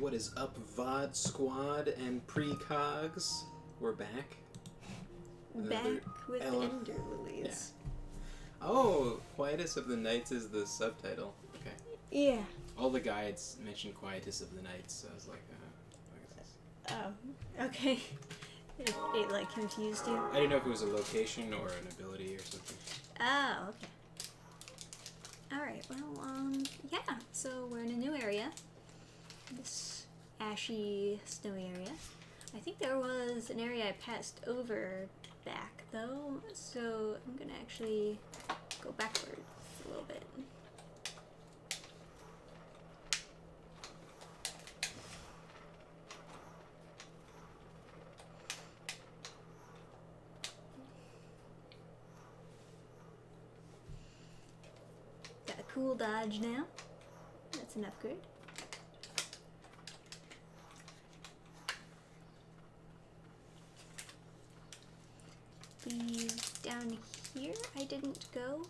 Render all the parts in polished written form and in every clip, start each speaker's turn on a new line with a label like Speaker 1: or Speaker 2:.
Speaker 1: What is up, VOD Squad and Precogs? We're back.
Speaker 2: Back with Ender Lilies.
Speaker 1: Yeah. Oh, Quietus of the Nights is the subtitle. Okay.
Speaker 2: Yeah.
Speaker 1: All the guides mention Quietus of the Nights, so I was like, what is this?
Speaker 2: Oh, okay. It like confused you?
Speaker 1: I didn't know if it was a location or an ability or something.
Speaker 2: Oh, okay. Alright, well, yeah, so we're in a new area. This ashy, snowy area. I think there was an area I passed over back, though, so I'm gonna actually go backwards a little bit. Got a cool dodge now. That's an upgrade. Down here I didn't go.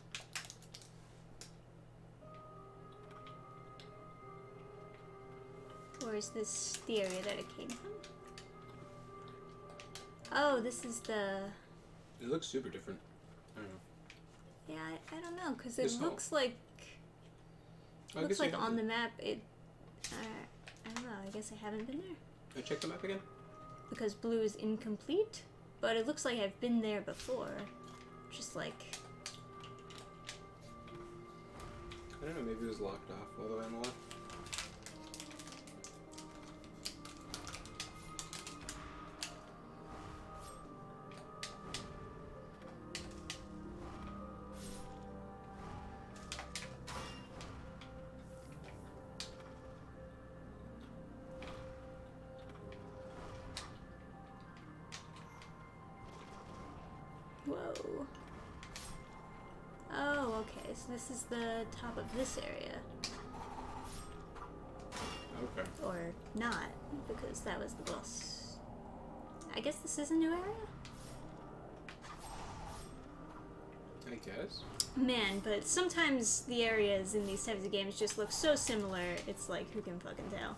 Speaker 2: Or is this the area that it came from? Oh, this is the...
Speaker 1: It looks super different. I don't know.
Speaker 2: Yeah, I don't know, because it looks like... looks like on the map it... I don't know, I guess I haven't been there.
Speaker 1: Can I check the map again?
Speaker 2: Because blue is incomplete, but it looks like I've been there before. Just like...
Speaker 1: I don't know, maybe it was locked off all the way on the left.
Speaker 2: Whoa. Oh, okay, so this is the top of this area.
Speaker 1: Okay.
Speaker 2: Or not, because that was the boss. I guess this is a new area?
Speaker 1: I guess.
Speaker 2: Man, but sometimes the areas in these types of games just look so similar, it's like, who can fucking tell?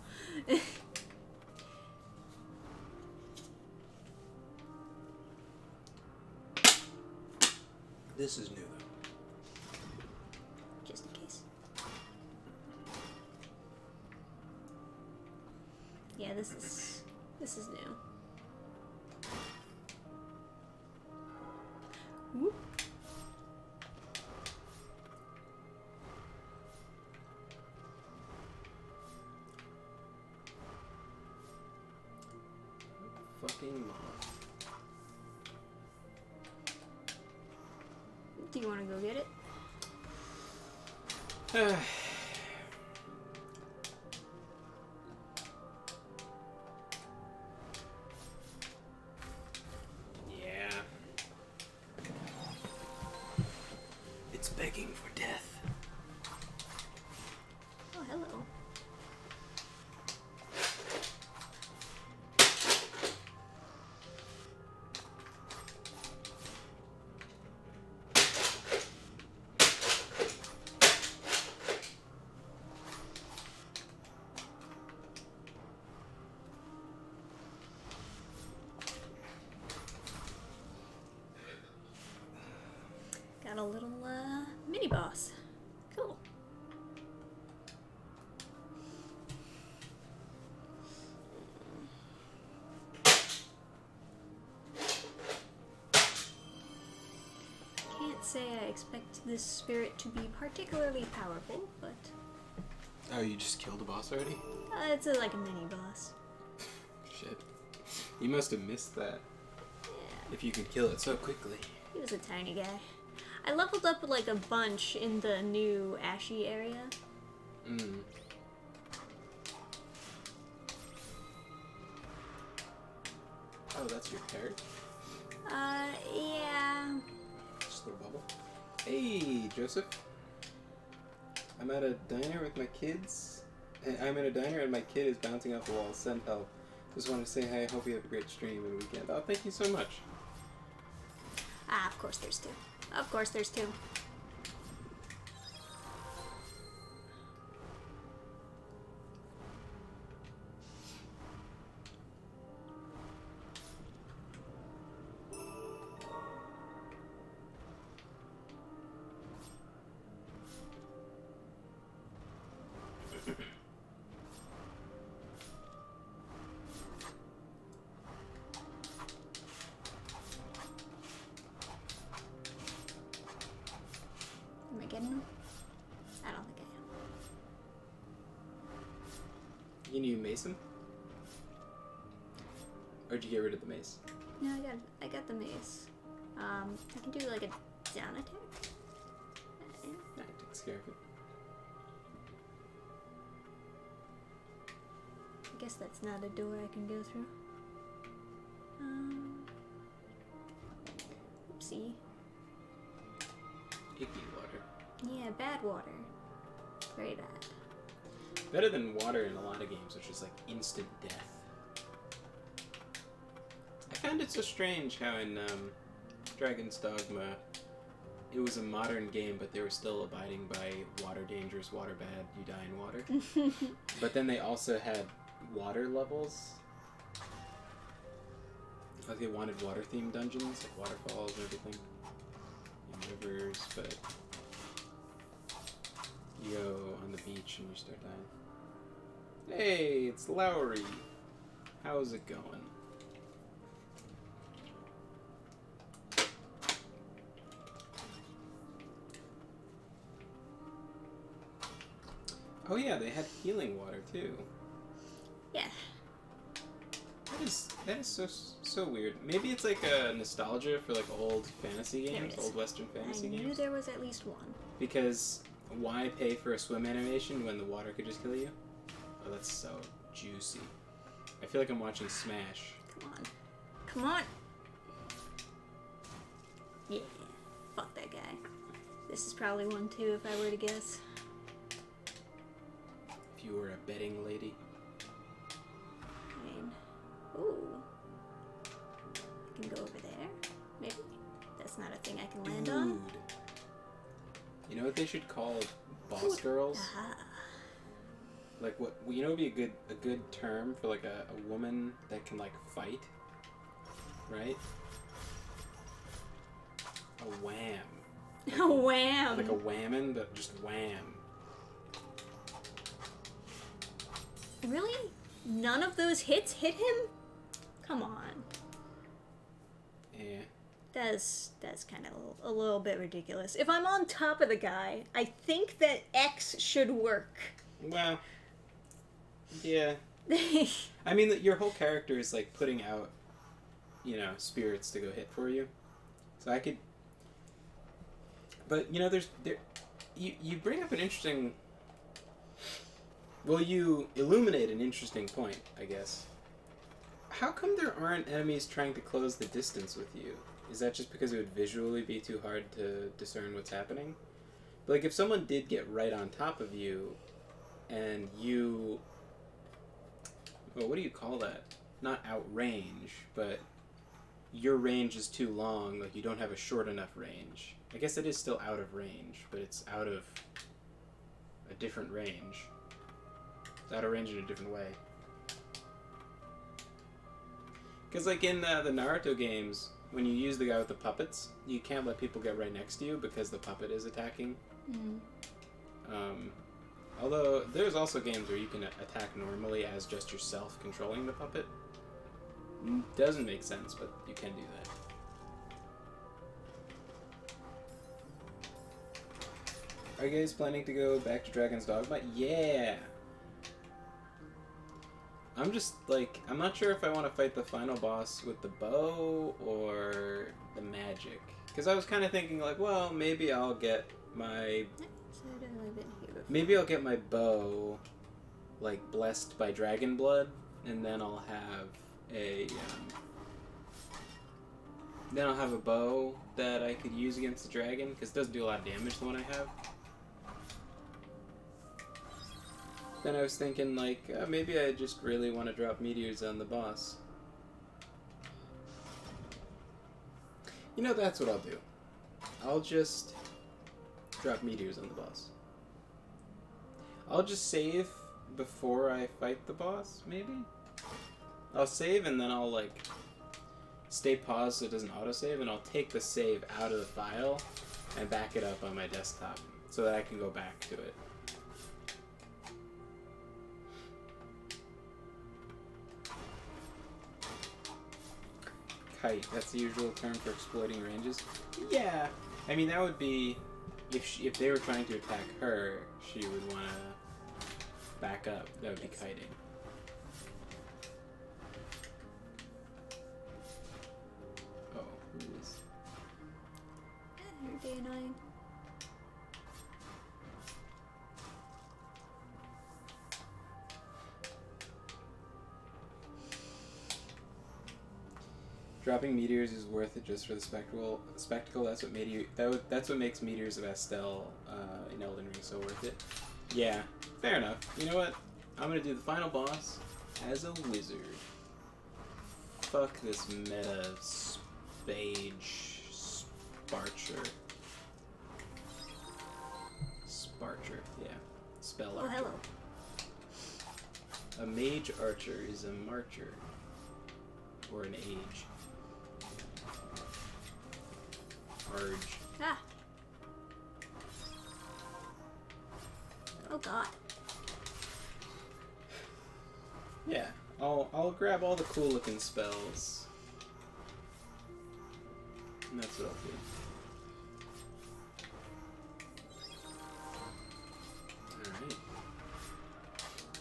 Speaker 1: This is new, though.
Speaker 2: Just in case. Yeah, this is new. Whoop.
Speaker 1: Fucking moth.
Speaker 2: Do you want to go get it?
Speaker 1: Yeah. It's begging for death.
Speaker 2: Oh, hello. Got a little mini boss. Cool. Can't say I expect this spirit to be particularly powerful, but
Speaker 1: Oh, you just killed the boss already?
Speaker 2: it's like a mini boss.
Speaker 1: Shit. You must have missed that.
Speaker 2: Yeah,
Speaker 1: If you could kill it so quickly.
Speaker 2: he was a tiny guy. I leveled up like a bunch in the new Ashy area.
Speaker 1: Mm. Oh, that's your parrot?
Speaker 2: Yeah.
Speaker 1: Just a little bubble. Hey, Joseph. I'm at a diner with my kids. I'm in a diner and my kid is bouncing off the wall. Send help. Just wanted to say hi. I hope you have a great stream and weekend. Oh, thank you so much.
Speaker 2: Ah, of course there's two. Of course there's two. fighting him? I don't think I am.
Speaker 1: Can you mace him? Or did you get rid of the mace?
Speaker 2: No, I got the mace. I can do like a down attack.
Speaker 1: That takes care of it.
Speaker 2: I guess that's not a door I can go through. Oopsie.
Speaker 1: Icky water.
Speaker 2: Yeah, bad water. Very bad.
Speaker 1: Better than water in a lot of games, which is like instant death. I found it so strange how in Dragon's Dogma, it was a modern game, but they were still abiding by water dangerous, water bad, you die in water. But then they also had water levels. Like they wanted water-themed dungeons, like waterfalls and everything. And rivers, but you go on the beach and you start dying. Hey, it's Lowry. How's it going? Oh yeah, they had healing water too.
Speaker 2: Yeah.
Speaker 1: That is so weird. Maybe it's like a nostalgia for like old fantasy games, old Western fantasy games.
Speaker 2: I knew there was at least one.
Speaker 1: Because why pay for a swim animation when the water could just kill you? Oh, that's so juicy. I feel like I'm watching Smash.
Speaker 2: Come on. Come on! Yeah. Fuck that guy. This is probably one too, if I were to guess.
Speaker 1: If you were a betting lady.
Speaker 2: I mean, ooh. I can go over there, maybe? That's not a thing I can land on.
Speaker 1: You know what they should call boss girls?
Speaker 2: Aha.
Speaker 1: Like what? You know, would be a good term for like a woman that can like fight, right? A wham. Like
Speaker 2: A wham!
Speaker 1: Like a whammin', but just wham.
Speaker 2: Really? None of those hits hit him? Come on.
Speaker 1: Yeah.
Speaker 2: That's kind of a little bit ridiculous. If I'm on top of the guy, I think that X should work.
Speaker 1: Well. Yeah. I mean, your whole character is like putting out, you know, spirits to go hit for you. So I could. But you know, you bring up an interesting. Well, you illuminate an interesting point, I guess. How come there aren't enemies trying to close the distance with you? Is that just because it would visually be too hard to discern what's happening? But like, if someone did get right on top of you, and you... Well, what do you call that? Not outrange, but your range is too long, like you don't have a short enough range. I guess it is still out of range, but it's out of a different range. It's out of range in a different way. Because like in the Naruto games, when you use the guy with the puppets, you can't let people get right next to you because the puppet is attacking.
Speaker 2: Mm-hmm.
Speaker 1: Although there's also games where you can attack normally as just yourself controlling the puppet. Doesn't make sense, but you can do that. Are you guys planning to go back to Dragon's Dogma? Yeah! I'm just, like, I'm not sure if I want to fight the final boss with the bow or the magic. Because I was kind of thinking, like, well, maybe I'll get my... Maybe I'll get my bow, like, blessed by dragon blood, and then I'll have a... then I'll have a bow that I could use against the dragon, because it doesn't do a lot of damage, the one I have. Then I was thinking, like, maybe I just really want to drop meteors on the boss. You know, that's what I'll do. I'll just drop meteors on the boss. I'll just save before I fight the boss, maybe? I'll save and then I'll, like, stay paused so it doesn't autosave, and I'll take the save out of the file and back it up on my desktop so that I can go back to it. Kite, that's the usual term for exploiting ranges? Yeah! I mean, that would be, if they were trying to attack her, she would want to back up. That would be kiting. Oh, who is?
Speaker 2: Aren't they annoying?
Speaker 1: Dropping meteors is worth it just for the spectacle. That's what made you. That's what makes Meteors of Astel in Elden Ring so worth it. Yeah, fair enough. You know what? I'm gonna do the final boss as a wizard. Fuck this meta Sparcher. Yeah. Spell
Speaker 2: Oh,
Speaker 1: archer.
Speaker 2: hello.
Speaker 1: A mage archer is a marcher. Or an age. Arge.
Speaker 2: Ah. Oh god.
Speaker 1: Yeah, I'll grab all the cool looking spells. And that's what I'll do. Alright.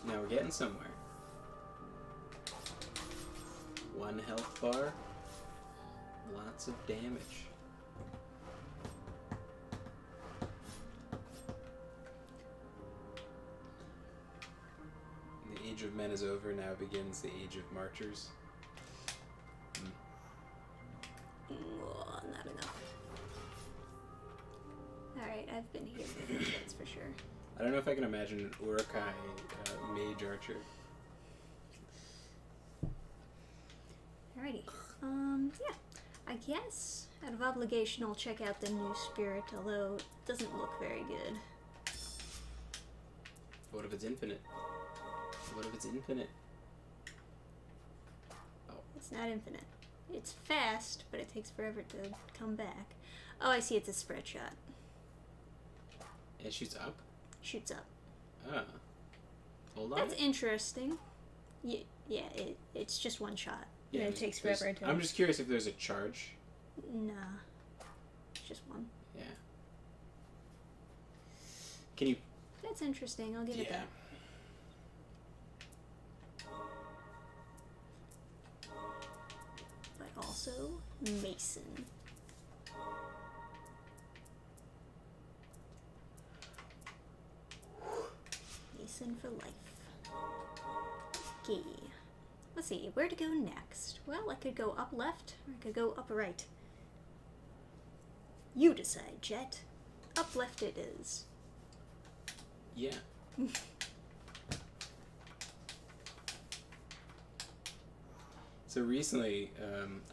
Speaker 1: Now we're getting somewhere. 1 health bar. Lots of damage. The age of men is over, now begins the age of marchers.
Speaker 2: Oh, not enough. Alright, I've been here before, that's for sure.
Speaker 1: I don't know if I can imagine an Urukai mage archer.
Speaker 2: Alrighty. Yeah. I guess, out of obligation, I'll check out the new spirit, although it doesn't look very good.
Speaker 1: What if it's infinite? What if it's infinite? Oh.
Speaker 2: It's not infinite. It's fast, but it takes forever to come back. Oh, I see, it's a spread shot.
Speaker 1: It shoots up?
Speaker 2: Shoots up.
Speaker 1: Ah. Hold on.
Speaker 2: That's interesting. Yeah, it's just one shot. Yeah, it takes forever to...
Speaker 1: I'm just curious if there's a charge.
Speaker 2: Nah. It's just one.
Speaker 1: Yeah. Can you...
Speaker 2: That's interesting. I'll give it that. But also, Mason. Mason for life. Okay. Let's see, where to go next? Well, I could go up left, or I could go up right. You decide, Jet. Up left it is.
Speaker 1: Yeah. So recently,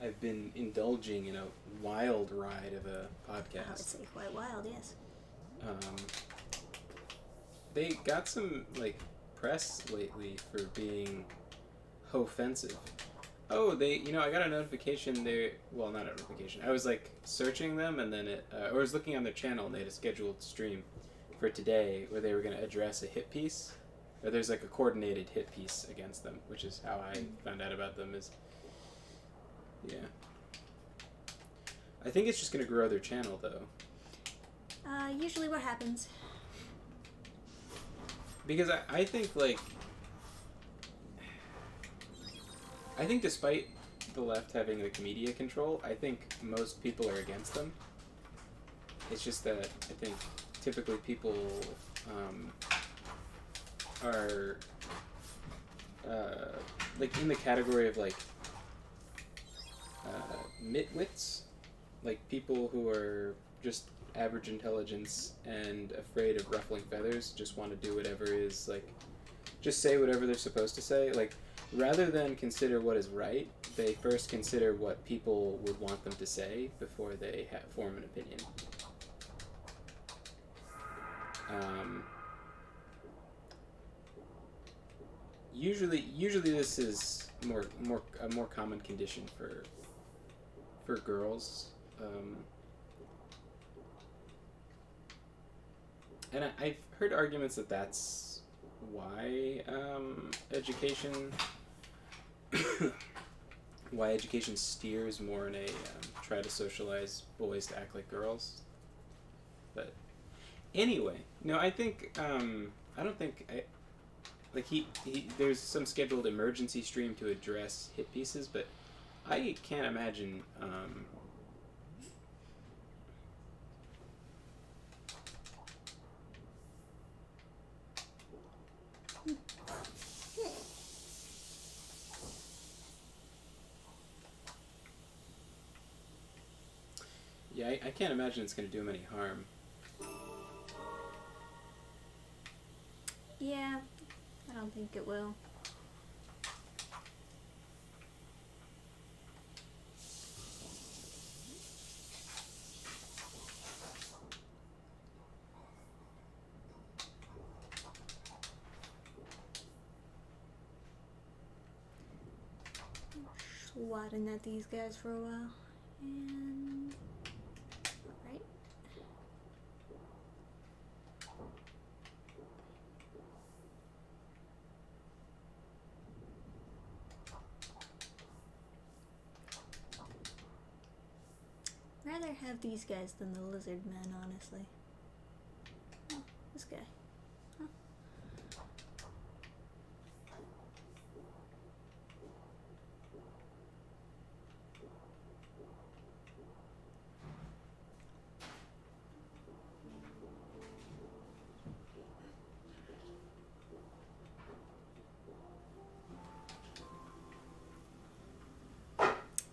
Speaker 1: I've been indulging in a wild ride of a podcast.
Speaker 2: I would say quite wild, yes.
Speaker 1: They got some, press lately for being offensive. Oh, I got a notification there. Well, not a notification. I was, searching them, and then I was looking on their channel, and they had a scheduled stream for today where they were going to address a hit piece. Or there's, a coordinated hit piece against them, which is how I found out about them is... Yeah. I think it's just going to grow their channel, though.
Speaker 2: Usually what happens.
Speaker 1: Because I think, I think despite the left having the media control, I think most people are against them. It's just that I think typically people are in the category of mitwits, people who are just average intelligence and afraid of ruffling feathers, just want to do whatever is just say whatever they're supposed to say. Rather than consider what is right, they first consider what people would want them to say before they form an opinion. Usually this is a more common condition for girls. And I've heard arguments that that's why education steers more in a try to socialize boys to act like girls. But Anyway, no, I think I don't think like he there's some scheduled emergency stream to address hit pieces, but I can't imagine. Yeah, I can't imagine it's going to do him any harm.
Speaker 2: Yeah, I don't think it will. Swatting at these guys for a while. And... Alright. Rather have these guys than the lizard men, honestly. Oh, this guy. Huh.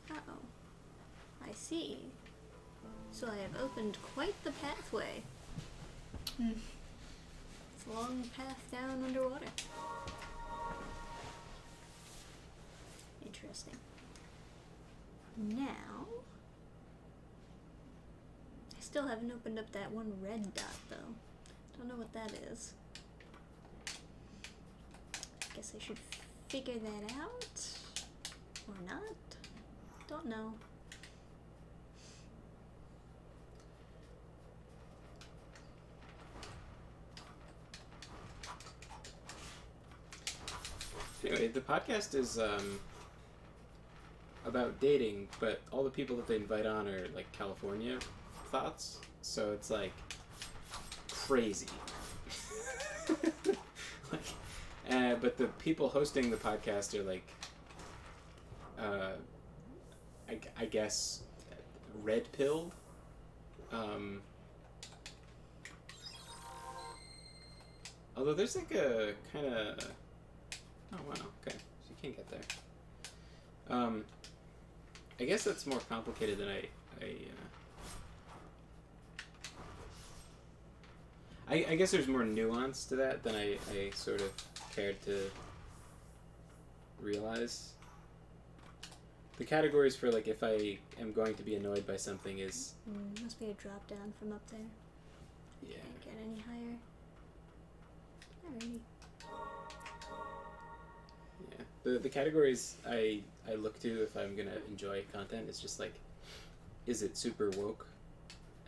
Speaker 2: Uh-oh. I see. So I have opened quite the pathway. It's a long path down underwater. Interesting. Now... I still haven't opened up that one red dot, though. Don't know what that is. Guess I should figure that out. Or not. Don't know.
Speaker 1: Anyway, the podcast is about dating, but all the people that they invite on are like California thoughts, so it's like crazy. Like, but the people hosting the podcast are like, I guess, red pilled. Although there's like a kind of... Oh, wow, okay. So you can't get there. I guess that's more complicated than I guess there's more nuance to that than I sort of cared to realize. The categories for, like, if I am going to be annoyed by something is...
Speaker 2: must be a drop down from up there.
Speaker 1: Yeah.
Speaker 2: Can't get any higher. Alrighty.
Speaker 1: Yeah. The categories I look to if I'm going to enjoy content is just, like, is it super woke?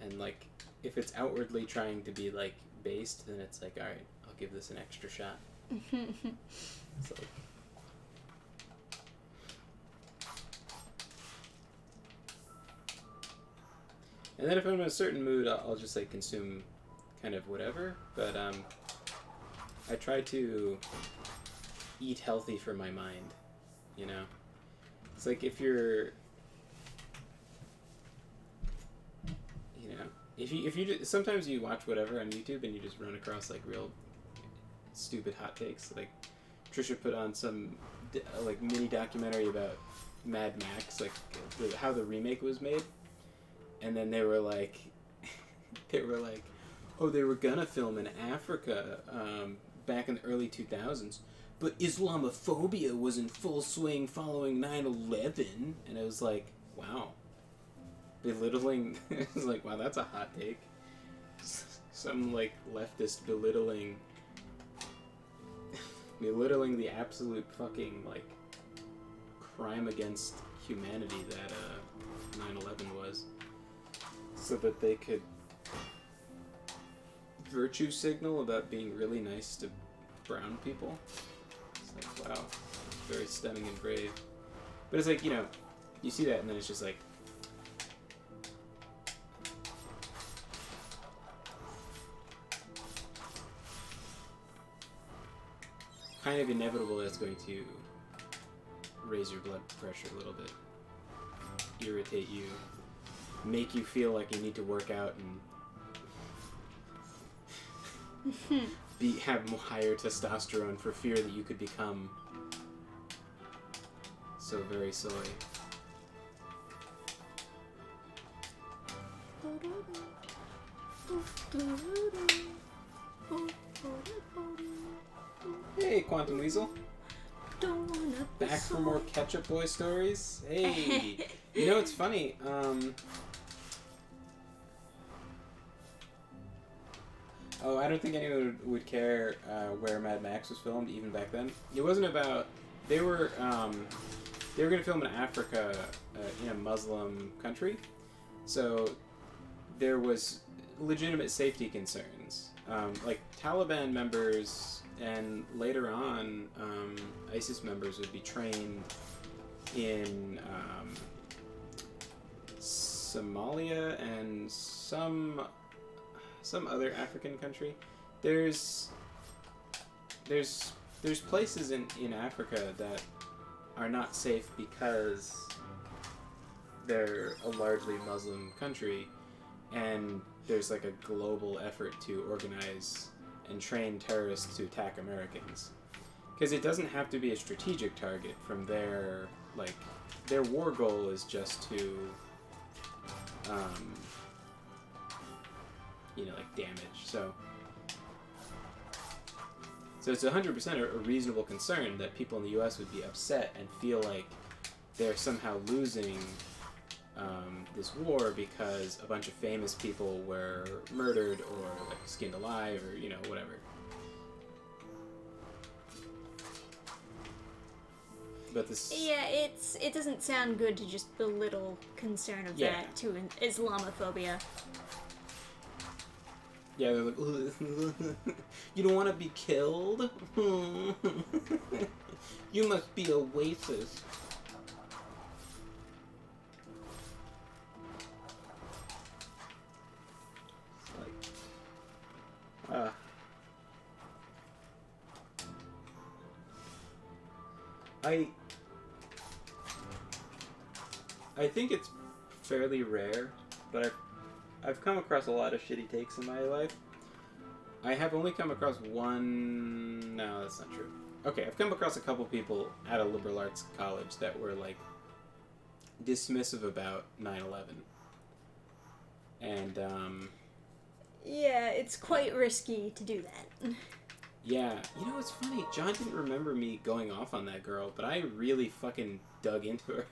Speaker 1: And, like, if it's outwardly trying to be, like, based, then it's like, alright, I'll give this an extra shot. So... And then if I'm in a certain mood, I'll just, like, consume kind of whatever. But I try to eat healthy for my mind, you know? It's like if you're... You know, if you just, sometimes you watch whatever on YouTube and you just run across, like, real stupid hot takes. Like, Trisha put on some, like, mini documentary about Mad Max, like, how the remake was made. And then they were like, oh, they were gonna film in Africa back in the early 2000s, but Islamophobia was in full swing following 9/11, and it was like, wow, belittling. It was like, wow, that's a hot take. Some like leftist belittling the absolute fucking like crime against humanity that 9/11 was. So that they could virtue signal about being really nice to brown people. It's like, wow, very stunning and brave. But it's like, you know, you see that and then it's just like, kind of inevitable that it's going to raise your blood pressure a little bit, irritate you, make you feel like you need to work out and have higher testosterone for fear that you could become so very soy. Hey, Quantum Weasel. Back for more Ketchup Boy stories? Hey! You know, it's funny. Oh, I don't think anyone would care where Mad Max was filmed, even back then. It wasn't about... They were going to film in Africa, in a Muslim country. So there was legitimate safety concerns. Like, Taliban members and later on, ISIS members would be trained in Somalia and some other African country. There's places in Africa that are not safe because they're a largely Muslim country, and there's like a global effort to organize and train terrorists to attack Americans. Because it doesn't have to be a strategic target. From their war goal is just to damage. So it's 100% a reasonable concern that people in the U.S. would be upset and feel like they're somehow losing this war because a bunch of famous people were murdered or skinned alive or whatever. But this...
Speaker 2: Yeah, it doesn't sound good to just belittle concern of that to Islamophobia.
Speaker 1: Yeah, they're like, you don't want to be killed? You must be a racist. I think it's fairly rare, but I've come across a lot of shitty takes in my life. I have only come across one... No, that's not true. Okay, I've come across a couple people at a liberal arts college that were, dismissive about 9/11. And,
Speaker 2: Yeah, it's quite risky to do that.
Speaker 1: Yeah. It's funny. John didn't remember me going off on that girl, but I really fucking dug into her.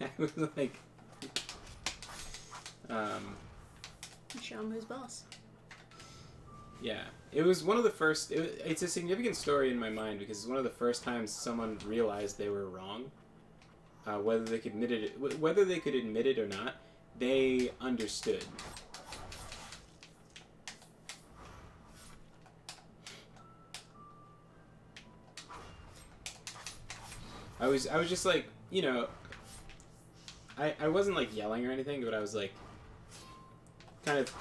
Speaker 1: I was like...
Speaker 2: Show him who's boss.
Speaker 1: Yeah. It was one of the first... It's a significant story in my mind because it's one of the first times someone realized they were wrong. Whether they could admit it or not, they understood. I was just like, I wasn't yelling or anything, but I was kind of,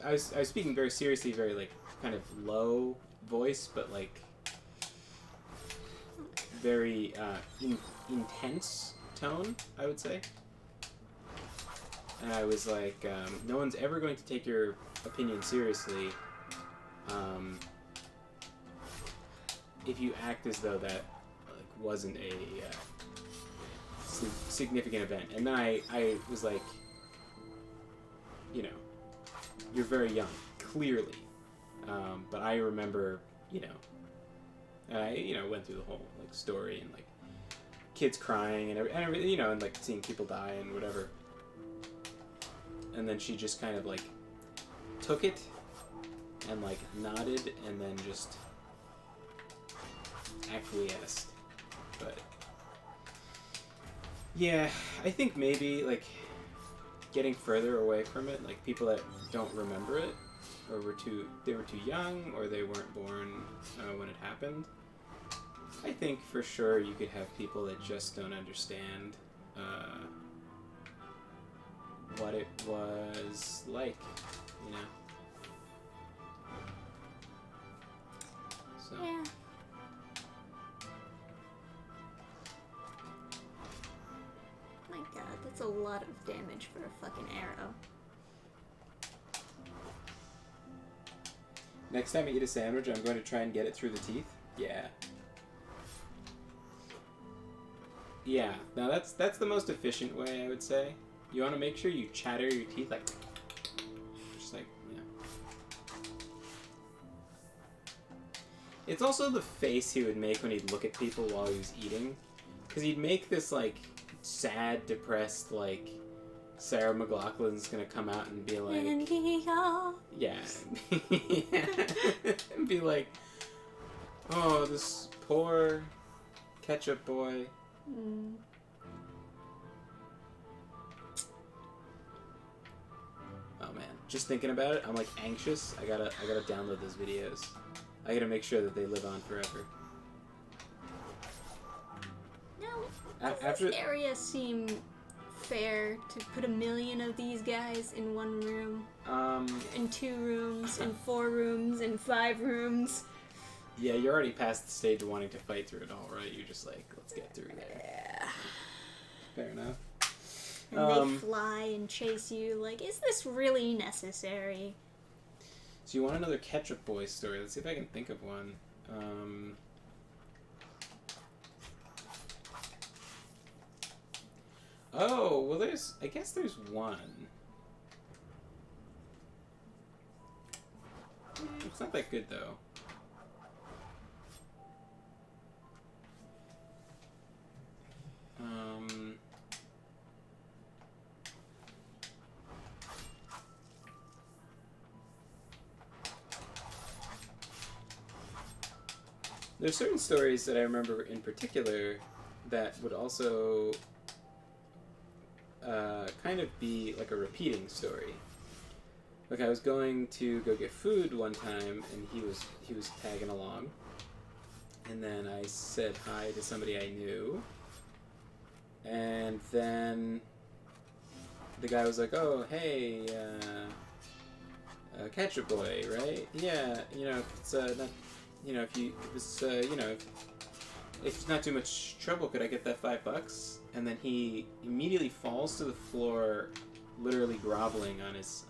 Speaker 1: I was speaking very seriously, very kind of low voice, but very intense tone, I would say. And I was like, no one's ever going to take your opinion seriously if you act as though that wasn't a significant event. And then I was like, you're very young, clearly. But I remember, and I, went through the whole story and kids crying and everything, and seeing people die and whatever. And then she just kind of took it and nodded and then just acquiesced. But yeah, I think maybe getting further away from it, people that don't remember it, or they were too young, or they weren't born when it happened. I think for sure you could have people that just don't understand what it was like, So.
Speaker 2: Yeah. My god, that's a lot of damage for a fucking arrow.
Speaker 1: Next time I eat a sandwich, I'm going to try and get it through the teeth. Yeah. Yeah. Now that's the most efficient way, I would say. You want to make sure you chatter your teeth like, just like, yeah. It's also the face he would make when he'd look at people while he was eating, because he'd make this like sad, depressed, like Sarah McLachlan's gonna come out and be like, yeah, and be like, oh, this poor ketchup boy.
Speaker 2: Mm.
Speaker 1: Oh man, just thinking about it, I'm like anxious. I gotta download those videos. I gotta make sure that they live on forever.
Speaker 2: Now, does this area seem fair to put 1 million of these guys in one room? In 2 rooms, in 4 rooms, in 5 rooms?
Speaker 1: Yeah, you're already past the stage of wanting to fight through it all, right? You're just like, let's get through there.
Speaker 2: Yeah.
Speaker 1: Fair enough.
Speaker 2: And they fly and chase you. Like, is this really necessary?
Speaker 1: So you want another Ketchup Boy story? Let's see if I can think of one. Oh, well I guess there's one. It's not that good though. There's certain stories that I remember in particular that would also kind of be like a repeating story. Like I was going to go get food one time, and he was tagging along, and then I said hi to somebody I knew, and then the guy was like, "Oh, hey, Ketchup Boy, right? Yeah, if it's not, if it's not too much trouble, could I get that $5?" And then he immediately falls to the floor, literally groveling on his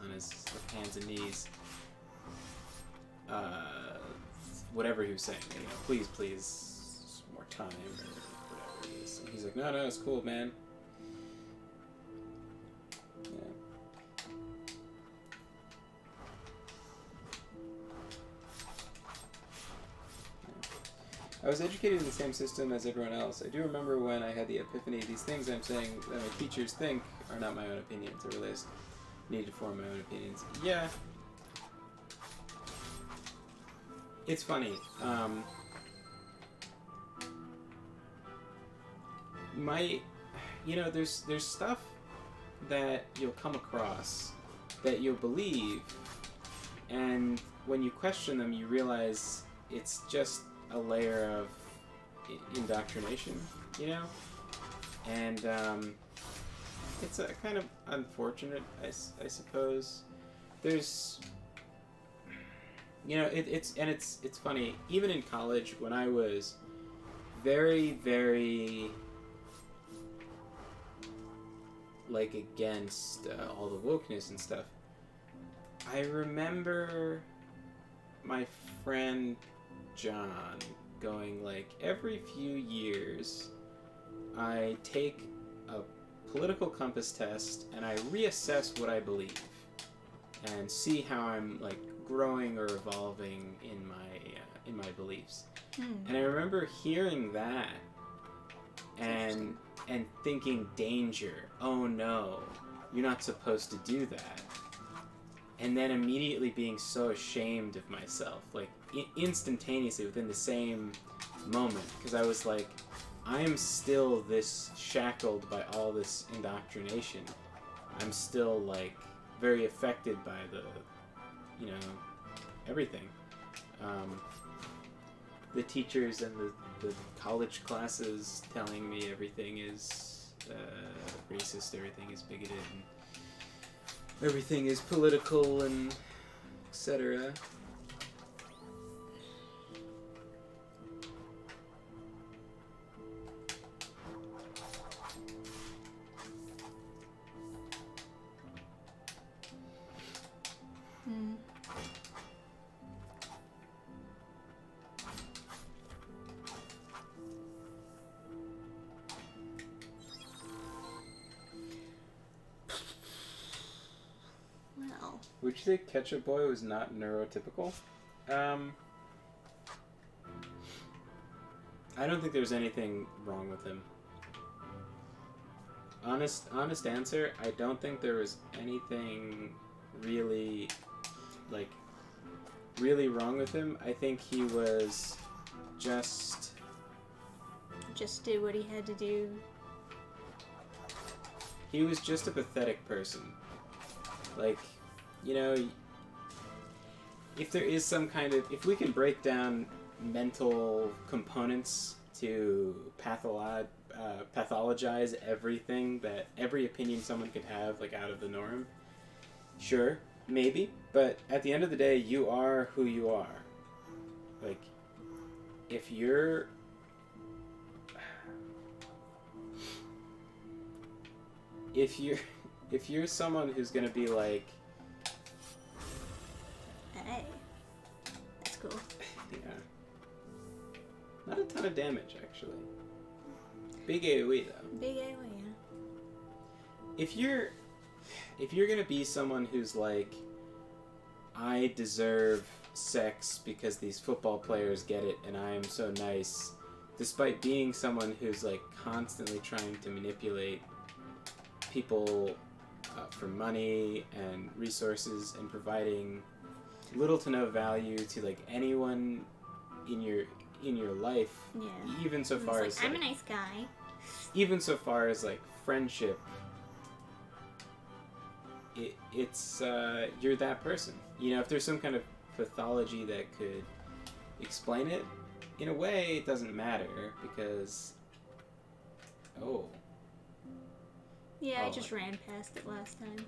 Speaker 1: hands and knees. Whatever he was saying, please, more time or whatever it is. And he's like, no, it's cool, man. Yeah. I was educated in the same system as everyone else. I do remember when I had the epiphany, these things I'm saying that my teachers think are not my own opinions. I realized I need to form my own opinions. Yeah. It's funny. There's stuff that you'll come across that you'll believe, and when you question them, you realize it's just a layer of indoctrination, and it's a kind of unfortunate, I suppose. There's, it's funny. Even in college, when I was very, very like against all the wokeness and stuff, I remember my friend John going like, every few years I take a political compass test and I reassess what I believe and see how I'm like growing or evolving in my beliefs. And I remember hearing that and thinking, danger, oh no, you're not supposed to do that. And then immediately being so ashamed of myself, like instantaneously within the same moment, because I was like, I am still this shackled by all this indoctrination. I'm still like very affected by the, everything. The teachers and the college classes telling me everything is racist, everything is bigoted, and everything is political, and etc. Would you say Ketchup Boy was not neurotypical? I don't think there's anything wrong with him. Honest answer, I don't think there was anything really, like, really wrong with him. I think he was just
Speaker 2: did what he had to do.
Speaker 1: He was just a pathetic person. Like, you know, if there is some kind of... If we can break down mental components to pathologize everything, that every opinion someone could have, like, out of the norm, sure, maybe. But at the end of the day, you are who you are. Like, if you're... If you're someone who's gonna be like...
Speaker 2: Hey. That's cool.
Speaker 1: Yeah. Not a ton of damage, actually. Big AoE, though.
Speaker 2: Big AoE, yeah.
Speaker 1: If you're gonna be someone who's like, I deserve sex because these football players get it and I am so nice, despite being someone who's like constantly trying to manipulate people for money and resources and providing little to no value to like anyone in your life,
Speaker 2: Yeah.
Speaker 1: even so far as
Speaker 2: I'm
Speaker 1: like,
Speaker 2: a nice guy.
Speaker 1: even so far as like friendship, it's you're that person. You know, if there's some kind of pathology that could explain it, in a way, it doesn't matter because
Speaker 2: Yeah, I
Speaker 1: Oh.
Speaker 2: just ran past it last time.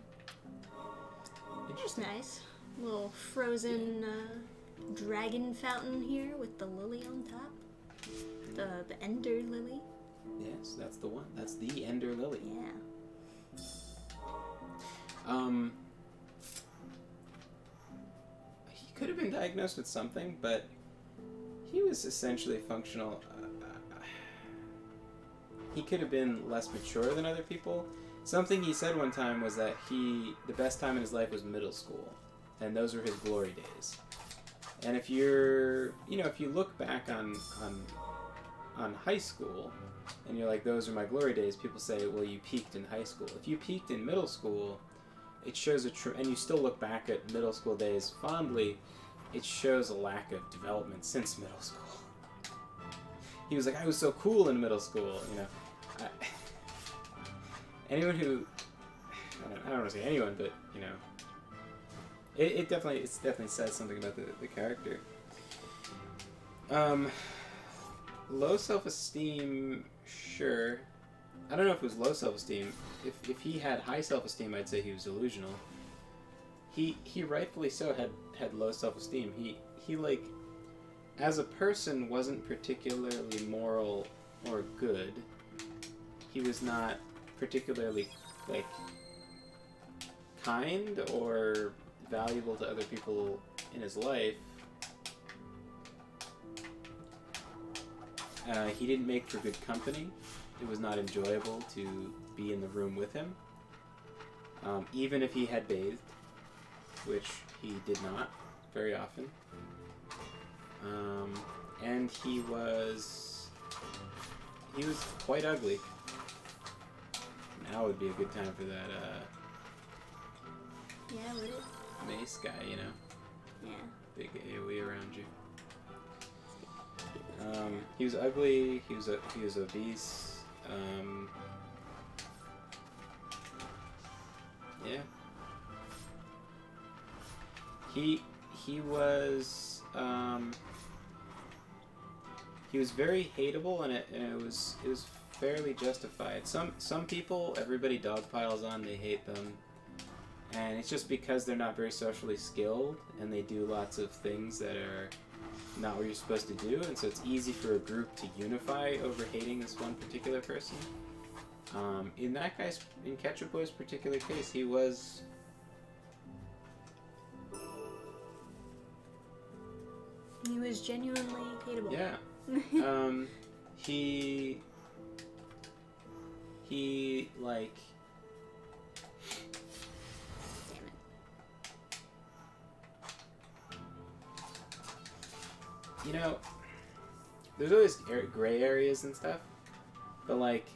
Speaker 2: Just
Speaker 1: interesting.
Speaker 2: nice. Little frozen dragon fountain here with the lily on top. The ender lily.
Speaker 1: Yes, that's the one. That's the Ender Lily.
Speaker 2: Yeah.
Speaker 1: He could have been diagnosed with something, but he was essentially functional. He could have been less mature than other people. Something he said one time was that the best time in his life was middle school, and those were his glory days. And if you look back on high school, and you're like, those are my glory days, people say, well, you peaked in high school. If you peaked in middle school, it shows and you still look back at middle school days fondly, it shows a lack of development since middle school. He was like, I was so cool in middle school, you know. Anyone who, I don't want to say anyone, but, you know, it definitely says something about the character. Low self-esteem, sure. I don't know if it was low self-esteem. If he had high self-esteem, I'd say he was delusional. He rightfully so had low self-esteem. He like, as a person, wasn't particularly moral or good. He was not particularly, like, kind or valuable to other people in his life. He didn't make for good company. It was not enjoyable to be in the room with him. Even if he had bathed, which he did not very often. And he was quite ugly. Now would be a good time for that
Speaker 2: Yeah, would it?
Speaker 1: mace guy, you know?
Speaker 2: Yeah.
Speaker 1: Big AoE around you. He was ugly. He was obese. Yeah. He was very hateable, and it was fairly justified. Some people, everybody dogpiles on. They hate them, and it's just because they're not very socially skilled, and they do lots of things that are not what you're supposed to do, and so it's easy for a group to unify over hating this one particular person. In Ketchup Boy's particular case, he was...
Speaker 2: He was genuinely hateable.
Speaker 1: Yeah. He, like...
Speaker 2: Damn it.
Speaker 1: you know, there's always gray areas and stuff, but like,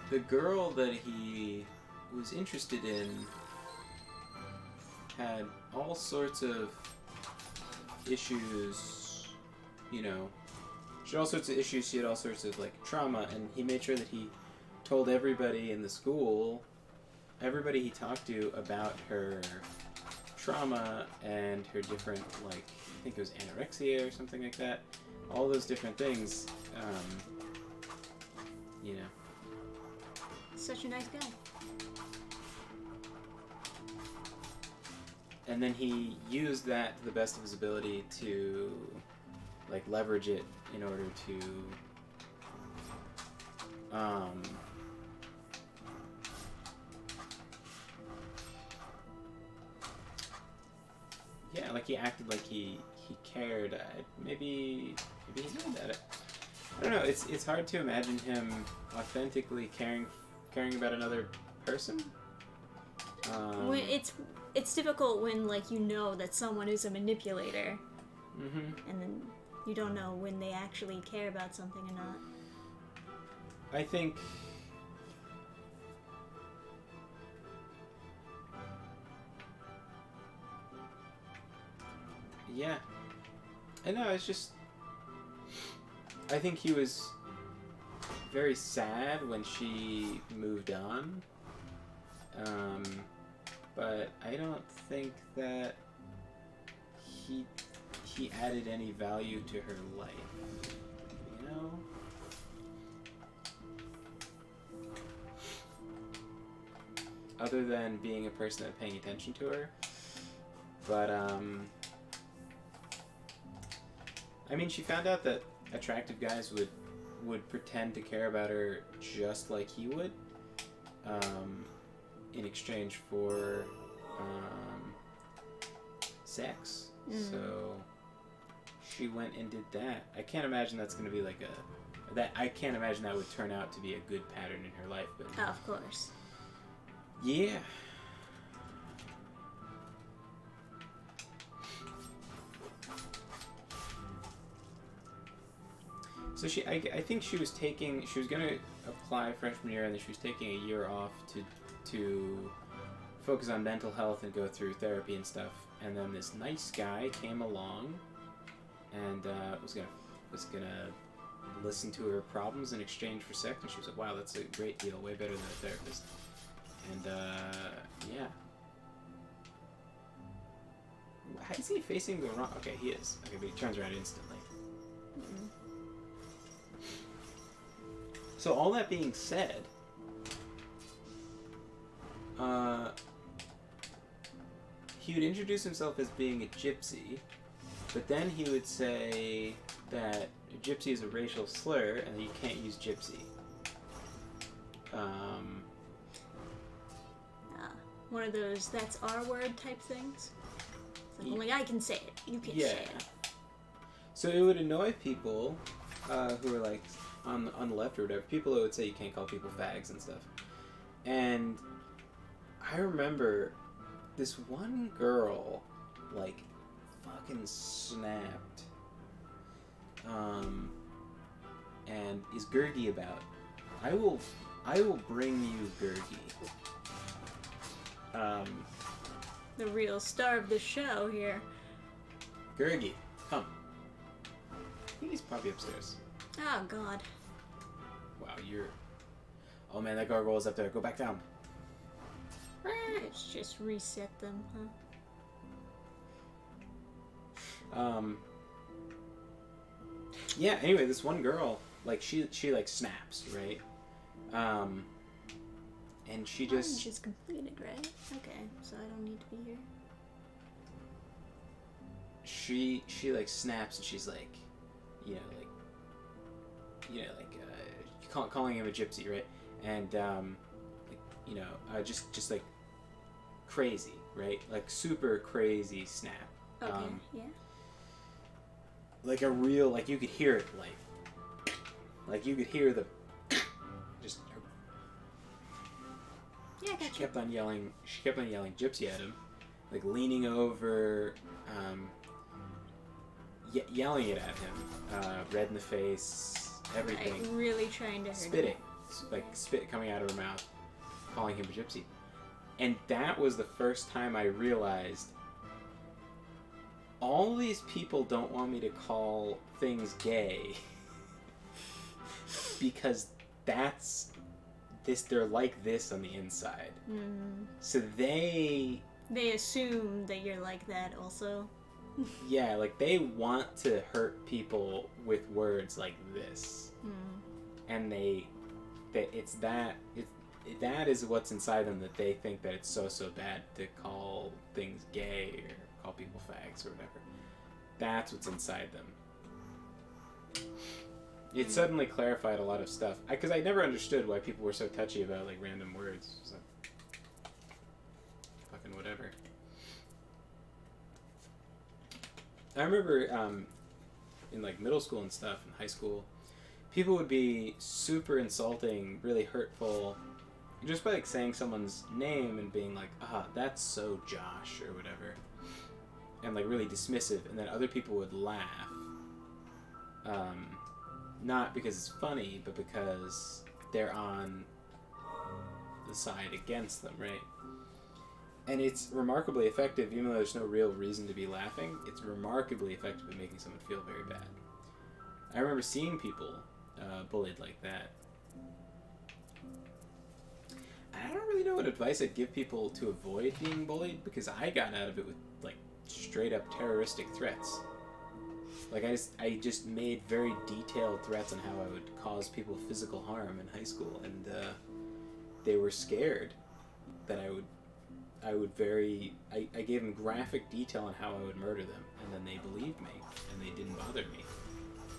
Speaker 1: the girl that he was interested in had all sorts of issues, you know. She had all sorts of issues, she had all sorts of, like, trauma, and he made sure that he told everybody in the school, everybody he talked to about her trauma and her different, like, I think it was anorexia or something like that. All those different things, you know.
Speaker 2: Such a nice guy.
Speaker 1: And then he used that to the best of his ability to, like, leverage it in order to, yeah, like he acted like he cared. Maybe he did that. I don't know. It's hard to imagine him authentically caring about another person.
Speaker 2: When it's difficult when, like, you know that someone is a manipulator, and then you don't know when they actually care about something or not.
Speaker 1: I think yeah. I know, it's just I think he was very sad when she moved on. But I don't think that he added any value to her life, you know? Other than being a person and paying attention to her. But, I mean, she found out that attractive guys would pretend to care about her just like he would. In exchange for sex. So she went and did that. I can't imagine that's going to be like I can't imagine that would turn out to be a good pattern in her life. But
Speaker 2: Oh, of course.
Speaker 1: Yeah. So I think she was going to apply freshman year, and then she was taking a year off to focus on mental health and go through therapy and stuff. And then this nice guy came along and was gonna listen to her problems in exchange for sex. And she was like, "Wow, that's a great deal, way better than a therapist." And yeah. Is he facing the wrong? Okay, he is. Okay, but he turns around instantly. So all that being said, he would introduce himself as being a gypsy, but then he would say that gypsy is a racial slur and that you can't use gypsy.
Speaker 2: One of those "that's our word" type things. It's like, only I can say it. You can't say it.
Speaker 1: So it would annoy people who are like on the left or whatever. People who would say you can't call people fags and stuff. And I remember this one girl, like, fucking snapped. And is Gurgi about. I will bring you Gurgi.
Speaker 2: The real star of the show here.
Speaker 1: Gurgi, come. I think he's probably upstairs.
Speaker 2: Oh, God.
Speaker 1: Wow, you're... Oh, man, that gargoyle is up there. Go back down.
Speaker 2: Let's just reset them, huh?
Speaker 1: Yeah, anyway, this one girl, like, she like, snaps, right? And she just...
Speaker 2: Orange is completed, right? Okay, so I don't need to be here.
Speaker 1: She like, snaps, and she's like, calling him a gypsy, right? And, just like, crazy, right? Like, super crazy snap.
Speaker 2: Okay, yeah.
Speaker 1: Like a real, like, you could hear it, like you could hear the, just
Speaker 2: Yeah, I got
Speaker 1: She
Speaker 2: you.
Speaker 1: kept on yelling gypsy at him, like leaning over, yelling it at him, red in the face, everything.
Speaker 2: Right, really trying to hurt
Speaker 1: Spitting,
Speaker 2: him.
Speaker 1: like spit coming out of her mouth, calling him a gypsy. And that was the first time I realized all these people don't want me to call things gay because they're like this on the inside.
Speaker 2: Mm.
Speaker 1: So they
Speaker 2: assume that you're like that also.
Speaker 1: yeah, like they want to hurt people with words like this. And that is what's inside them, that they think that it's so bad to call things gay or call people fags or whatever. That's what's inside them. It suddenly clarified a lot of stuff, because I never understood why people were so touchy about like random words. So, fucking whatever. I remember in like middle school and stuff, in high school, people would be super insulting, really hurtful, just by like saying someone's name and being like, that's so Josh or whatever, and like really dismissive, and then other people would laugh, not because it's funny, but because they're on the side against them, right? And it's remarkably effective, even though there's no real reason to be laughing. It's remarkably effective at making someone feel very bad. I remember seeing people bullied like that. I don't really know what advice I'd give people to avoid being bullied, because I got out of it with like straight up terroristic threats. Like I just made very detailed threats on how I would cause people physical harm in high school, and they were scared that I gave them graphic detail on how I would murder them, and then they believed me, and they didn't bother me.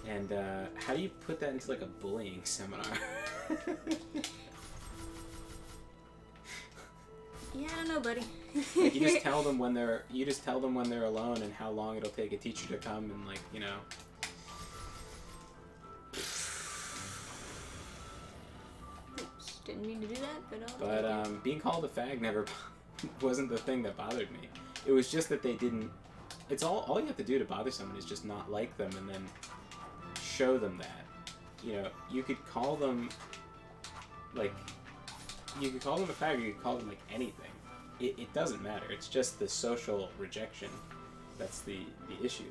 Speaker 1: And how do you put that into like a bullying seminar?
Speaker 2: Yeah, I don't know, buddy.
Speaker 1: Like you just tell them when they're alone and how long it'll take a teacher to come, and like, you know.
Speaker 2: Oops, didn't mean to do that, but
Speaker 1: Being called a fag never wasn't the thing that bothered me. It was just that they didn't. It's all you have to do to bother someone is just not like them, and then show them that. You know, you could call them a fag, or you could call them like anything. It doesn't matter. It's just the social rejection that's the issue.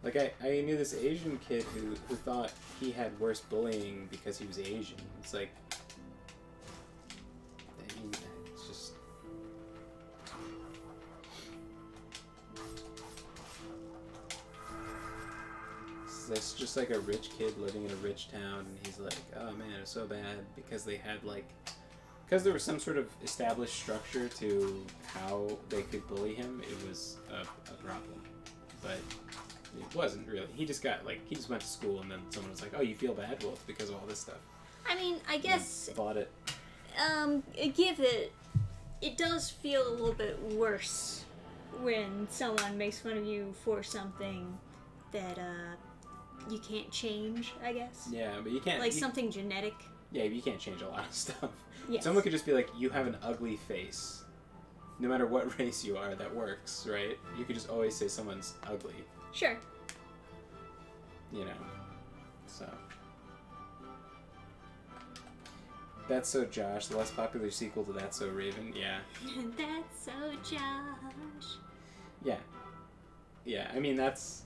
Speaker 1: Like I knew this Asian kid who thought he had worse bullying because he was Asian. It's like, I mean, it's just. That's just like a rich kid living in a rich town, and he's like, oh man, it's so bad because there was some sort of established structure to how they could bully him. It was a problem, but it wasn't really. He just went to school, and then someone was like, oh, you feel bad? Well, it's because of all this stuff.
Speaker 2: I mean, I guess
Speaker 1: Bought it.
Speaker 2: It does feel a little bit worse when someone makes fun of you for something that you can't change, I guess.
Speaker 1: Yeah, but you can't.
Speaker 2: Like something genetic.
Speaker 1: Yeah, but you can't change a lot of stuff.
Speaker 2: Yes.
Speaker 1: Someone could just be like, you have an ugly face. No matter what race you are, that works, right? You could just always say someone's ugly.
Speaker 2: Sure.
Speaker 1: You know. So. That's So Josh, the less popular sequel to That's So Raven. Yeah.
Speaker 2: That's So Josh.
Speaker 1: Yeah. Yeah, I mean, that's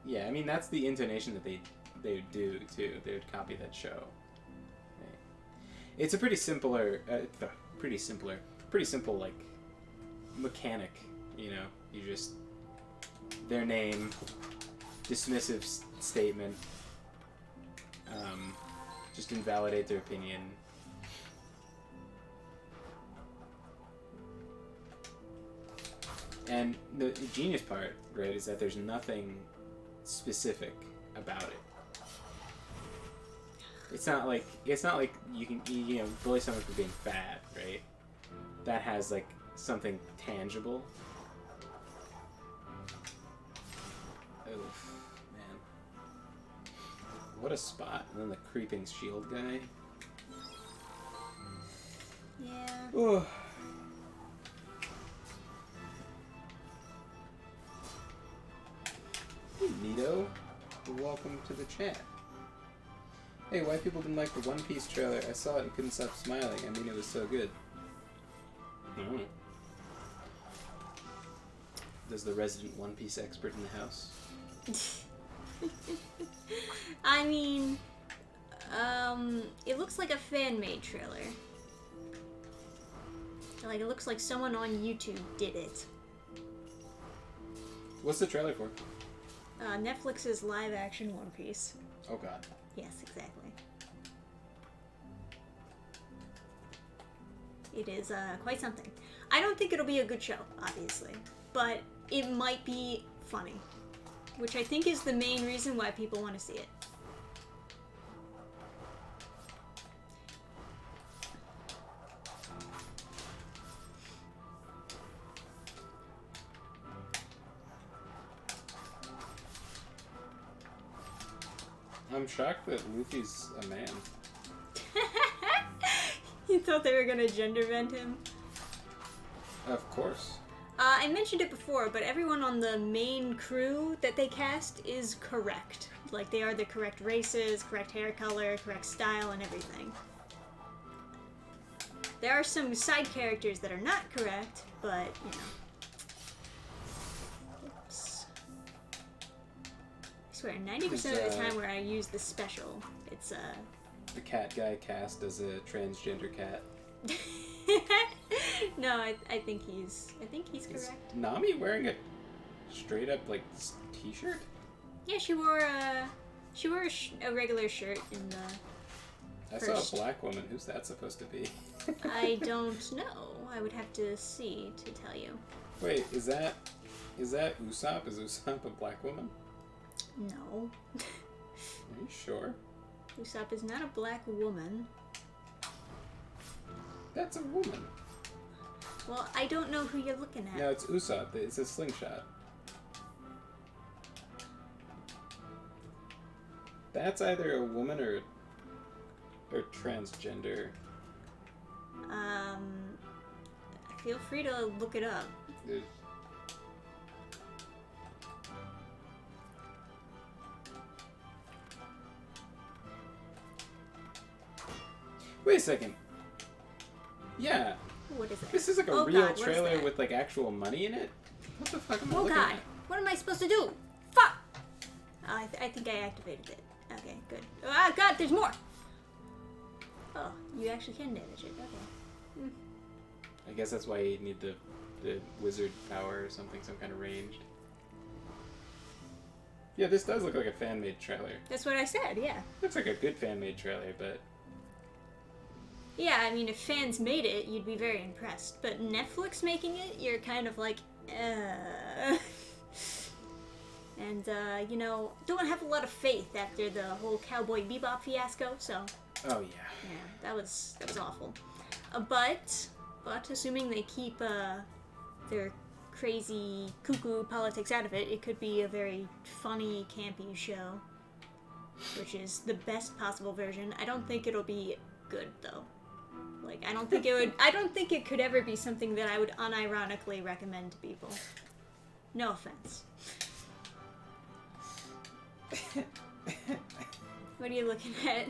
Speaker 1: the intonation that they would do, too. They would copy that show. Right. It's a pretty simple, like, mechanic, you know? You just, their name, dismissive statement, just invalidate their opinion. And the genius part, right, is that there's nothing specific about it. It's not like you can bully someone for being fat, right? That has like something tangible. Oof, man. What a spot. And then the creeping shield guy.
Speaker 2: Yeah.
Speaker 1: Oh. Hey, Nito. Welcome to the chat. Hey, why people didn't like the One Piece trailer? I saw it and couldn't stop smiling. I mean, it was so good. Mm. Does the resident One Piece expert in the house?
Speaker 2: I mean, it looks like a fan-made trailer. Like, it looks like someone on YouTube did it.
Speaker 1: What's the trailer for?
Speaker 2: Netflix's live-action One Piece.
Speaker 1: Oh god.
Speaker 2: Yes, exactly. It is, quite something. I don't think it'll be a good show, obviously, but it might be funny, which I think is the main reason why people want to see it.
Speaker 1: I'm shocked that Luffy's a man.
Speaker 2: You thought they were gonna gender bend him?
Speaker 1: Of course.
Speaker 2: I mentioned it before, but everyone on the main crew that they cast is correct. Like, they are the correct races, correct hair color, correct style, and everything. There are some side characters that are not correct, but, you know. Oops. I swear, 90% of the time where I use the special, it's,
Speaker 1: The cat guy cast as a transgender cat.
Speaker 2: No, I think he's
Speaker 1: Is
Speaker 2: correct.
Speaker 1: Nami wearing a straight up, like, t-shirt?
Speaker 2: Yeah, she wore a regular shirt in the...
Speaker 1: I
Speaker 2: First.
Speaker 1: saw a black woman. Who's that supposed to be?
Speaker 2: I don't know. I would have to see to tell you.
Speaker 1: Wait, is that Usopp? Is Usopp a black woman?
Speaker 2: No.
Speaker 1: Are you sure?
Speaker 2: Usopp is not a black woman.
Speaker 1: That's a woman.
Speaker 2: Well, I don't know who you're looking at.
Speaker 1: No, it's Usopp. It's a slingshot. That's either a woman or transgender.
Speaker 2: Feel free to look it up.
Speaker 1: There's... Wait a second. Yeah.
Speaker 2: What is that?
Speaker 1: This is like a
Speaker 2: Oh
Speaker 1: real
Speaker 2: God, what is
Speaker 1: trailer
Speaker 2: that?
Speaker 1: with like actual money in it? What the fuck am I
Speaker 2: Oh
Speaker 1: looking
Speaker 2: God.
Speaker 1: at?
Speaker 2: What am I supposed to do? Fuck! I think I activated it. Okay, good. Ah, God, there's more! Oh, you actually can damage it. Okay.
Speaker 1: I guess that's why you need the wizard power or something, some kind of ranged. Yeah, this does look like a fan-made trailer.
Speaker 2: That's what I said, yeah.
Speaker 1: Looks like a good fan-made trailer, but...
Speaker 2: Yeah, I mean, if fans made it, you'd be very impressed. But Netflix making it, you're kind of like, And, you know, don't have a lot of faith after the whole Cowboy Bebop fiasco, so...
Speaker 1: Oh, yeah.
Speaker 2: Yeah, that was awful. But assuming they keep, their crazy cuckoo politics out of it, it could be a very funny, campy show. Which is the best possible version. I don't think it'll be good, though. Like, I don't think it could ever be something that I would unironically recommend to people. No offense. What are you looking at?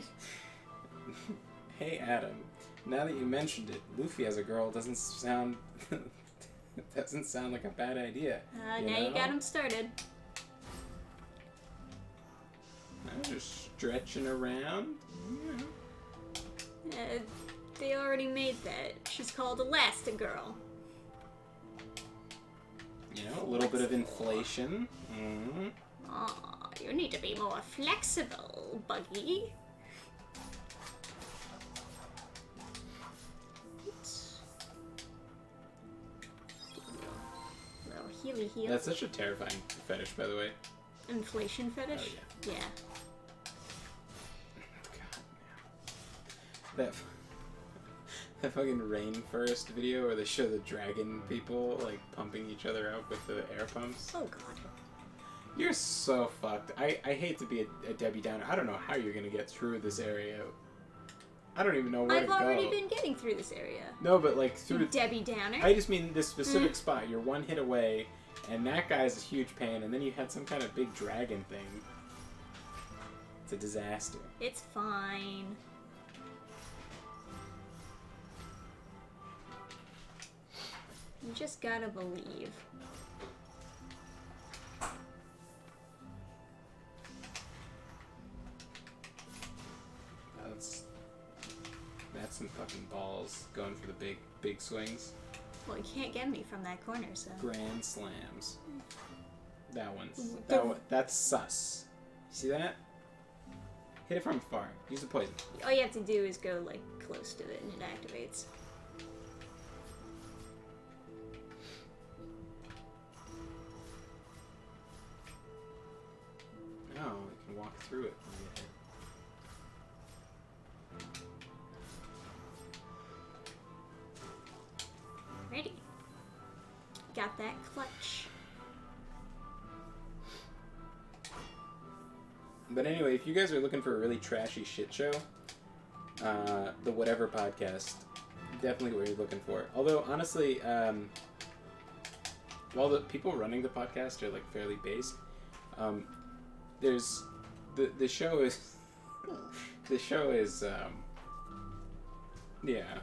Speaker 1: Hey, Adam. Now that you mentioned it, Luffy as a girl doesn't sound like a bad idea.
Speaker 2: Now you got him started.
Speaker 1: I'm just stretching around.
Speaker 2: They already made that. She's called Elastigirl.
Speaker 1: You know, a little bit of inflation. Mm-hmm.
Speaker 2: Aw, you need to be more flexible, Buggy. Oops. Little healy heel.
Speaker 1: That's such a terrifying fetish, by the way.
Speaker 2: Inflation fetish?
Speaker 1: Oh,
Speaker 2: Yeah.
Speaker 1: God, that fucking rainforest video where they show the dragon people like pumping each other out with the air pumps.
Speaker 2: Oh god.
Speaker 1: You're so fucked. I hate to be a Debbie Downer. I don't know how you're gonna get through this area. I don't even know where to go.
Speaker 2: I've already been getting through this area.
Speaker 1: No, but like through
Speaker 2: You Debbie Downer.
Speaker 1: I just mean this specific spot. You're one hit away, and that guy's a huge pain. And then you had some kind of big dragon thing. It's a disaster.
Speaker 2: It's fine. You just gotta believe.
Speaker 1: That's some fucking balls going for the big swings.
Speaker 2: Well, you can't get me from that corner, so.
Speaker 1: Grand slams. That's sus. See that? Hit it from far. Use the poison.
Speaker 2: All you have to do is go, like, close to it and it activates.
Speaker 1: Oh, we can walk through it.
Speaker 2: Ready. Got that clutch.
Speaker 1: But anyway, if you guys are looking for a really trashy shit show, the Whatever Podcast, definitely what you're looking for. Although, honestly, while the people running the podcast are, like, fairly based, there's... The show is... The show is, yeah.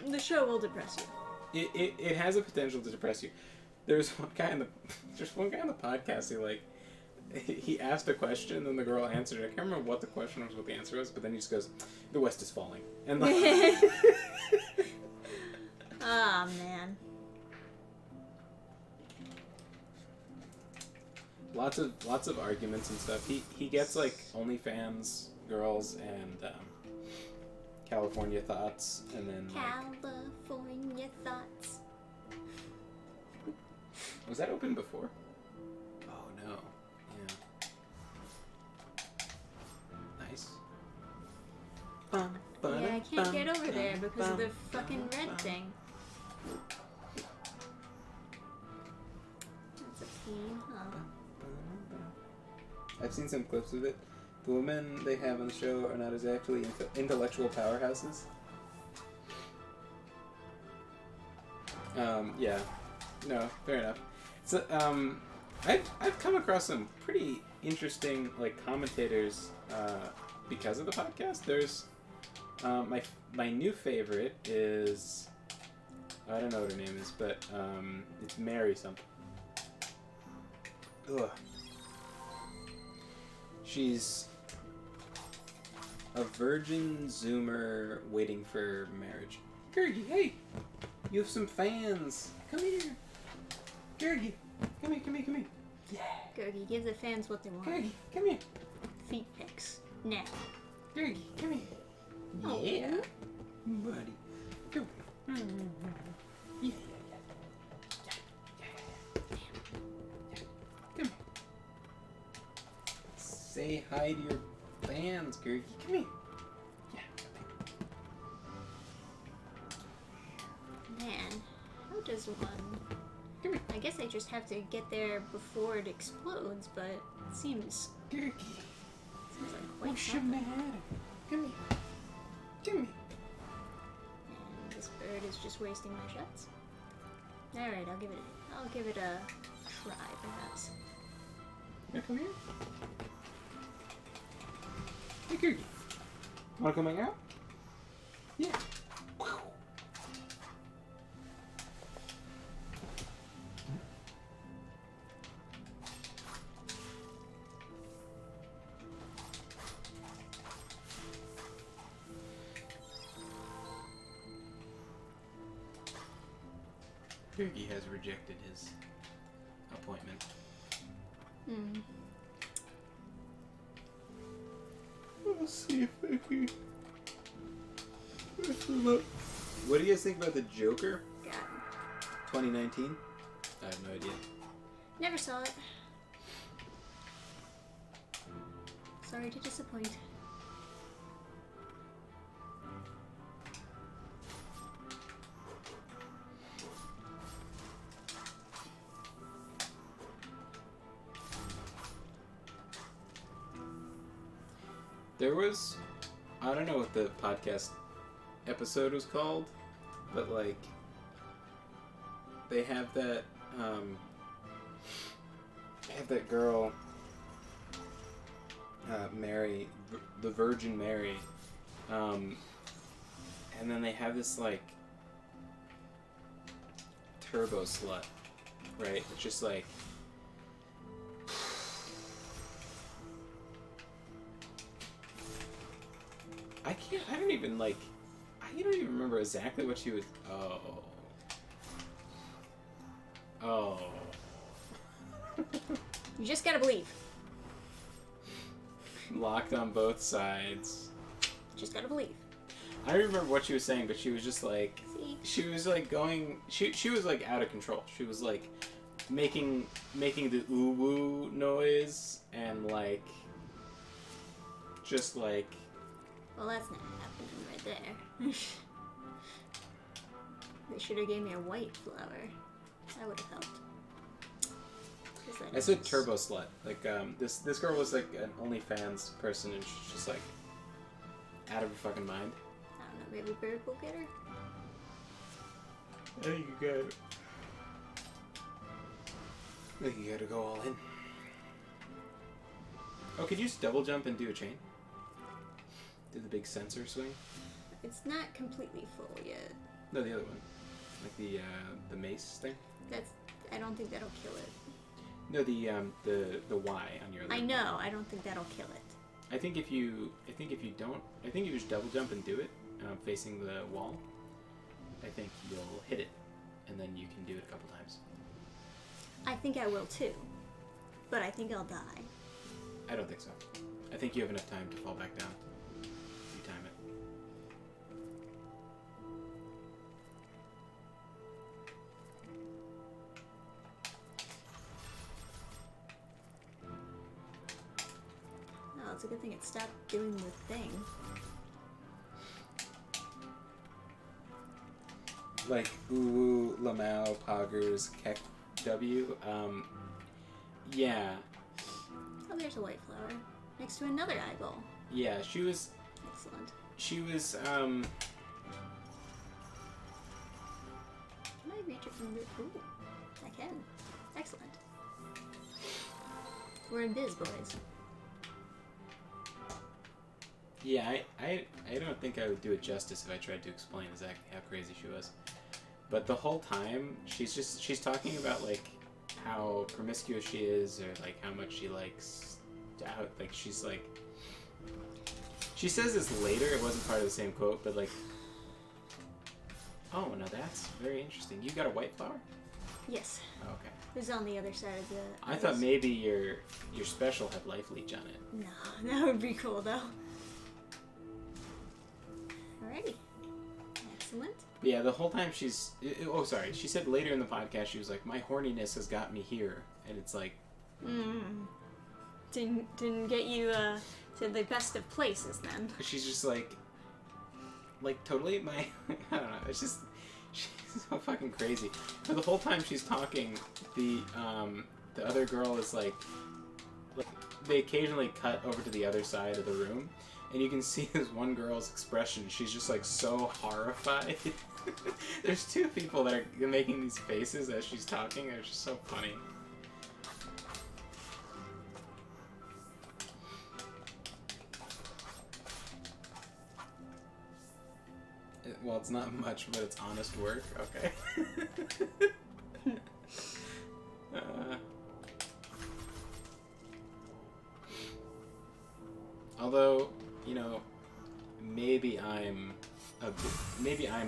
Speaker 2: The show will depress you.
Speaker 1: It has a potential to depress you. There's one guy in the podcast who, like, he asked a question and then the girl answered it. I can't remember what the question was, what the answer was, but then he just goes, "The West is falling." And like,
Speaker 2: oh man.
Speaker 1: lots of arguments and stuff. He gets like OnlyFans girls and California thoughts, and then
Speaker 2: California thoughts.
Speaker 1: Was that open before? Oh no. Yeah. Nice.
Speaker 2: Yeah, I can't get over there because of the fucking red thing. That's a pain, huh?
Speaker 1: I've seen some clips of it. The women they have on the show are not exactly intellectual powerhouses. Yeah. No, fair enough. So, I've come across some pretty interesting, like, commentators, because of the podcast. There's, my new favorite is, I don't know what her name is, but, it's Mary something. Ugh. She's a virgin Zoomer waiting for marriage. Gergie, hey! You have some fans. Come here. Gergie, come here. Yeah.
Speaker 2: Gergie, give the fans what they want.
Speaker 1: Gergie, come here.
Speaker 2: Feet pics. Now.
Speaker 1: Gergie, come here.
Speaker 2: Oh.
Speaker 1: Yeah. Buddy. Come on. Yeah. Come here. Say hi to your fans, Gergie. Come here.
Speaker 2: Man, how does one...
Speaker 1: Come here.
Speaker 2: I guess I just have to get there before it explodes, but it seems
Speaker 1: Gergie.
Speaker 2: like quite
Speaker 1: We shouldn't have had it. Come here. Come here.
Speaker 2: And this bird is just wasting my shots. Alright, I'll give it a try, perhaps.
Speaker 1: Yeah, come here. Hey, Gergie. Wanna come hang out? Yeah. Gergie has rejected his appointment.
Speaker 2: Hmm.
Speaker 1: I'll see if I can. What do you guys think about the Joker?
Speaker 2: God.
Speaker 1: 2019? I have no idea.
Speaker 2: Never saw it. Sorry to disappoint.
Speaker 1: There was, I don't know what the podcast episode was called, but like they have that girl Mary, the Virgin Mary, and then they have this like turbo slut, right? It's just like I don't even remember exactly what she was. Oh.
Speaker 2: You just gotta believe.
Speaker 1: Locked on both sides.
Speaker 2: Just gotta believe.
Speaker 1: I don't remember what she was saying, but she was just like,
Speaker 2: See?
Speaker 1: she was like going, she was like out of control. She was like making the ooh woo noise and like, just like.
Speaker 2: Well, that's not happening right there. They should have gave me a white flower. That would have helped.
Speaker 1: I said turbo slut. Like this girl was like an OnlyFans person, and she's just like out of her fucking mind.
Speaker 2: I don't know. Maybe Bird will get her.
Speaker 1: I think you got it. I think you gotta go all in. Oh, could you just double jump and do a chain? Do the big sensor swing?
Speaker 2: It's not completely full yet.
Speaker 1: No, the other one. Like the mace thing?
Speaker 2: I don't think that'll kill it.
Speaker 1: No, the Y on your other
Speaker 2: I
Speaker 1: one.
Speaker 2: know, I don't think that'll kill it.
Speaker 1: I think if you just double jump and do it, facing the wall, I think you'll hit it, and then you can do it a couple times.
Speaker 2: I think I will too. But I think I'll die.
Speaker 1: I don't think so. I think you have enough time to fall back down. You time it.
Speaker 2: Oh, it's a good thing it stopped doing the thing.
Speaker 1: Like Uwu, Lamau, Poggers, Kek W. Yeah.
Speaker 2: Oh, there's a white flower. Next to another eyeball.
Speaker 1: Yeah, she was.
Speaker 2: Excellent.
Speaker 1: She was.
Speaker 2: Can I reach it from the... Ooh, I can. Excellent. We're in biz, boys.
Speaker 1: Yeah, I don't think I would do it justice if I tried to explain exactly how crazy she was. But the whole time, she's talking about like how promiscuous she is, or like how much she likes, how, like she's like. She says this later. It wasn't part of the same quote, but like. Oh, now that's very interesting. You got a white flower?
Speaker 2: Yes.
Speaker 1: Oh, okay.
Speaker 2: It was on the other side of the...
Speaker 1: I thought maybe your special had life leech on it.
Speaker 2: No, that would be cool though. Alrighty. Excellent.
Speaker 1: Yeah, the whole time she's... Oh, sorry. She said later in the podcast, she was like, my horniness has got me here. And it's like...
Speaker 2: Didn't get you to the best of places then.
Speaker 1: She's just like totally my... I don't know. It's just... She's so fucking crazy. For the whole time she's talking, the other girl is like... They occasionally cut over to the other side of the room. And you can see this one girl's expression. She's just like so horrified. There's two people that are making these faces as she's talking. They're just so funny. Well, it's not much, but it's honest work. Okay. Although, you know, maybe I'm a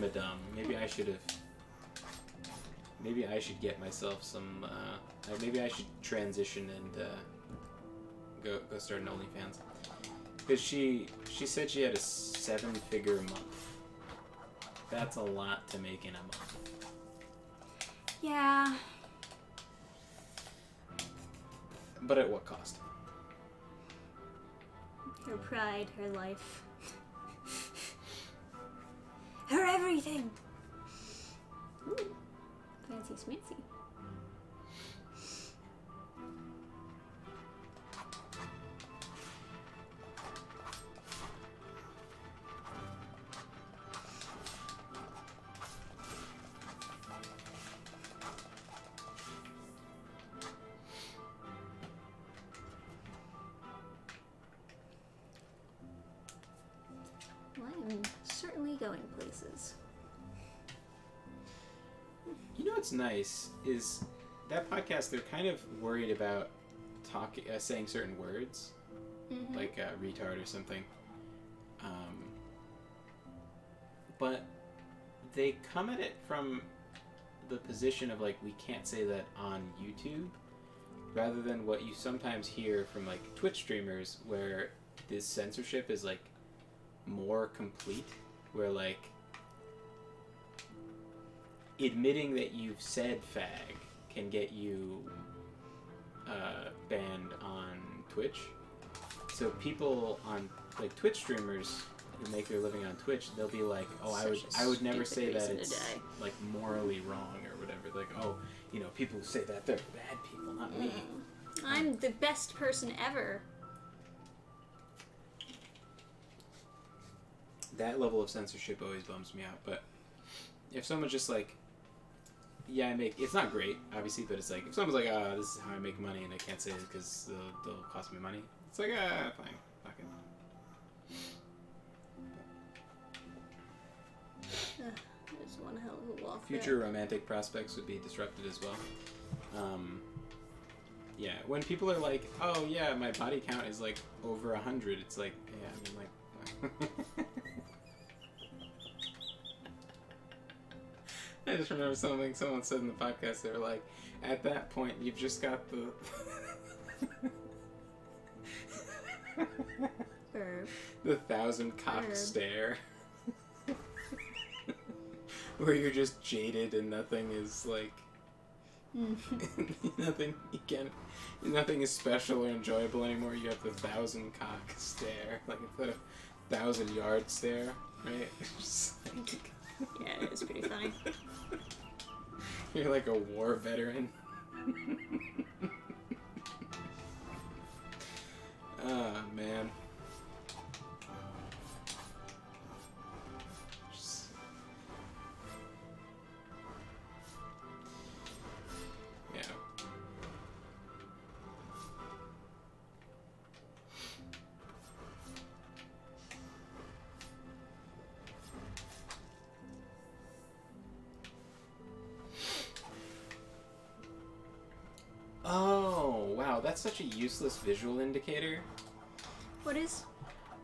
Speaker 1: dumb. Maybe I should get myself some. Maybe I should transition and go start an OnlyFans. Because she said she had a 7-figure month. That's a lot to make in a month.
Speaker 2: Yeah.
Speaker 1: But at what cost?
Speaker 2: Her pride, her life. Her everything! Ooh, fancy smancy. going places.
Speaker 1: You know what's nice is that podcast, they're kind of worried about saying certain words, like retard or something. But they come at it from the position of like, we can't say that on YouTube, rather than what you sometimes hear from like Twitch streamers where this censorship is like more complete, where like admitting that you've said fag can get you banned on Twitch. So people on like Twitch streamers who make their living on Twitch, they'll be like, oh, I would never say that it's like morally wrong or whatever. Like, oh, you know, people who say that, they're bad people, not me.
Speaker 2: I'm the best person ever.
Speaker 1: That level of censorship always bums me out. But if someone's just like, yeah, it's not great, obviously, but it's like, if someone's like, this is how I make money and I can't say it because they'll cost me money, it's like, fine, fuck it.
Speaker 2: There's one hell of a walk.
Speaker 1: Future romantic prospects would be disrupted as well. Yeah, when people are like, oh yeah, my body count is like over 100, it's like, yeah, I mean, like, I just remember something someone said in the podcast. They were like, at that point, you've just got the the 1,000 cock stare. Where you're just jaded and nothing is like nothing is special or enjoyable anymore. You have the 1,000 cock stare, like the 1,000-yard stare, right?
Speaker 2: Yeah, it's pretty funny.
Speaker 1: You're like a war veteran. Ah, man. Yeah. Oh, wow, that's such a useless visual indicator.
Speaker 2: What is?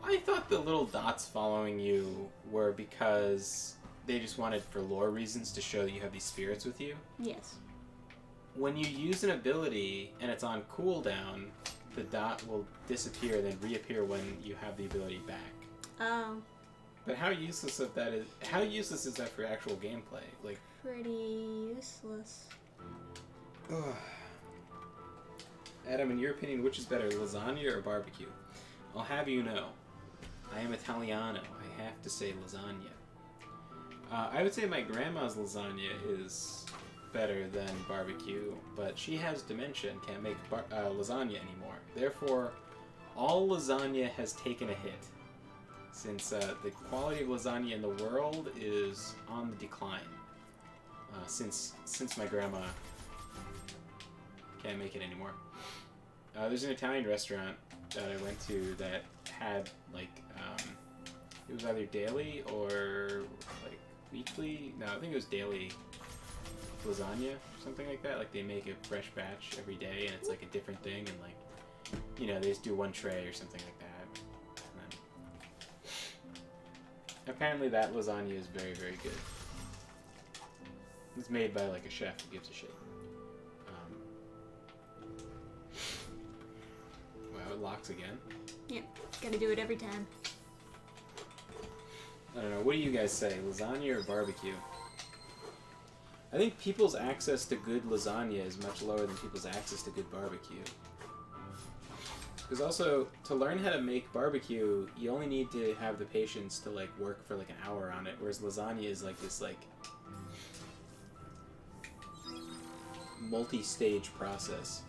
Speaker 1: I thought the little dots following you were because they just wanted, for lore reasons, to show that you have these spirits with you.
Speaker 2: Yes.
Speaker 1: When you use an ability and it's on cooldown, the dot will disappear and then reappear when you have the ability back.
Speaker 2: Oh.
Speaker 1: But how useless is that for actual gameplay? Like,
Speaker 2: pretty useless.
Speaker 1: Adam, in your opinion, which is better, lasagna or barbecue? I'll have you know, I am Italiano. I have to say lasagna. I would say my grandma's lasagna is better than barbecue, but she has dementia and can't make lasagna anymore. Therefore, all lasagna has taken a hit, since the quality of lasagna in the world is on the decline. Since my grandma can't make it anymore. There's an Italian restaurant that I went to that had like it was either daily or like weekly. No, I think it was daily lasagna, something like that. Like they make a fresh batch every day, and it's like a different thing, and like, you know, they just do one tray or something like that. And then, apparently, that lasagna is very, very good. It's made by like a chef who gives a shit. Wow, it locks again.
Speaker 2: Yep, gotta do it every time.
Speaker 1: I don't know. What do you guys say, lasagna or barbecue? I think people's access to good lasagna is much lower than people's access to good barbecue. Because also, to learn how to make barbecue, you only need to have the patience to like work for like an hour on it, whereas lasagna is like this like multi-stage process.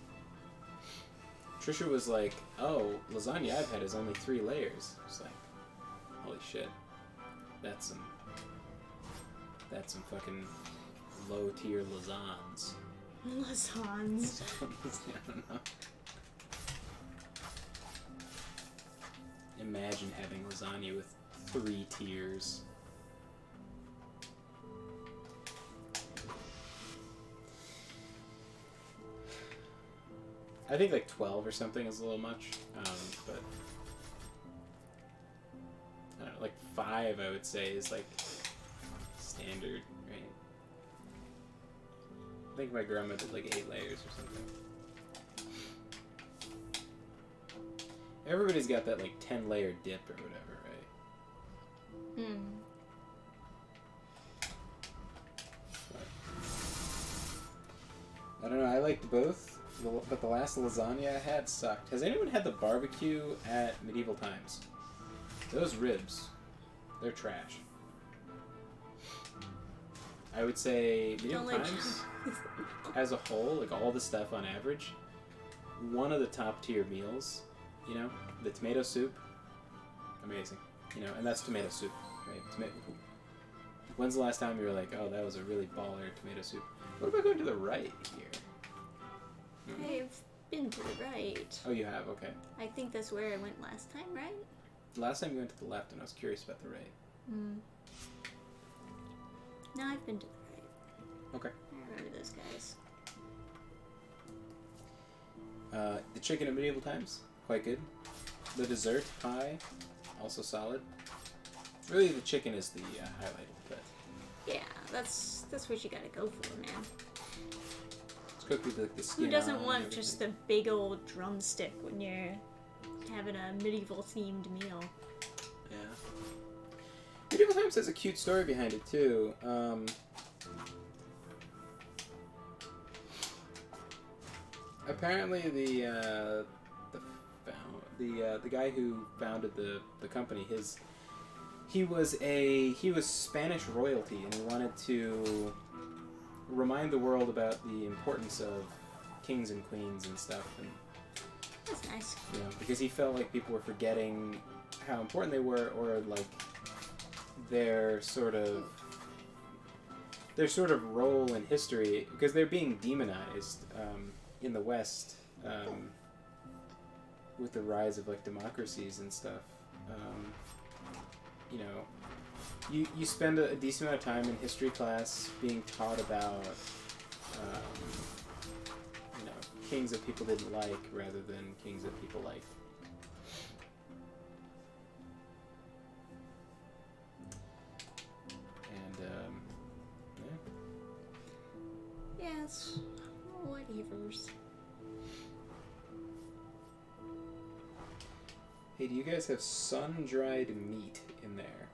Speaker 1: Trisha was like, oh, lasagna I've had is only 3 layers. It's like, holy shit. That's some fucking low-tier lasagnes.
Speaker 2: Lasagnes.
Speaker 1: I don't know. Imagine having lasagna with 3 tiers. I think like 12 or something is a little much, but I don't know, like 5 I would say is like standard, right? I think my grandma did like 8 layers or something. Everybody's got that like 10-layer dip or whatever, right?
Speaker 2: Hmm.
Speaker 1: I don't know, I liked both, but the last lasagna I had sucked. Has anyone had the barbecue at medieval times? Those ribs, they're trash. I would say medieval times, as a whole, like all the stuff on average, one of the top tier meals, you know, the tomato soup, amazing. You know, and that's tomato soup, right? When's the last time you were like, oh, that was a really baller tomato soup? What about going to the right here?
Speaker 2: I've been to the right.
Speaker 1: Oh, you have? Okay.
Speaker 2: I think that's where I went last time, right?
Speaker 1: Last time you went to the left, and I was curious about the right.
Speaker 2: Hmm. No, I've been to the right.
Speaker 1: Okay.
Speaker 2: I remember those guys.
Speaker 1: The chicken at medieval times, quite good. The dessert pie, also solid. Really, the chicken is the highlight, but
Speaker 2: Yeah, that's what you gotta go for, man.
Speaker 1: it's cooked with the skin.
Speaker 2: Who doesn't
Speaker 1: on
Speaker 2: want
Speaker 1: and
Speaker 2: just
Speaker 1: everything.
Speaker 2: a big old drumstick when you're having a medieval themed meal?
Speaker 1: Yeah. Medieval times has a cute story behind it too. Apparently, the guy who founded the company, he was Spanish royalty, and he wanted to remind the world about the importance of kings and queens and stuff, and
Speaker 2: That's nice.
Speaker 1: you know, because he felt like people were forgetting how important they were, or like their sort of role in history, because they're being demonized in the West with the rise of like democracies and stuff. You know, you spend a decent amount of time in history class being taught about you know, kings that people didn't like rather than kings that people liked. And yeah.
Speaker 2: Yes. Whatevers.
Speaker 1: Hey, do you guys have sun-dried meat in there?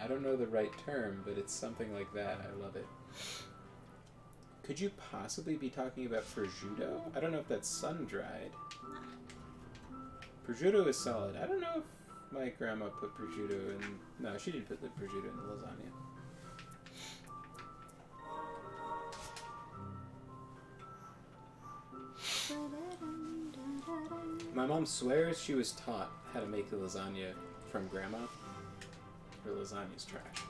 Speaker 1: I don't know the right term, but it's something like that. I love it. Could you possibly be talking about prosciutto? I don't know if that's sun-dried. Prosciutto is solid. I don't know if my grandma put prosciutto in... No, she didn't put the prosciutto in the lasagna. My mom swears she was taught how to make the lasagna from grandma. Her lasagna's trash.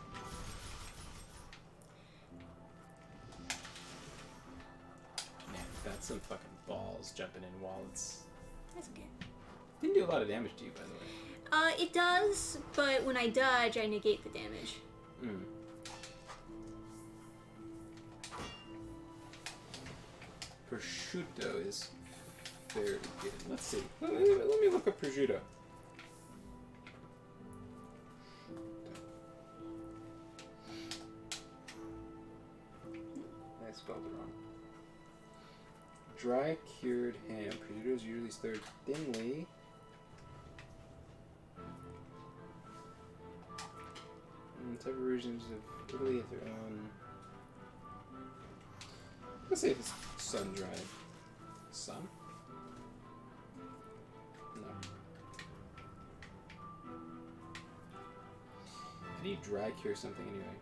Speaker 1: Man, that's some fucking balls jumping in wallets.
Speaker 2: That's good.
Speaker 1: Didn't do a lot of damage to you, by the way.
Speaker 2: It does, but when I dodge, I negate the damage.
Speaker 1: Mm. Prosciutto is very good. Let's see. Let me look up prosciutto. I spelled it wrong. Dry cured ham. Prosciutto is usually stirred thinly. Several regions of Italy have their own. Let's see if it's sun dried. Sun? No. How do you dry cure something anyway?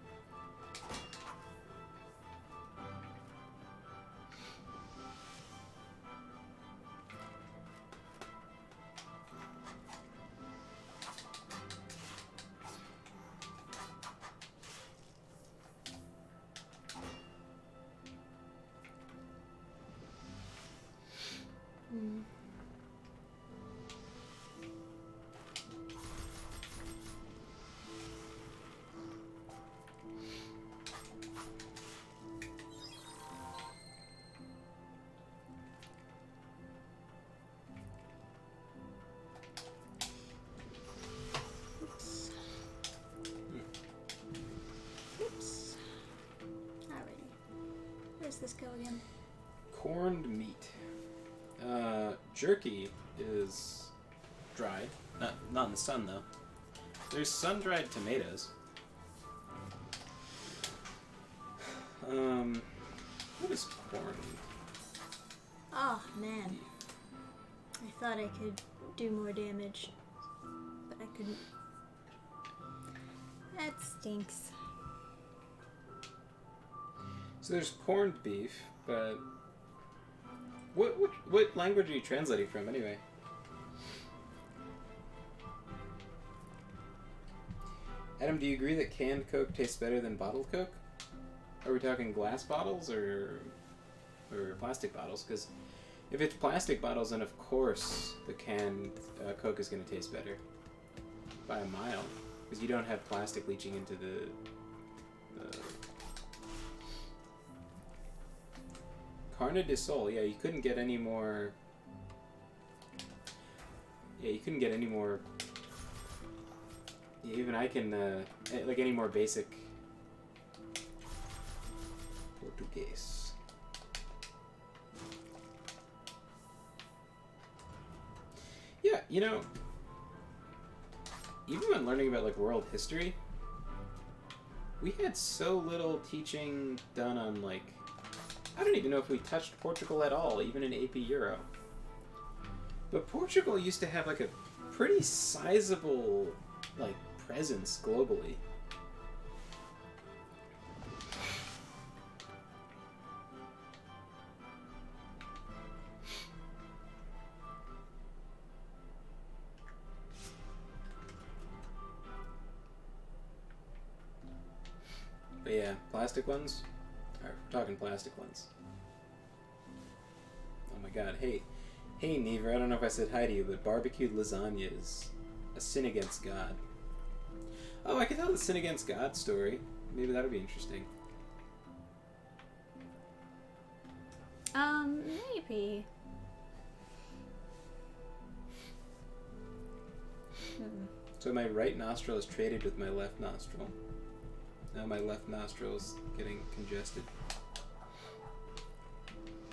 Speaker 2: this go again?
Speaker 1: Corned meat. Jerky is dried. Not in the sun, though. There's sun-dried tomatoes. What is corned?
Speaker 2: Oh, man. I thought I could do more damage, but I couldn't. That stinks.
Speaker 1: So there's corned beef, but what language are you translating from anyway? Adam, do you agree that canned Coke tastes better than bottled Coke? Are we talking glass bottles or plastic bottles? Because if it's plastic bottles, then of course the canned Coke is going to taste better by a mile, because you don't have plastic leaching into the Carne de Sol. Yeah, you couldn't get any more. Yeah, you couldn't get any more. Yeah, even I can like any more basic Portuguese. Yeah, you know, even when learning about like world history, we had so little teaching done on like, I don't even know if we touched Portugal at all, even in AP Euro. But Portugal used to have like a pretty sizable like presence globally. But yeah, plastic ones? Alright, we're talking plastic ones. Oh my god, hey, Never, I don't know if I said hi to you, but barbecued lasagna is a sin against God. Oh, I could tell the sin against God story. Maybe that would be interesting.
Speaker 2: Maybe.
Speaker 1: So my right nostril is traded with my left nostril. Now my left nostril is getting congested.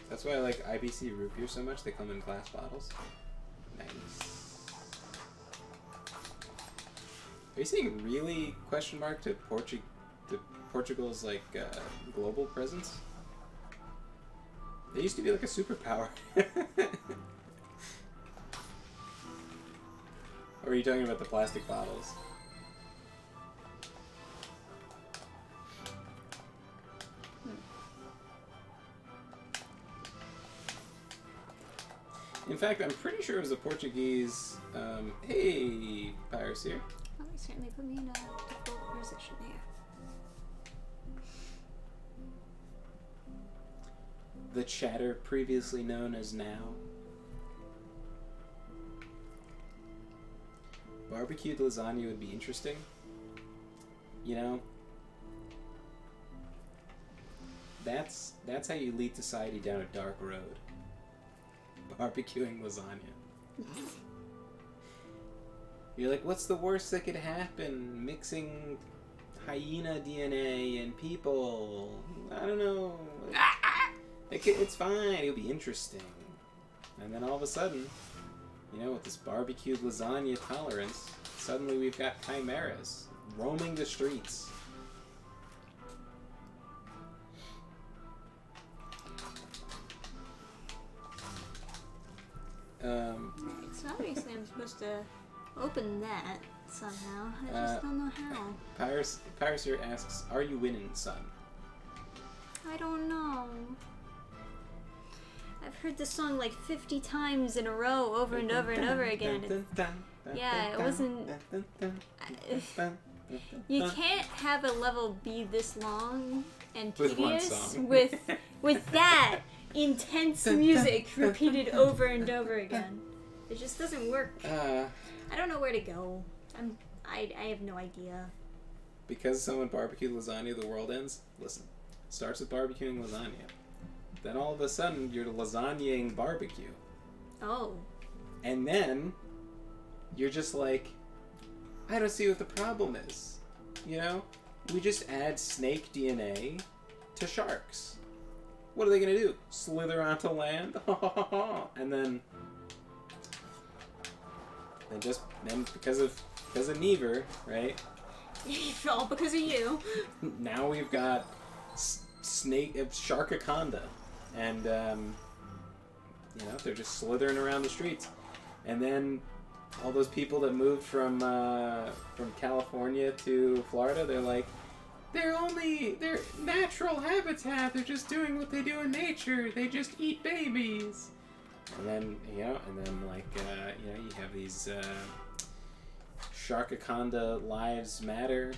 Speaker 1: That's why I like IBC root beer so much. They come in glass bottles. Nice. Are you saying really question mark to Portugal's like global presence? They used to be like a superpower. Or are you talking about the plastic bottles? In fact, I'm pretty sure it was a Portuguese. Hey, Pyrus here.
Speaker 2: Oh, they certainly put me in a difficult position here.
Speaker 1: The chatter previously known as now. Barbecued lasagna would be interesting. You know? That's how you lead society down a dark road. Barbecuing lasagna. You're like, what's the worst that could happen? Mixing hyena DNA and people. I don't know. It's fine. It'll be interesting. And then all of a sudden, you know, with this barbecued lasagna tolerance, suddenly we've got chimeras roaming the streets.
Speaker 2: So obviously I'm supposed to open that somehow. I just don't know how.
Speaker 1: Pyrus here asks, are you winning, son?
Speaker 2: I don't know. I've heard this song like 50 times in a row, over and over and over again. Yeah, it wasn't... You can't have a level be this long and tedious with that intense music repeated over and over again. It just doesn't work. I don't know where to go. I have no idea.
Speaker 1: Because someone barbecued lasagna, the world ends? Listen, starts with barbecuing lasagna. Then all of a sudden, you're lasagnaing barbecue.
Speaker 2: Oh.
Speaker 1: And then, you're just like, I don't see what the problem is. You know? We just add snake DNA to sharks. What are they gonna do? Slither onto land? And then because of Never, right?
Speaker 2: All because of you.
Speaker 1: Now we've got Sharkaconda, and they're just slithering around the streets, and then all those people that moved from California to Florida, they're like, they're natural habitat. They're just doing what they do in nature. They just eat babies. And then you have these Sharkaconda Lives Matter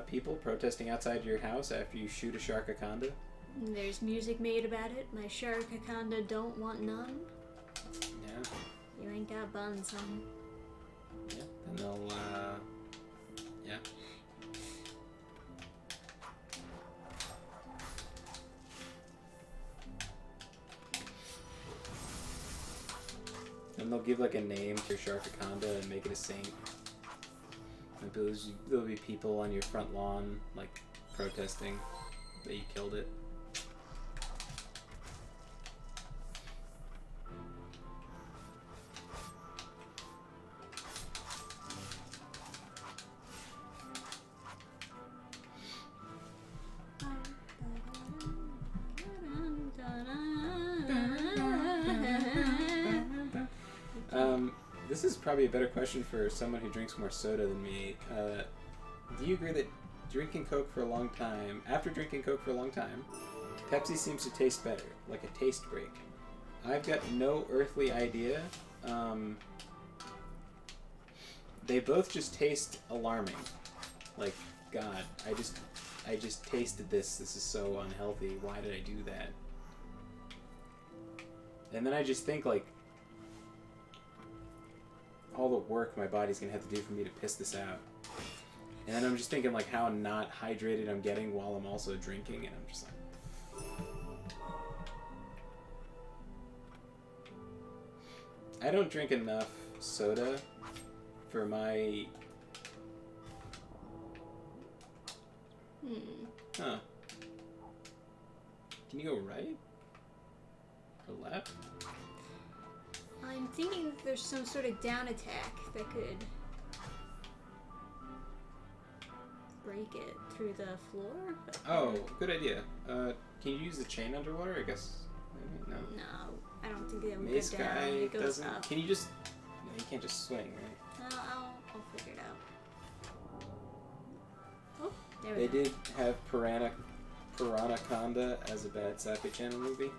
Speaker 1: people protesting outside your house after you shoot a Sharkaconda.
Speaker 2: And there's music made about it. My Sharkaconda don't want none.
Speaker 1: Yeah.
Speaker 2: You ain't got buns, son.
Speaker 1: Yeah. And they'll yeah. And they'll give like a name to your Sharkaconda and make it a saint. Like there'll be people on your front lawn like protesting that you killed it. This is probably a better question for someone who drinks more soda than me. Do you agree that after drinking Coke for a long time, Pepsi seems to taste better, like a taste break? I've got no earthly idea. They both just taste alarming. Like, God, I just tasted this. This is so unhealthy. Why did I do that? And then I just think, like, all the work my body's gonna have to do for me to piss this out. And then I'm just thinking, like, how not hydrated I'm getting while I'm also drinking, and I'm just like... I don't drink enough soda for my... Huh. Can you go right? Or left?
Speaker 2: I'm thinking that there's some sort of down attack that could break it through the floor.
Speaker 1: Oh, good idea. Can you use the chain underwater? I guess. Maybe, no.
Speaker 2: No, I don't think it would
Speaker 1: Mace
Speaker 2: go down.
Speaker 1: guy
Speaker 2: It goes
Speaker 1: doesn't.
Speaker 2: up.
Speaker 1: Can you just? No, you can't just swing, right?
Speaker 2: I'll figure it out. Oh, there we
Speaker 1: They
Speaker 2: go.
Speaker 1: did have Piranaconda as a bad Sci-Fi Channel movie.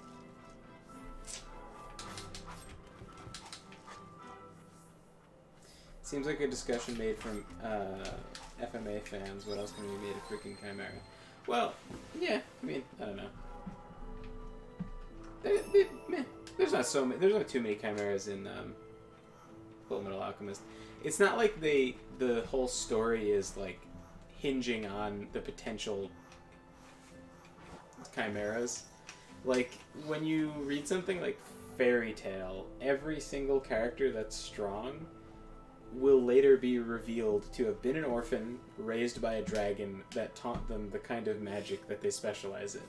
Speaker 1: Seems like a discussion made from FMA fans. What else can we made a freaking chimera? Well, yeah. I mean, I don't know. There's not so many. There's not too many chimeras in Full Metal Alchemist. It's not like the whole story is like hinging on the potential chimeras. Like when you read something like Fairy Tale, every single character that's strong will later be revealed to have been an orphan raised by a dragon that taught them the kind of magic that they specialize in.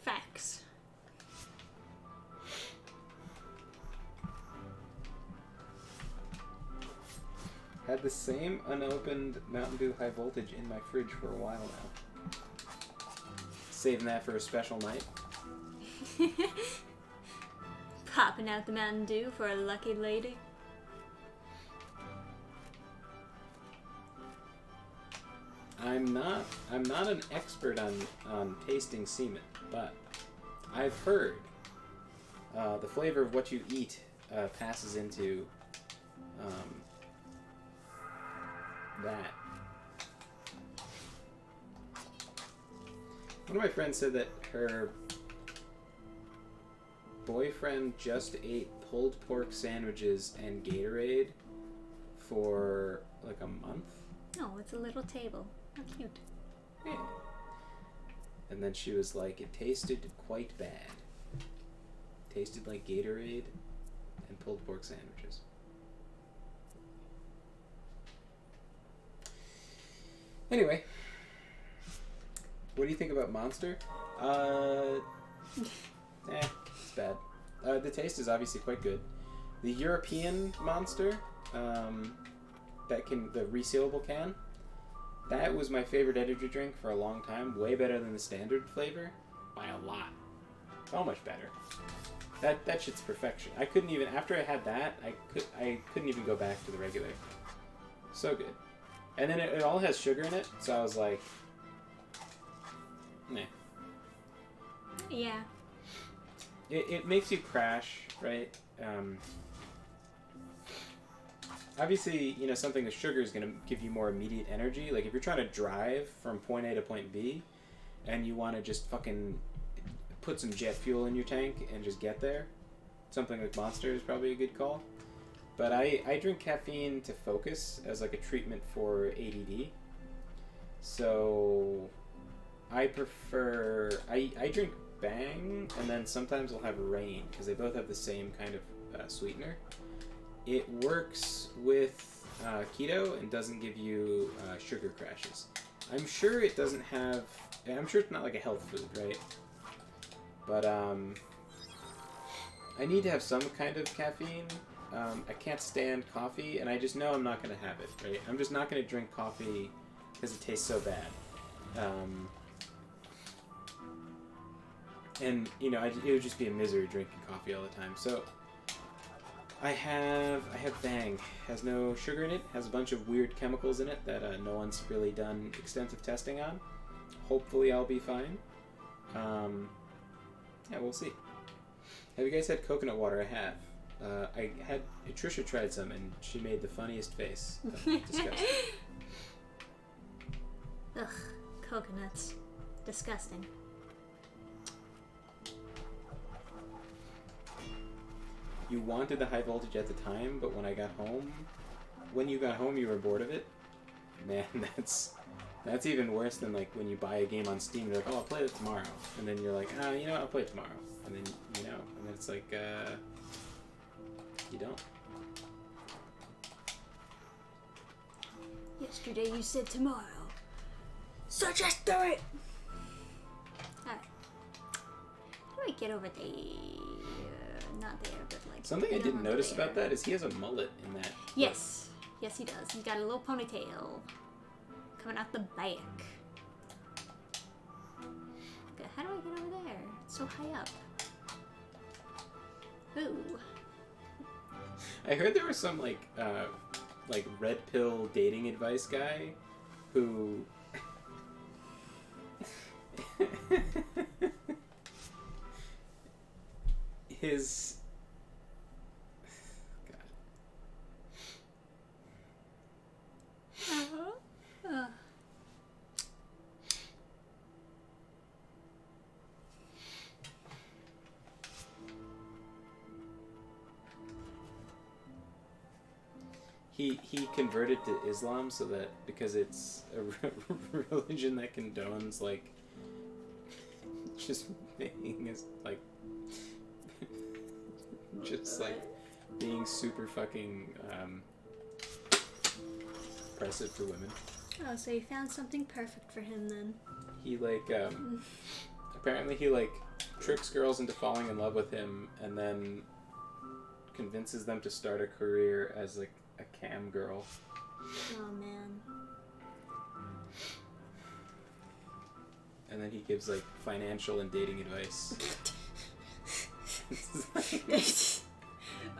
Speaker 2: Facts.
Speaker 1: Had the same unopened Mountain Dew High Voltage in my fridge for a while now. Saving that for a special night.
Speaker 2: Popping out the Mountain Dew for a lucky lady.
Speaker 1: I'm not an expert on tasting semen, but I've heard the flavor of what you eat passes into that. One of my friends said that her boyfriend just ate pulled pork sandwiches and Gatorade for like a month.
Speaker 2: Oh, it's a little table. How cute.
Speaker 1: Yeah. And then she was like, it tasted quite bad. Tasted like Gatorade and pulled pork sandwiches. Anyway. What do you think about Monster? It's bad. The taste is obviously quite good. The European Monster, the resealable can, that was my favorite energy drink for a long time. Way better than the standard flavor, by a lot. So much better. That shit's perfection. I couldn't even, after I had that, I couldn't even go back to the regular. So good. And then it all has sugar in it, so I was like, meh.
Speaker 2: Yeah.
Speaker 1: It makes you crash, right? Obviously, you know, something with sugar is going to give you more immediate energy. Like, if you're trying to drive from point A to point B, and you want to just fucking put some jet fuel in your tank and just get there, something like Monster is probably a good call. But I drink caffeine to focus as like a treatment for ADD. So I prefer... I drink Bang, and then sometimes I'll have Rain, because they both have the same kind of sweetener. It works with keto and doesn't give you sugar crashes. I'm sure it doesn't have... I'm sure it's not like a health food, right? But I need to have some kind of caffeine. I can't stand coffee, and I just know I'm not going to have it, right? I'm just not going to drink coffee because it tastes so bad. And, you know, it would just be a misery drinking coffee all the time. So I have Bang. Has no sugar in it. Has a bunch of weird chemicals in it that no one's really done extensive testing on. Hopefully I'll be fine. Yeah, we'll see. Have you guys had coconut water? I have. Trisha tried some, and she made the funniest face. Disgusting.
Speaker 2: Ugh, coconuts. Disgusting.
Speaker 1: You wanted the high voltage at the time, but when you got home, you were bored of it? Man, that's even worse than like when you buy a game on Steam, you're like, oh, I'll play it tomorrow. And then you're like, you know what, I'll play it tomorrow. And then, you know, and then it's like, you don't.
Speaker 2: Yesterday you said tomorrow. So just do it! Alright. How do I get over there? Not there, but like...
Speaker 1: Something I didn't notice about that is he has a mullet in that.
Speaker 2: Yes. Yes, he does. He's got a little ponytail coming out the back. Okay, how do I get over there? It's so high up. Ooh.
Speaker 1: I heard there was some like red pill dating advice guy who his God. He converted to Islam so that because it's a religion that condones like just being as like just like being super fucking oppressive for women.
Speaker 2: Oh, so you found something perfect for him then.
Speaker 1: He like apparently he like tricks girls into falling in love with him and then convinces them to start a career as like a cam girl.
Speaker 2: Oh man.
Speaker 1: And then he gives like financial and dating advice.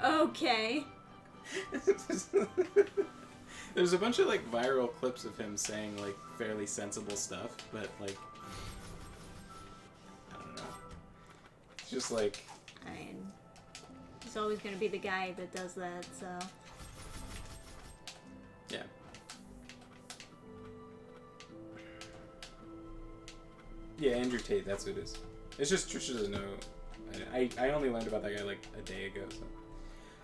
Speaker 2: Okay.
Speaker 1: There's a bunch of like viral clips of him saying like fairly sensible stuff, but like I don't know. It's just like
Speaker 2: I mean, he's always gonna be the guy that does that, so
Speaker 1: yeah. Yeah, Andrew Tate, that's who it is. It's just Trisha doesn't know. I only learned about that guy like a day ago, so.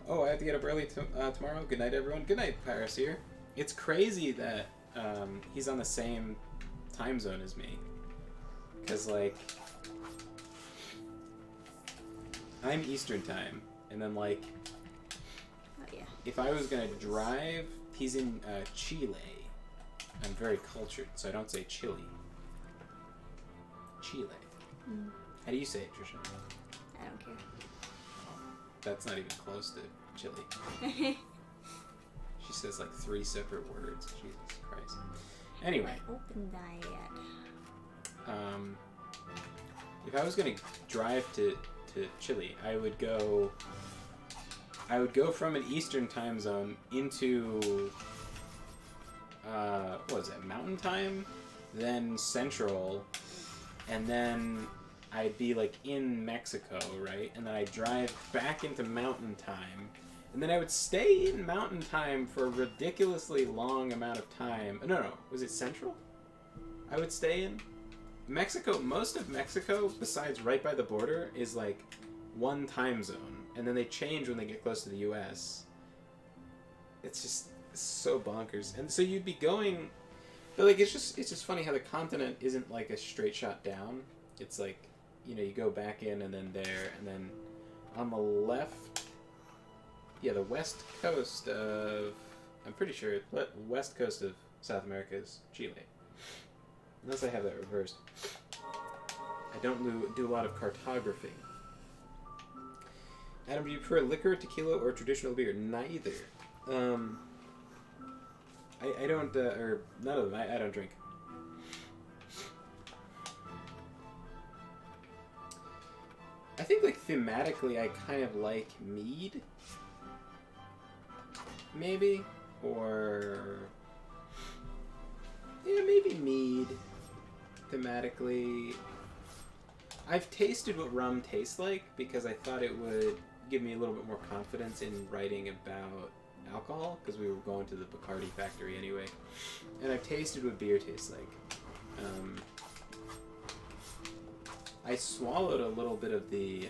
Speaker 1: Oh, I have to get up early tomorrow. Good night, everyone. Good night, Paris here. It's crazy that he's on the same time zone as me. Because, like, I'm Eastern time. And then, like,
Speaker 2: oh yeah.
Speaker 1: if I was going to drive, he's in Chile. I'm very cultured, so I don't say Chile. Chile.
Speaker 2: Mm.
Speaker 1: How do you say it, Trisha?
Speaker 2: I don't care.
Speaker 1: That's not even close to Chile. She says like 3 separate words. Jesus Christ. Anyway.
Speaker 2: Open diet.
Speaker 1: If I was gonna drive to Chile, I would go from an Eastern time zone into what was it, Mountain Time, then Central, and then I'd be like in Mexico, right? And then I'd drive back into Mountain Time, and then I would stay in Mountain Time for a ridiculously long amount of time. No, was it Central? I would stay in Mexico. Most of Mexico, besides right by the border, is like one time zone, and then they change when they get close to the U.S. It's just so bonkers. And so you'd be going, but like it's just funny how the continent isn't like a straight shot down. It's like, you know, you go back in and then there, and then on the left, yeah, the west coast of, I'm pretty sure, west coast of South America is Chile. Unless I have that reversed. I don't do a lot of cartography. Adam, do you prefer liquor, tequila, or traditional beer? Neither. I don't, or none of them. I don't drink. I think, like, thematically, I kind of like mead. Maybe. Or... yeah, maybe mead. Thematically. I've tasted what rum tastes like because I thought it would give me a little bit more confidence in writing about alcohol, because we were going to the Bacardi factory anyway. And I've tasted what beer tastes like. I swallowed a little bit of the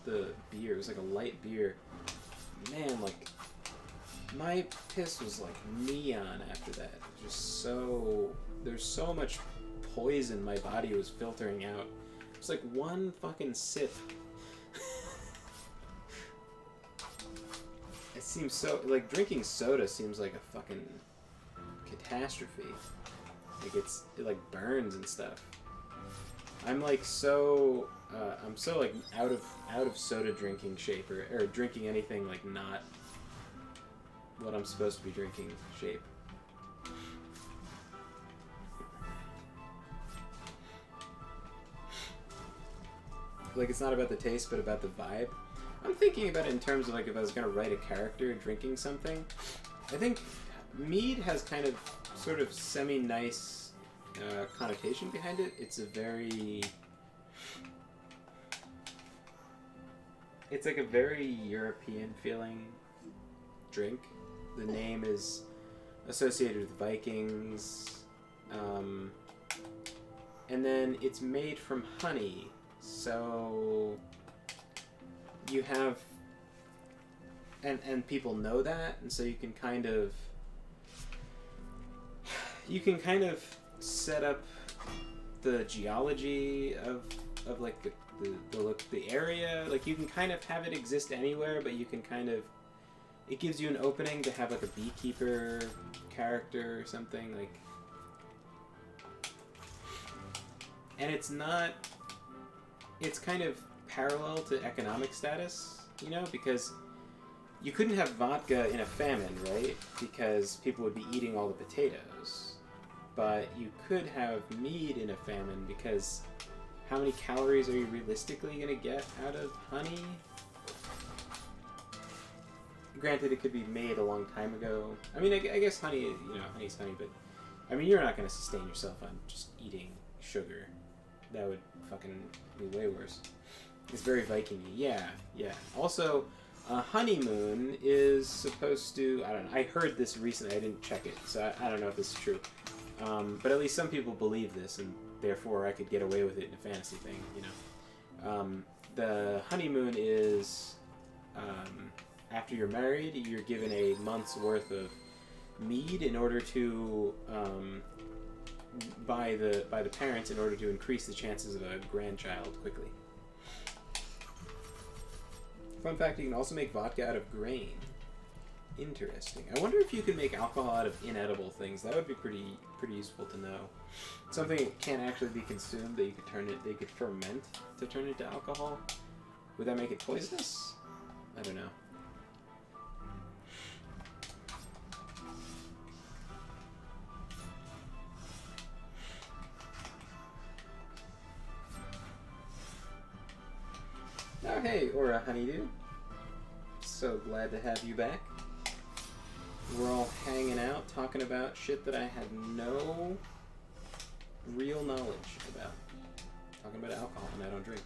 Speaker 1: beer. It was like a light beer. Man, like, my piss was like neon after that. Just so... there's so much poison my body was filtering out. It's like one fucking sip. It seems so... like, drinking soda seems like a fucking catastrophe. Like, it like burns and stuff. I'm like so... I'm so like out of soda drinking shape, or drinking anything like not what I'm supposed to be drinking shape. Like, it's not about the taste, but about the vibe. I'm thinking about it in terms of, like, if I was going to write a character drinking something. I think mead has kind of sort of semi-nice connotation behind it. It's a very... it's like a very European-feeling drink. The name is associated with Vikings. And then it's made from honey. So you have, and people know that, and so you can kind of set up the geology of like the area. Like, you can kind of have it exist anywhere, but you can kind of, it gives you an opening to have like a beekeeper character or something, like, and it's not, it's kind of parallel to economic status, you know, because you couldn't have vodka in a famine, right? Because people would be eating all the potatoes. But you could have mead in a famine because how many calories are you realistically going to get out of honey? Granted, it could be made a long time ago. I mean, I guess honey, you know, honey's honey, but I mean, you're not going to sustain yourself on just eating sugar. That would fucking be way worse. It's very Viking-y. Yeah. Also, honeymoon is supposed to... I don't know. I heard this recently. I didn't check it, so I don't know if this is true. But at least some people believe this, and therefore I could get away with it in a fantasy thing, you know. The honeymoon is... after you're married, you're given a month's worth of mead in order to... by the parents in order to increase the chances of a grandchild quickly. Fun fact, you can also make vodka out of grain. Interesting. I wonder if you can make alcohol out of inedible things. That would be pretty useful to know. Something that can't actually be consumed that you could they could ferment to turn into alcohol. Would that make it poisonous? I don't know. Oh hey, Aura Honeydew. So glad to have you back. We're all hanging out, talking about shit that I had no real knowledge about. Talking about alcohol, and I don't drink.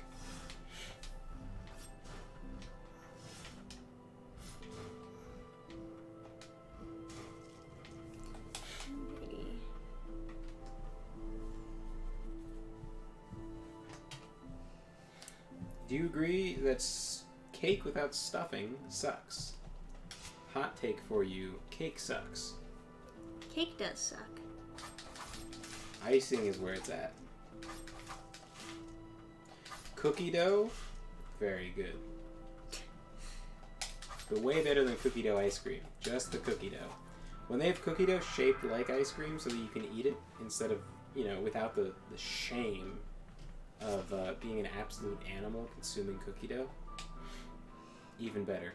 Speaker 1: Do you agree that cake without stuffing sucks? Hot take for you, cake sucks.
Speaker 2: Cake does suck.
Speaker 1: Icing is where it's at. Cookie dough, very good. But way better than cookie dough ice cream. Just the cookie dough. When they have cookie dough shaped like ice cream so that you can eat it instead of, you know, without the shame of being an absolute animal consuming cookie dough, even better.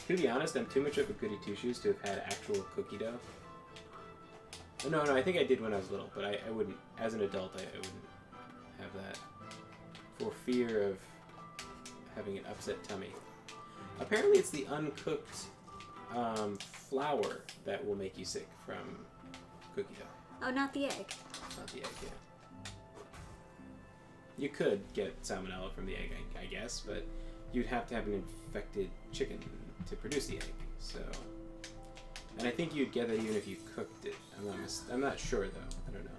Speaker 1: To be honest, I'm too much of a goody two-shoes to have had actual cookie dough. No, I think I did when I was little, but I wouldn't, as an adult, I wouldn't have that. For fear of having an upset tummy. Apparently it's the uncooked flour that will make you sick from cookie dough.
Speaker 2: Oh, not the egg.
Speaker 1: Not the egg, yeah. You could get salmonella from the egg, I guess, but you'd have to have an infected chicken to produce the egg, so... And I think you'd get that even if you cooked it. I'm not sure, though. I don't know.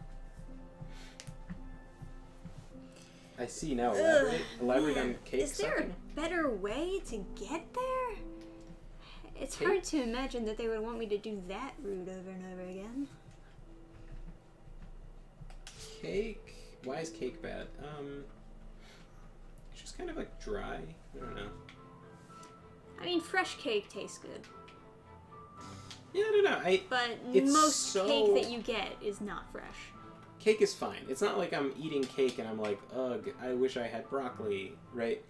Speaker 1: I see now. Elaborate on cake
Speaker 2: Is there
Speaker 1: sucking.
Speaker 2: a better way to get there? It's
Speaker 1: Cake?
Speaker 2: hard to imagine that they would want me to do that route over and over again.
Speaker 1: Cake? Why is cake bad? It's just kind of like dry. I don't know.
Speaker 2: I mean, fresh cake tastes good.
Speaker 1: Yeah, I don't know.
Speaker 2: But
Speaker 1: it's
Speaker 2: most
Speaker 1: so...
Speaker 2: cake that you get is not fresh.
Speaker 1: Cake is fine. It's not like I'm eating cake and I'm like, ugh, I wish I had broccoli, right?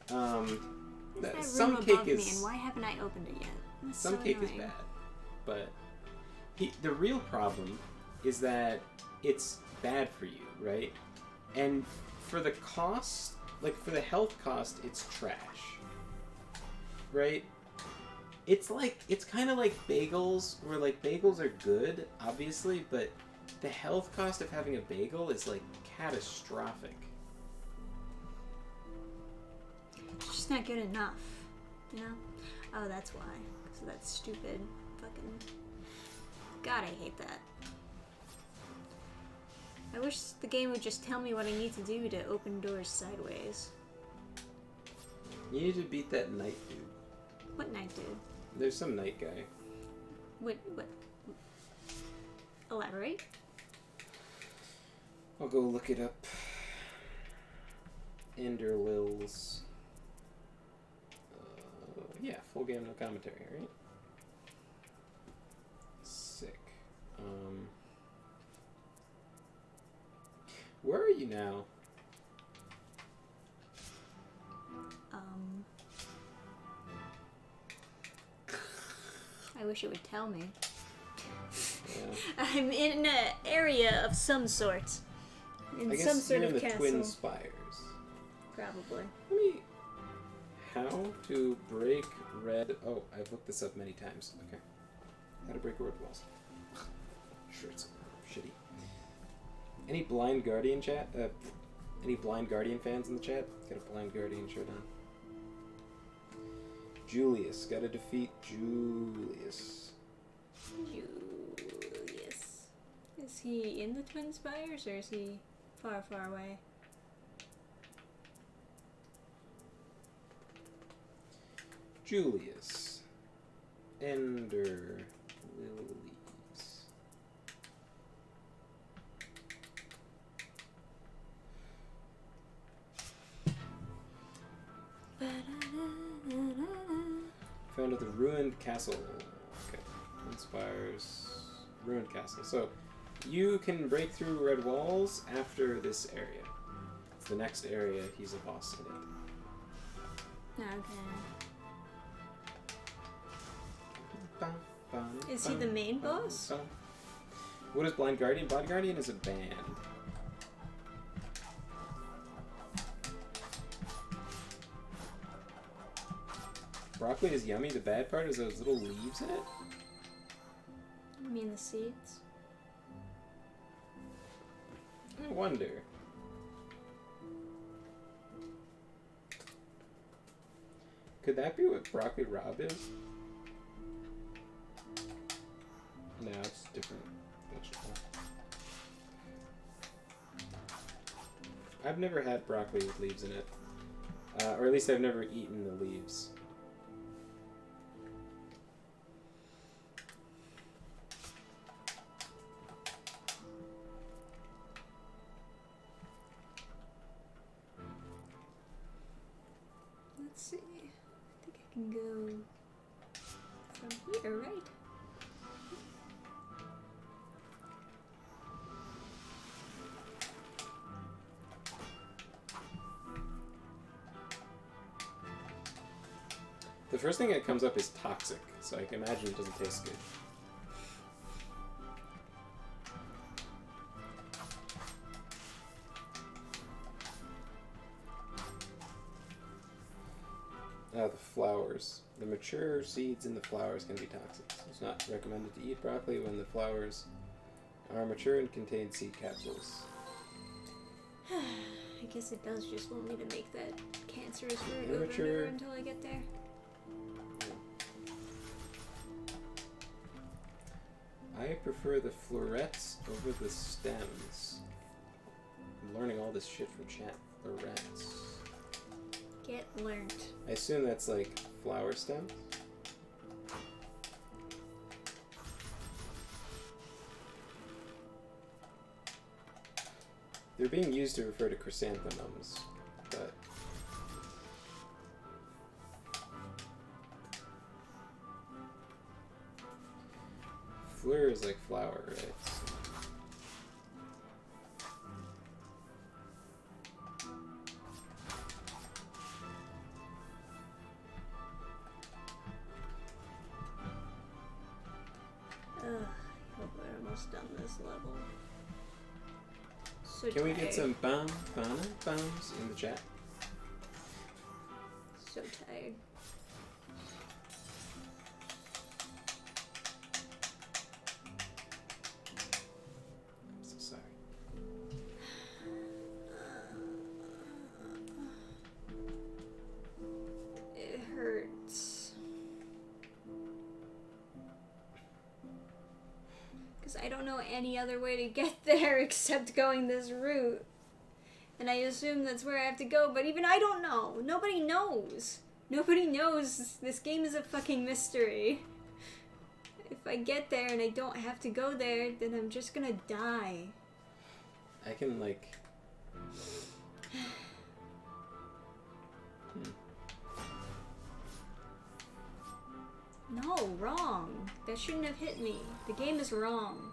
Speaker 2: There's
Speaker 1: some
Speaker 2: room
Speaker 1: cake
Speaker 2: above me,
Speaker 1: is...
Speaker 2: and why haven't I opened it yet? That's
Speaker 1: Some
Speaker 2: so
Speaker 1: cake
Speaker 2: annoying.
Speaker 1: is bad, but the real problem is that it's bad for you, right? And for the cost, like for the health cost, it's trash, right? It's kind of like bagels, where like bagels are good, obviously, but the health cost of having a bagel is like catastrophic.
Speaker 2: It's just not good enough, you know? Oh, that's why. Because of that stupid fucking... God, I hate that. I wish the game would just tell me what I need to do to open doors sideways.
Speaker 1: You need to beat that knight dude.
Speaker 2: What knight dude?
Speaker 1: There's some knight guy.
Speaker 2: What? Elaborate?
Speaker 1: I'll go look it up. Ender Lils. Yeah, full game, no commentary, right? Sick. Where are you now?
Speaker 2: I wish it would tell me.
Speaker 1: Yeah.
Speaker 2: I'm in an area of some sort. In
Speaker 1: I guess
Speaker 2: some sort
Speaker 1: you're
Speaker 2: of
Speaker 1: in the
Speaker 2: castle.
Speaker 1: Twin Spires.
Speaker 2: Probably.
Speaker 1: Let me... How to break red... Oh, I've looked this up many times. Okay. How to break red walls. Sure, it's shitty. Any Blind Guardian chat? Any Blind Guardian fans in the chat? Got a Blind Guardian shirt on. Julius. Gotta defeat Julius.
Speaker 2: Julius. Is he in the Twin Spires or is he far, far away?
Speaker 1: Julius. Ender Lilies. the ruined castle. Okay. Inspires ruined castle. So you can break through red walls after this area. It's the next area. He's a boss in it.
Speaker 2: Okay. Is he the main boss?
Speaker 1: What is Blind Guardian? Blind Guardian is a band. Broccoli is yummy. The bad part is those little leaves in it.
Speaker 2: You mean the seeds?
Speaker 1: I wonder. Could that be what broccoli rabe is? No, it's different vegetable. I've never had broccoli with leaves in it. Or at least I've never eaten the leaves.
Speaker 2: Let's see. I think I can go from here, right?
Speaker 1: The first thing that comes up is toxic, so I can imagine it doesn't taste good. Oh, the flowers. The mature seeds in the flowers can be toxic. So it's not recommended to eat broccoli when the flowers are mature and contain seed capsules.
Speaker 2: I guess it does just want me to make that cancerous root
Speaker 1: Immature.
Speaker 2: over until I get there.
Speaker 1: I prefer the florets over the stems. I'm learning all this shit from chat. Florets.
Speaker 2: Get learned.
Speaker 1: I assume that's like flower stems. They're being used to refer to chrysanthemums, but fleur is like flower, right?
Speaker 2: Ugh, I hope we're almost done this level. So
Speaker 1: Can we
Speaker 2: tired.
Speaker 1: get some bombs in the chat?
Speaker 2: So tired.
Speaker 1: I'm so sorry.
Speaker 2: It hurts. Because I don't know any other way to get there except going this route. And I assume that's where I have to go, but even I don't know. Nobody knows. Nobody knows. This game is a fucking mystery. If I get there and I don't have to go there, then I'm just gonna die.
Speaker 1: I can like.
Speaker 2: No, wrong. That shouldn't have hit me. The game is wrong.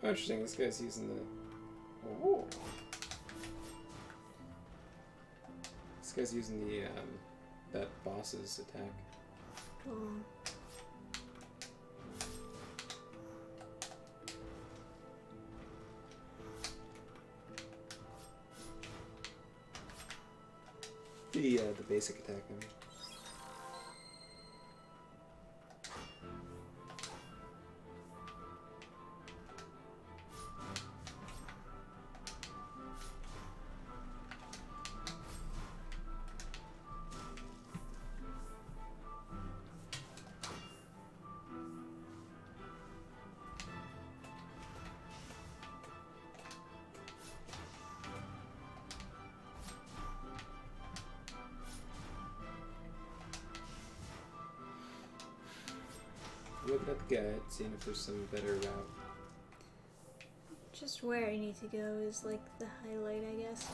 Speaker 1: Oh, interesting. This guy's using the. Oh. This guy's using the that boss's attack.
Speaker 2: Cool.
Speaker 1: The basic attack. I mean. looking at the guide, seeing if there's some better route.
Speaker 2: Just where I need to go is like the highlight, I guess.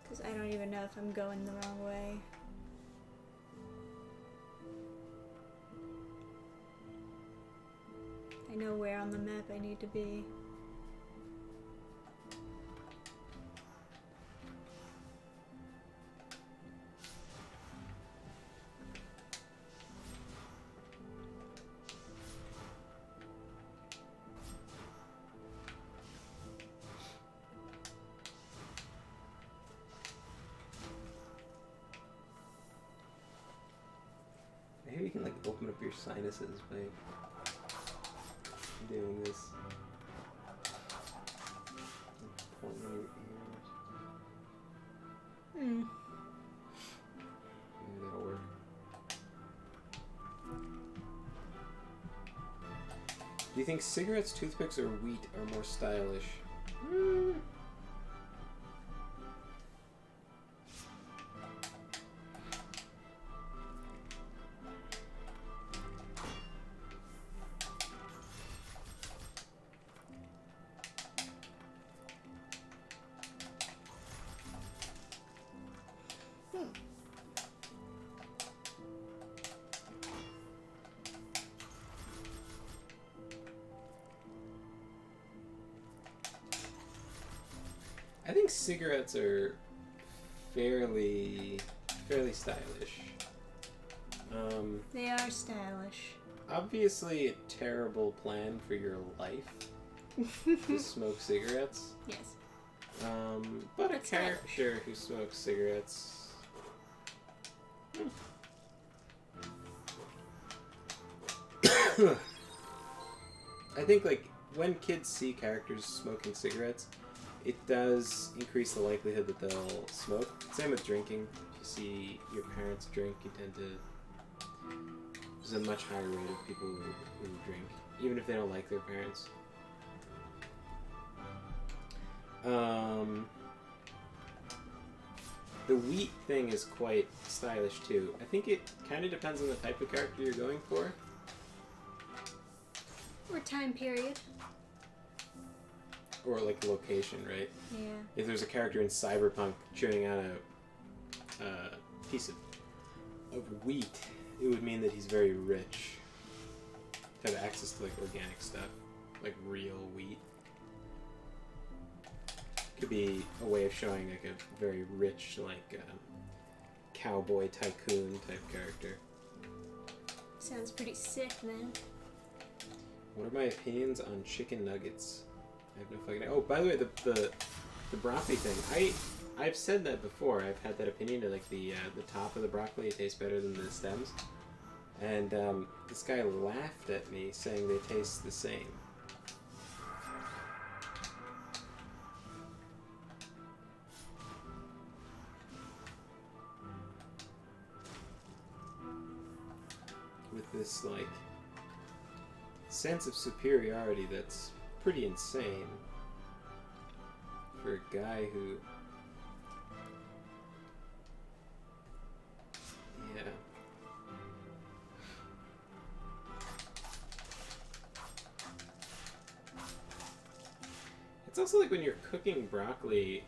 Speaker 2: Because I don't even know if I'm going the wrong way. I know where on the map I need to be.
Speaker 1: Maybe you can like open up your sinuses by doing this. Pulling in your ears. Maybe that'll work. Do you think cigarettes, toothpicks, or wheat are more stylish? I think cigarettes are fairly stylish.
Speaker 2: They are stylish.
Speaker 1: Obviously a terrible plan for your life to smoke cigarettes.
Speaker 2: Yes.
Speaker 1: But
Speaker 2: That's
Speaker 1: a character who smokes cigarettes. I think like when kids see characters smoking cigarettes, it does increase the likelihood that they'll smoke. Same with drinking. If you see your parents drink, you tend to... There's a much higher rate of people who drink, even if they don't like their parents. The wheat thing is quite stylish too. I think it kind of depends on the type of character you're going for.
Speaker 2: Or time period.
Speaker 1: Or like location, right?
Speaker 2: Yeah.
Speaker 1: If there's a character in Cyberpunk chewing on a piece of wheat, it would mean that he's very rich. To have access to like organic stuff, like real wheat. Could be a way of showing like a very rich, like cowboy tycoon type character.
Speaker 2: Sounds pretty sick, man.
Speaker 1: What are my opinions on chicken nuggets? I have no fucking... Oh, by the way, the broccoli thing. I've said that before. I've had that opinion that like the top of the broccoli tastes better than the stems. And this guy laughed at me saying they taste the same. With this like sense of superiority that's pretty insane for a guy who... Yeah. It's also like when you're cooking broccoli,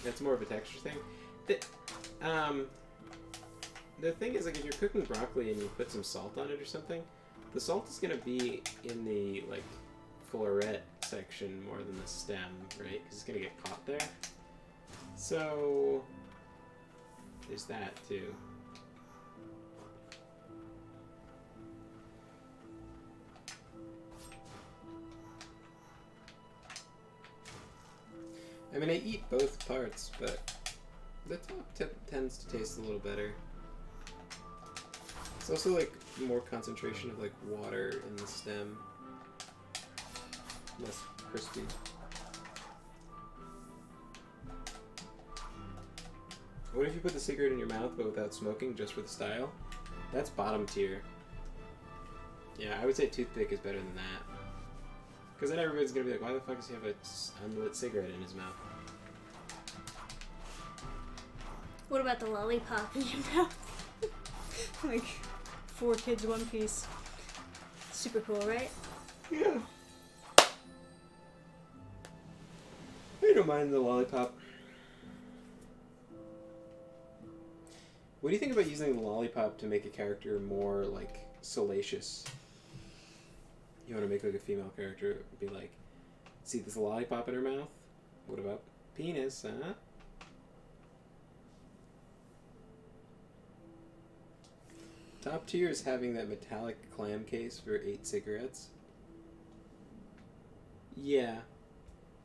Speaker 1: that's more of a texture thing. The thing is, like, if you're cooking broccoli and you put some salt on it or something, the salt is going to be in the, like, floret section more than the stem, right? Because it's going to get caught there. So, there's that, too. I mean, I eat both parts, but the top tends to taste a little better. It's also like more concentration of like water in the stem. Less crispy. What if you put the cigarette in your mouth but without smoking, just for the style? That's bottom tier. Yeah, I would say toothpick is better than that. Because then everybody's gonna be like, why the fuck does he have an unlit cigarette in his mouth?
Speaker 2: What about the lollipop in your mouth? Like, 4 kids one piece. Super cool, right?
Speaker 1: Yeah. I don't mind the lollipop. What do you think about using the lollipop to make a character more, like, salacious? You want to make, like, a female character be like, see this lollipop in her mouth? What about penis, huh? Top tier is having that metallic clam case for 8 cigarettes. Yeah.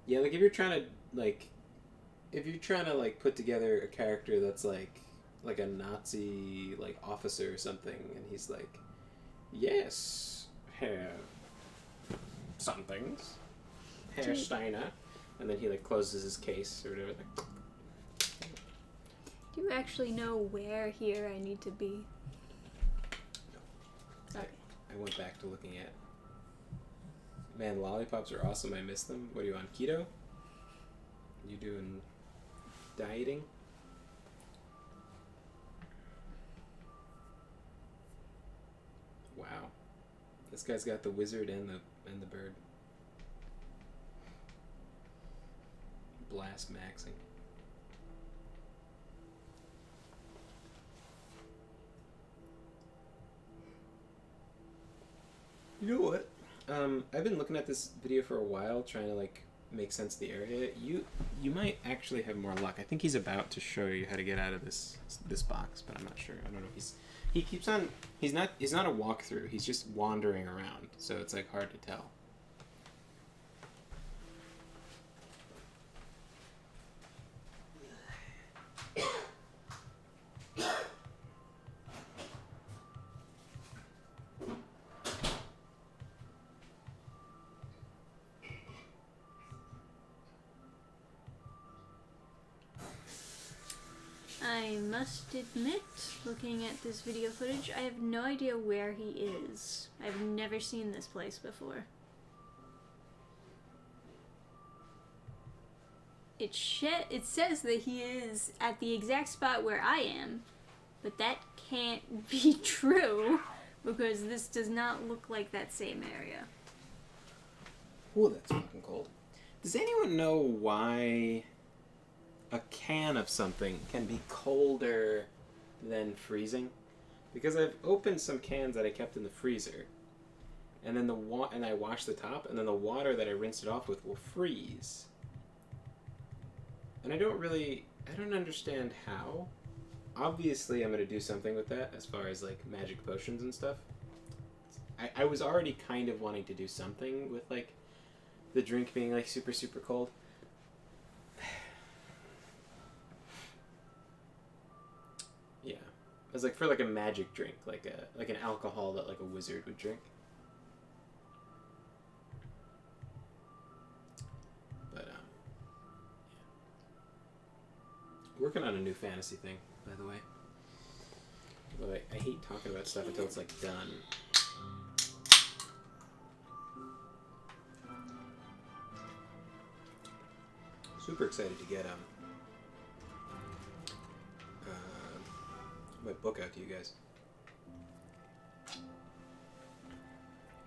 Speaker 1: Yeah, like, if you're trying to, like, put together a character that's, like a Nazi, like, officer or something, and he's like, yes, Herr somethings, Herr Steiner, and then he, like, closes his case or whatever.
Speaker 2: Do you actually know where here I need to be?
Speaker 1: No.
Speaker 2: Okay.
Speaker 1: I went back to looking at... Man, lollipops are awesome. I miss them. What are you on, keto? You doing dieting? Wow. This guy's got the wizard and the bird. Blast maxing. You know what? I've been looking at this video for a while, trying to, like, make sense of the area. You might actually have more luck. I think he's about to show you how to get out of this box, but I'm not sure. I don't know. He keeps on. He's not a walkthrough. He's just wandering around, so it's, like, hard to tell.
Speaker 2: I must admit, looking at this video footage, I have no idea where he is. I've never seen this place before. It says that he is at the exact spot where I am, but that can't be true because this does not look like that same area.
Speaker 1: Ooh, that's fucking cold. Does anyone know why a can of something can be colder than freezing? Because I've opened some cans that I kept in the freezer, and then and I washed the top, and then the water that I rinsed it off with will freeze. And I don't understand how. Obviously, I'm going to do something with that as far as, like, magic potions and stuff. I was already kind of wanting to do something with, like, the drink being, like, super, super cold. Yeah. It was, like, for, like, a magic drink, like an alcohol that, like, a wizard would drink. Working on a new fantasy thing, by the way. But I hate talking about stuff until it's, like, done. Super excited to get my book out to you guys.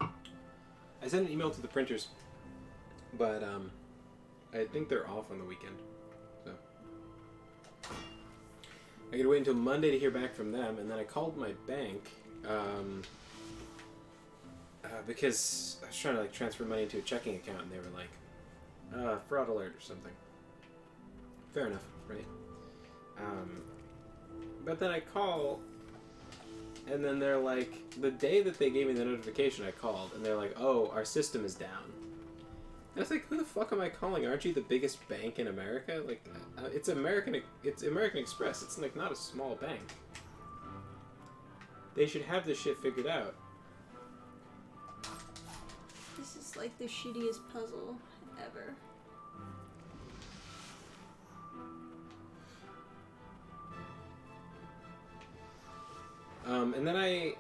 Speaker 1: I sent an email to the printers, but I think they're off on the weekend. I gotta wait until Monday to hear back from them, and then I called my bank because I was trying to, like, transfer money into a checking account, and they were like, fraud alert or something. Fair enough, right? But then I call, and then they're like, the day that they gave me the notification, I called, and they're like, oh, our system is down. I was like, who the fuck am I calling? Aren't you the biggest bank in America? Like, it's American Express. It's, like, not a small bank. They should have this shit figured out.
Speaker 2: This is like the shittiest puzzle ever.
Speaker 1: And then I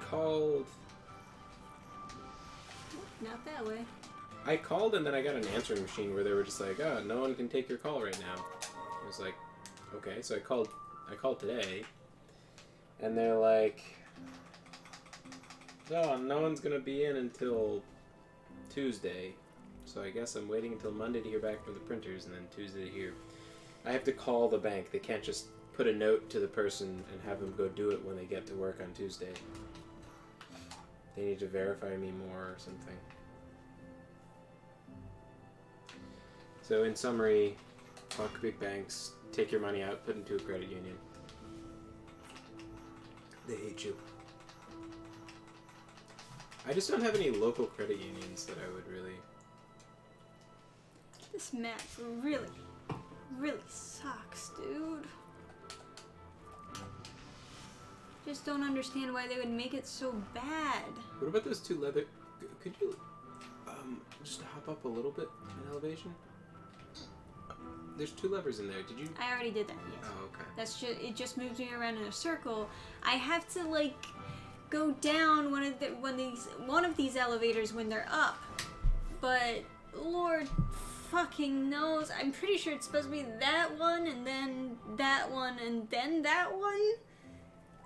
Speaker 1: called...
Speaker 2: Not that way.
Speaker 1: I called, and then I got an answering machine where they were just like, oh, no one can take your call right now. I was like, okay. So I called today, and they're like, Oh, no one's gonna be in until Tuesday. So I guess I'm waiting until Monday to hear back from the printers, and then Tuesday to hear. I have to call the bank. They can't just put a note to the person and have them go do it when they get to work on Tuesday. They need to verify me more or something. So in summary, fuck big banks, take your money out, put it into a credit union. They hate you. I just don't have any local credit unions that I would really...
Speaker 2: This map really, really sucks, dude. Just don't understand why they would make it so bad.
Speaker 1: What about those two leather... Could you just hop up a little bit in elevation? There's two levers in there. Did you...
Speaker 2: I already did that, yes.
Speaker 1: Oh, okay.
Speaker 2: That's just, it just moves me around in a circle. I have to, like, go down one of these elevators when they're up. But Lord fucking knows. I'm pretty sure it's supposed to be that one and then that one and then that one.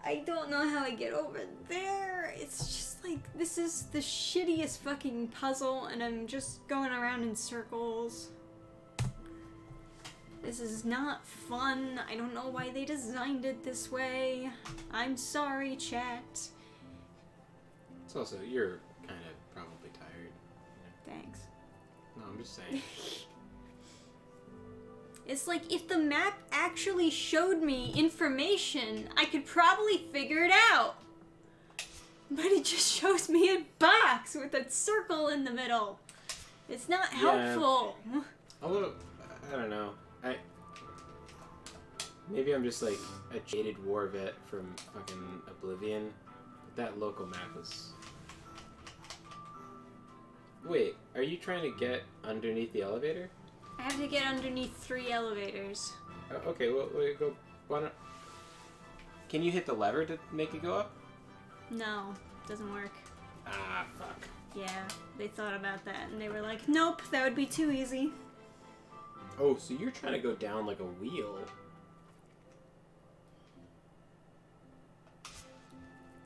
Speaker 2: I don't know how I get over there. It's just like, this is the shittiest fucking puzzle and I'm just going around in circles. This is not fun. I don't know why they designed it this way. I'm sorry, chat.
Speaker 1: It's also, you're kind of probably tired. You know?
Speaker 2: Thanks.
Speaker 1: No, I'm just saying.
Speaker 2: It's like, if the map actually showed me information, I could probably figure it out. But it just shows me a box with a circle in the middle. It's not helpful.
Speaker 1: Although, I don't know. Maybe I'm just like a jaded war vet from fucking Oblivion. That local map is... Wait, are you trying to get underneath the elevator?
Speaker 2: I have to get underneath 3 elevators.
Speaker 1: Okay, well, wait, go... Why not... Can you hit the lever to make it go up?
Speaker 2: No, doesn't work.
Speaker 1: Ah, fuck.
Speaker 2: Yeah, they thought about that and they were like, nope, that would be too easy.
Speaker 1: Oh, so you're trying to go down like a wheel.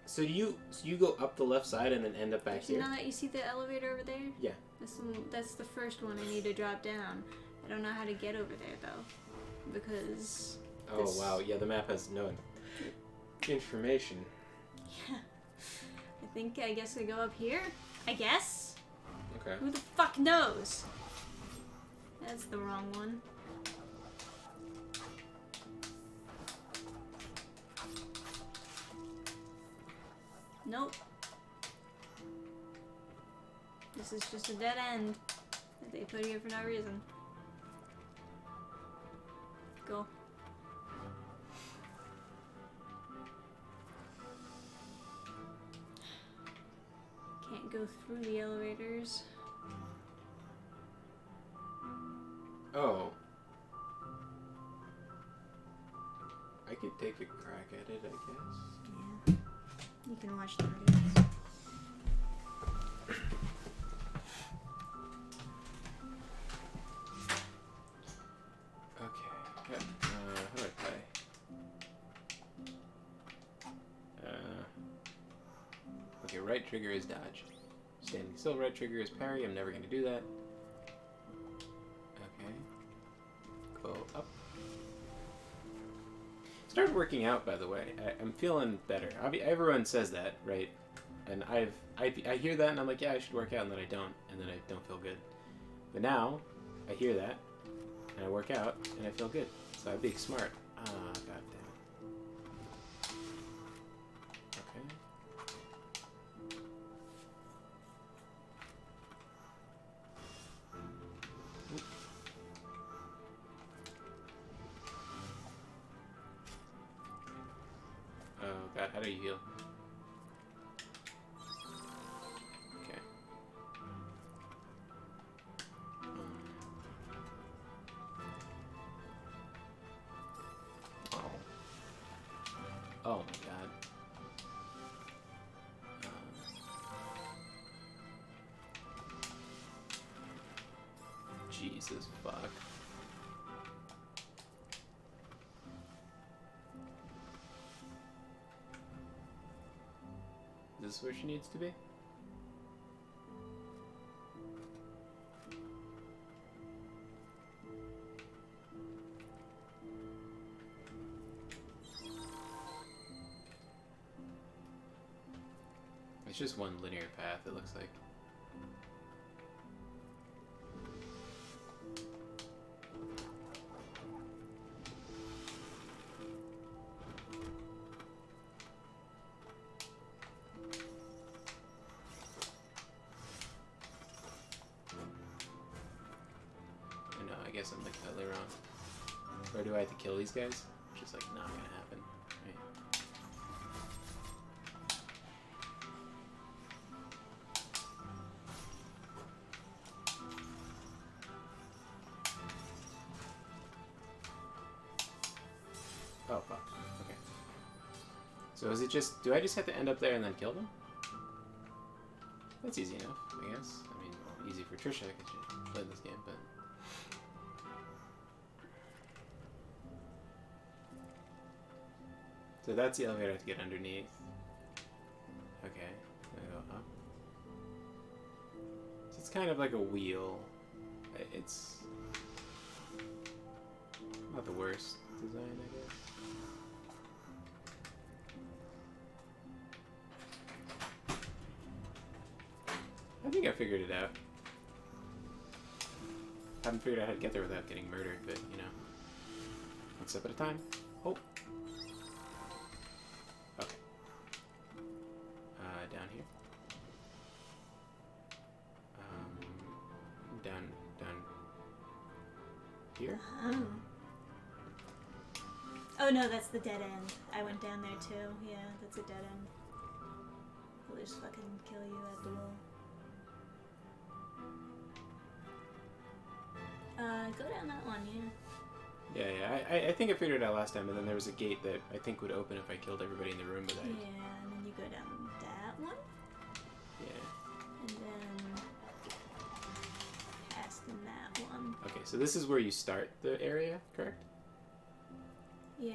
Speaker 1: So you go up the left side and then end up back here?
Speaker 2: You know that you see the elevator over there?
Speaker 1: Yeah.
Speaker 2: That's the first one I need to drop down. I don't know how to get over there though, because.
Speaker 1: Oh wow! Yeah, the map has no information.
Speaker 2: Yeah. I guess I go up here. I guess.
Speaker 1: Okay.
Speaker 2: Who the fuck knows? That's the wrong one. Nope. This is just a dead end that they put here for no reason. Go. Can't go through the elevators.
Speaker 1: Oh. I could take a crack at it, I guess.
Speaker 2: Yeah. You can watch the videos.
Speaker 1: Okay. Yeah. How do I play? Okay, right trigger is dodge. Standing still, right trigger is parry. I'm never going to do that. Okay. Go up. Started working out, by the way. I'm feeling better. Everyone says that, right? And I hear that and I'm like, yeah, I should work out, and then I don't, and then I don't feel good. But now, I hear that, and I work out, and I feel good. So I'm being smart. Ah, goddamn. Okay. Oh god, how do you heal? Okay. Oh my god. Jesus fuck. This this where she needs to be? It's just one linear path, it looks like. I guess I'm looking totally wrong. Or do I have to kill these guys? Which is like not gonna happen. Right? Oh fuck. Okay. So is it just, do I just have to end up there and then kill them? That's easy enough, I guess. I mean, easy for Trisha because she played this game, but... So that's the elevator I have to get underneath. Okay, I go up. So it's kind of like a wheel. It's not the worst design, I guess. I think I figured it out. Haven't figured out how to get there without getting murdered, but you know, one step at a time. Oh. Okay. Down here. Down here.
Speaker 2: Oh no, that's the dead end. I went down there too. Yeah, that's a dead end. They'll just fucking kill you at the wall. Go down that one, yeah.
Speaker 1: Yeah. I think I figured it out last time, and then there was a gate that I think would open if I killed everybody in the room, but I...
Speaker 2: Yeah, and then you go down that one.
Speaker 1: Yeah.
Speaker 2: And then past in that one.
Speaker 1: Okay, so this is where you start the area, correct?
Speaker 2: Yeah.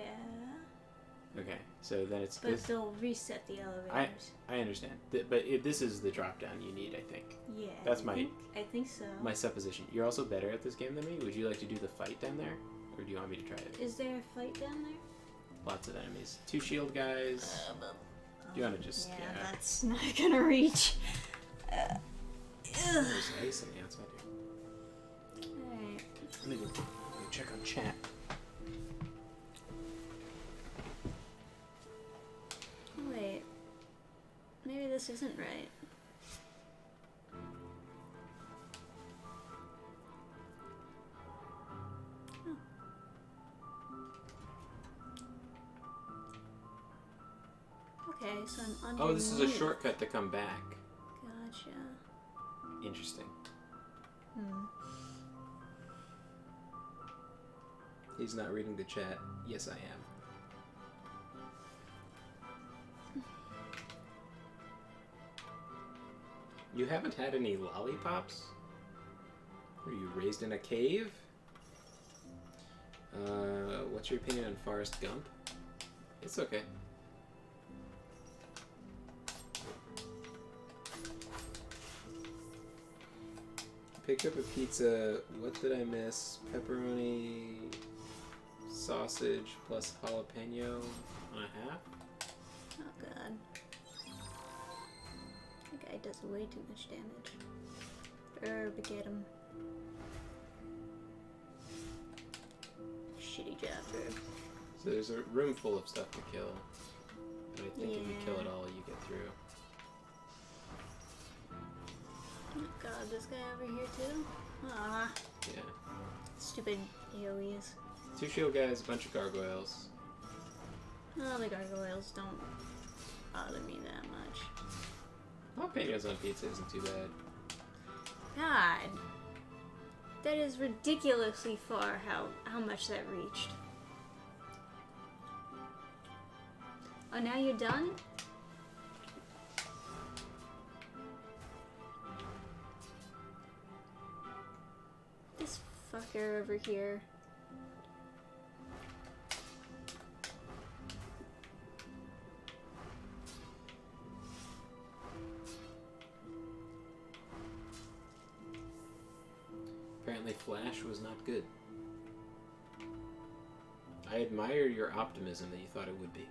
Speaker 1: Okay, so then it's
Speaker 2: But
Speaker 1: this...
Speaker 2: they'll reset the elevators.
Speaker 1: I understand. This is the drop down you need, I think.
Speaker 2: Yeah.
Speaker 1: That's
Speaker 2: I think so.
Speaker 1: my supposition. You're also better at this game than me. Would you like to do the fight down there? Or do you want me to try it?
Speaker 2: Is there a fight down there?
Speaker 1: Lots of enemies. 2 shield guys. Do you want to just...
Speaker 2: Yeah, that's not gonna reach.
Speaker 1: There's ice on the outside here.
Speaker 2: Alright.
Speaker 1: Let me go check on chat.
Speaker 2: Wait. Maybe this isn't right. Oh. Okay, so I'm underneath.
Speaker 1: Oh, this is a shortcut to come back.
Speaker 2: Gotcha.
Speaker 1: Interesting.
Speaker 2: Hmm.
Speaker 1: He's not reading the chat. Yes, I am. You haven't had any lollipops? Were you raised in a cave? What's your opinion on Forrest Gump? It's okay. Picked up a pizza. What did I miss? Pepperoni, sausage plus jalapeno on a half?
Speaker 2: Oh god. That guy does way too much damage. Get him. Shitty job, bro.
Speaker 1: So there's a room full of stuff to kill. But I think if you kill it all, you get through.
Speaker 2: Oh god, this guy over here too? Ah.
Speaker 1: Yeah.
Speaker 2: Stupid AoEs.
Speaker 1: 2 shield guys, a bunch of gargoyles.
Speaker 2: Oh, the gargoyles don't bother me that much.
Speaker 1: Jalapenos on pizza isn't too bad.
Speaker 2: God. That is ridiculously far how much that reached. Oh, now you're done? This fucker over here.
Speaker 1: apparently Flash was not good. I admire your optimism that you thought it would be.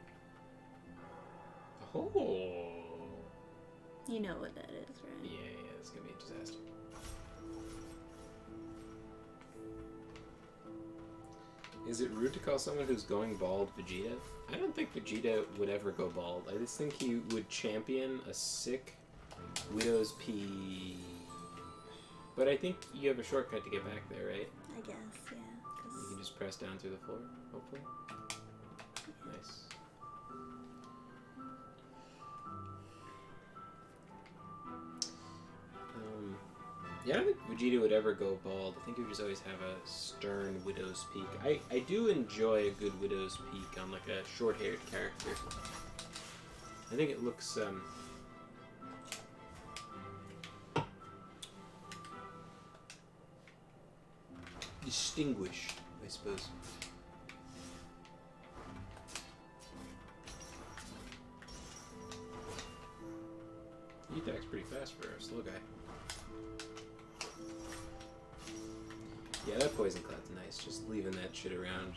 Speaker 1: Oh.
Speaker 2: You know what that is, right?
Speaker 1: Yeah, it's gonna be a disaster. Is it rude to call someone who's going bald Vegeta? I don't think Vegeta would ever go bald. I just think he would champion a sick Widow's Pea. But I think you have a shortcut to get back there, right?
Speaker 2: I guess, yeah.
Speaker 1: You can just press down through the floor, hopefully. Nice. Yeah, I don't think Vegeta would ever go bald. I think he would just always have a stern Widow's Peak. I do enjoy a good Widow's Peak on like a short-haired character. I think it looks distinguished, I suppose. He attacks pretty fast for a slow guy. Yeah, that poison cloud's nice. Just leaving that shit around.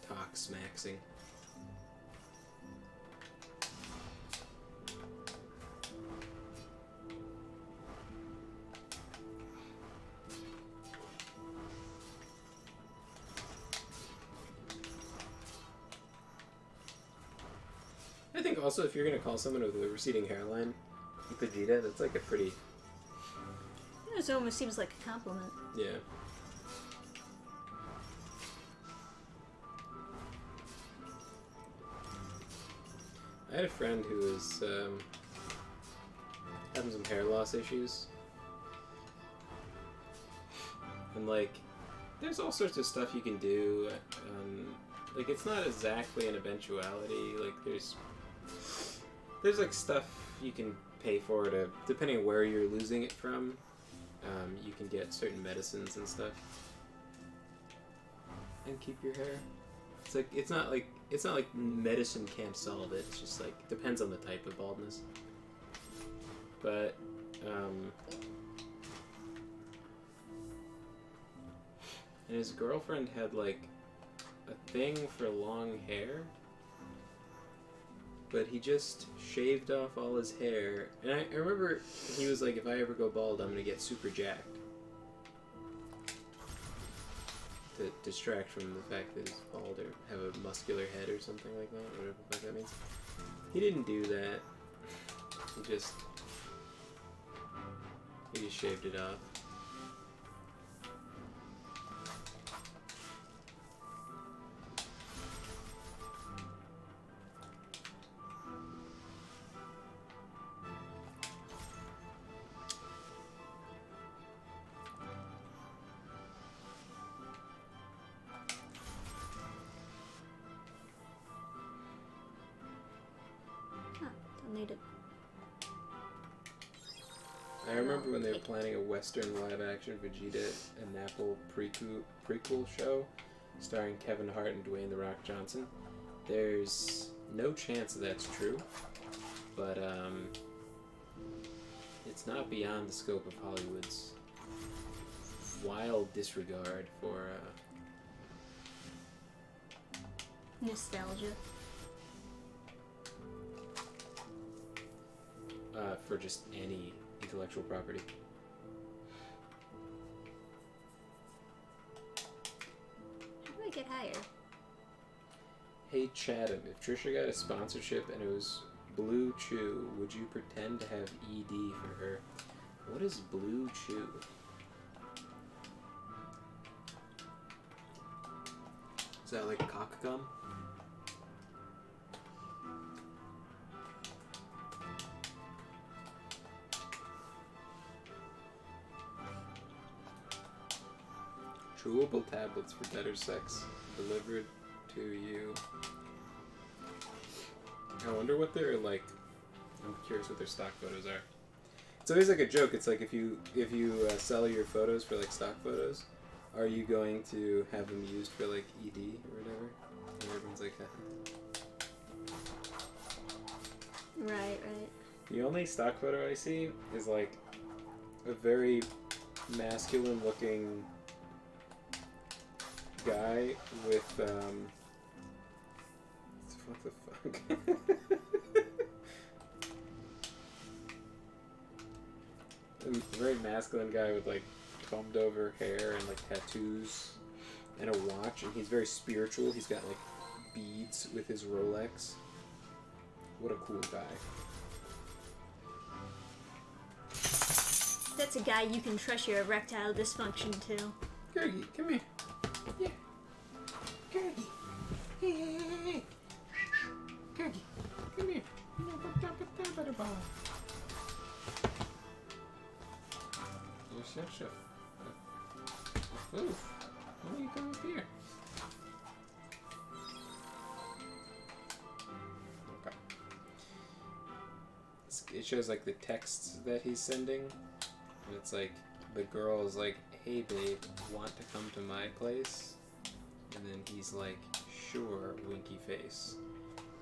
Speaker 1: Tox maxing. I think also if you're gonna call someone with a receding hairline, Vegeta, that's like a pretty...
Speaker 2: It almost seems like a compliment.
Speaker 1: Yeah. I had a friend who was having some hair loss issues. And like, there's all sorts of stuff you can do. Like, it's not exactly an eventuality. Like, there's like stuff you can pay for to, depending on where you're losing it from. You can get certain medicines and stuff, and keep your hair. It's not like medicine can't solve it. It's just like depends on the type of baldness. But and his girlfriend had like a thing for long hair, but he just shaved off all his hair. And I remember he was like, if I ever go bald, I'm gonna get super jacked. To distract from the fact that he's bald or have a muscular head or something like that, whatever the fuck that means. He didn't do that. He just shaved it off.
Speaker 2: Need it.
Speaker 1: I remember when they were planning a Western live-action Vegeta and Apple prequel show starring Kevin Hart and Dwayne "The Rock" Johnson. There's no chance that's true, but it's not beyond the scope of Hollywood's wild disregard for
Speaker 2: Nostalgia.
Speaker 1: For just any intellectual property.
Speaker 2: How do I get higher?
Speaker 1: Hey Chatham, if Trisha got a sponsorship and it was Blue Chew, would you pretend to have ED for her? What is Blue Chew? Is that like cock gum? Chewable tablets for better sex delivered to you. I wonder what they're like. I'm curious what their stock photos are. It's always like a joke. It's like if you sell your photos for like stock photos, are you going to have them used for like ED or whatever? And everyone's like,
Speaker 2: Right.
Speaker 1: The only stock photo I see is like a very masculine-looking guy with what the fuck? A very masculine guy with like combed over hair and like tattoos and a watch, and he's very spiritual. He's got like beads with his Rolex. What a cool guy.
Speaker 2: That's a guy you can trust your erectile dysfunction to.
Speaker 1: Gergie, come here. Yeah. Gergie. Hey. Gergie, come here. You're such a foof. Why don't you come up here? Okay. It shows like the texts that he's sending. And it's like, the girl is like, hey babe, want to come to my place? And then he's like, sure, winky face.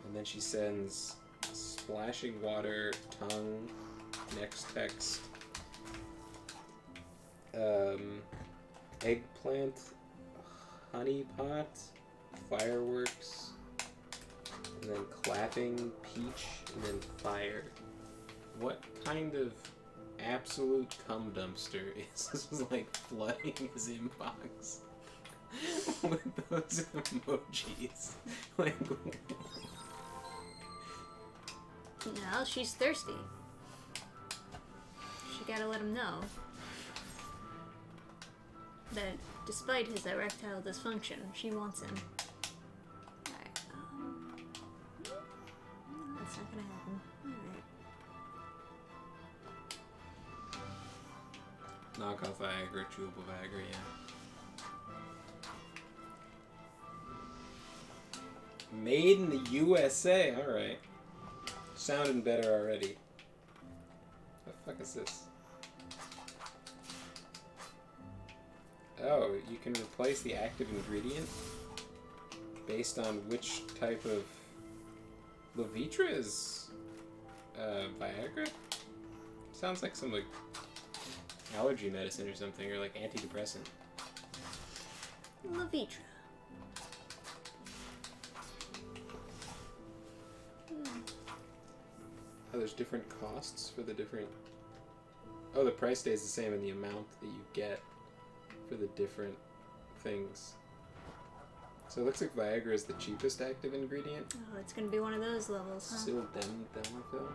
Speaker 1: And then she sends splashing water, tongue, next text, eggplant, honey pot, fireworks, and then clapping, peach, and then fire. What kind of absolute cum dumpster is this, like, flooding his inbox with those emojis? Like,
Speaker 2: No, she's thirsty. She gotta let him know that despite his erectile dysfunction, she wants him. Alright, that's not gonna happen. Alright.
Speaker 1: knock off Viagra, chewable Viagra, yeah. Made in the USA, alright. Sounding better already. What the fuck is this? Oh, you can replace the active ingredient based on which type of... Levitra is Viagra? Sounds like some like allergy medicine or something, or like antidepressant.
Speaker 2: Levitra.
Speaker 1: Oh, there's different costs for the different... Oh, the price stays the same in the amount that you get for the different things. So it looks like Viagra is the cheapest active ingredient.
Speaker 2: Oh, it's gonna be one of those levels, huh?
Speaker 1: Sildenafil.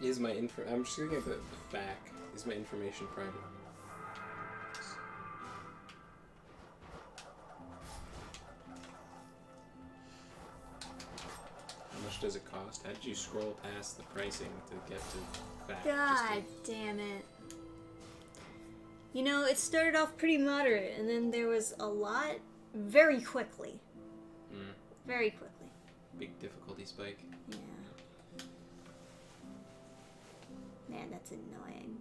Speaker 1: Is my info? I'm just looking at the back. Is my information private? How much does it cost? How did you scroll past the pricing to get to back?
Speaker 2: God damn it. You know, it started off pretty moderate, and then there was a lot very quickly. Very quickly.
Speaker 1: Big difficulty spike.
Speaker 2: Yeah. Man, that's annoying.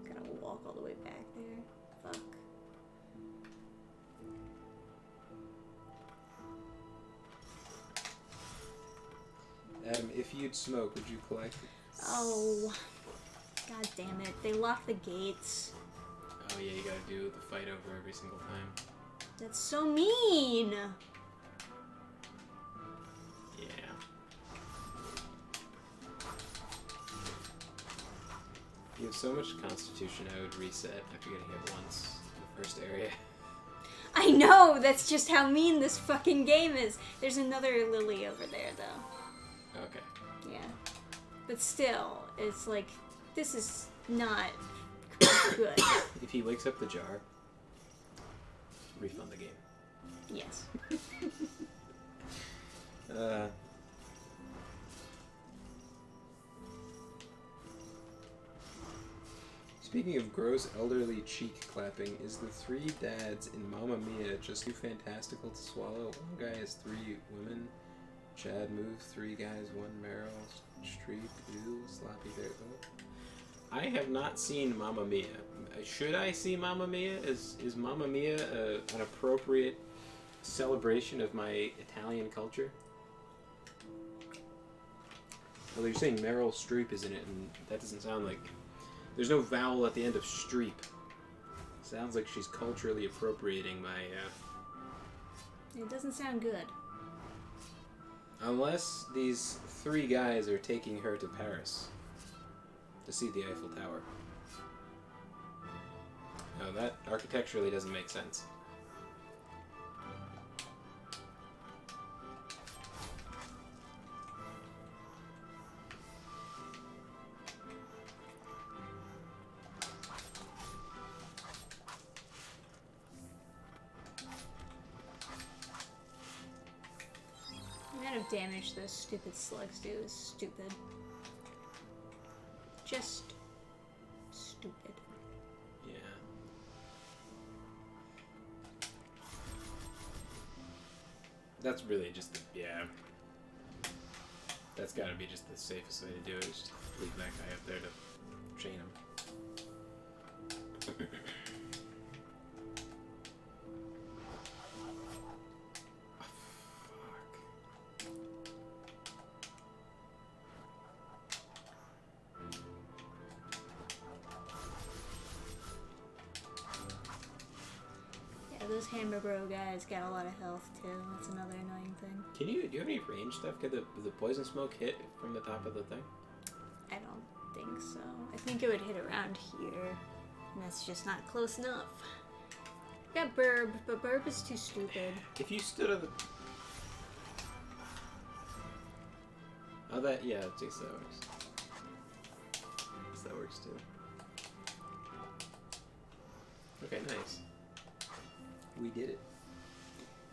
Speaker 2: Gotta walk all the way back there. Fuck.
Speaker 1: Adam, if you'd smoke, would you collect it?
Speaker 2: Oh. God damn it. They locked the gates.
Speaker 1: Oh yeah, you gotta do the fight over every single time.
Speaker 2: That's so mean!
Speaker 1: Yeah. You have so much constitution, I would reset after getting hit once in the first area.
Speaker 2: I know! That's just how mean this fucking game is. There's another Lily over there, though.
Speaker 1: Okay.
Speaker 2: Yeah. But still, it's like, this is not good.
Speaker 1: If he wakes up the jar, refund the game.
Speaker 2: Yes.
Speaker 1: Speaking of gross elderly cheek clapping, is the three dads in Mamma Mia just too fantastical to swallow? One guy has three women Chad move, 3 guys, 1 Meryl Streep, ooh, sloppy there. Oh. I have not seen Mamma Mia. Should I see Mamma Mia? Is Mamma Mia an appropriate celebration of my Italian culture? Well, you're saying Meryl Streep is in it, and that doesn't sound like... There's no vowel at the end of Streep. Sounds like she's culturally appropriating my...
Speaker 2: It doesn't sound good.
Speaker 1: Unless these 3 guys are taking her to Paris to see the Eiffel Tower. No, that architecturally doesn't make sense.
Speaker 2: The amount of damage those stupid slugs do is stupid. Just stupid.
Speaker 1: Yeah. That's really just the, yeah. That's gotta be just the safest way to do it, is just leave that guy up there to chain him.
Speaker 2: Those Hammer Bro guys got a lot of health too. That's another annoying thing.
Speaker 1: Do you have any range stuff? Could the poison smoke hit from the top of the thing?
Speaker 2: I don't think so. I think it would hit around here, and that's just not close enough. Got Burb, but Burb is too stupid.
Speaker 1: If you stood on the... Oh, that, yeah, I guess that works. I guess that works too. Okay, nice. We did it.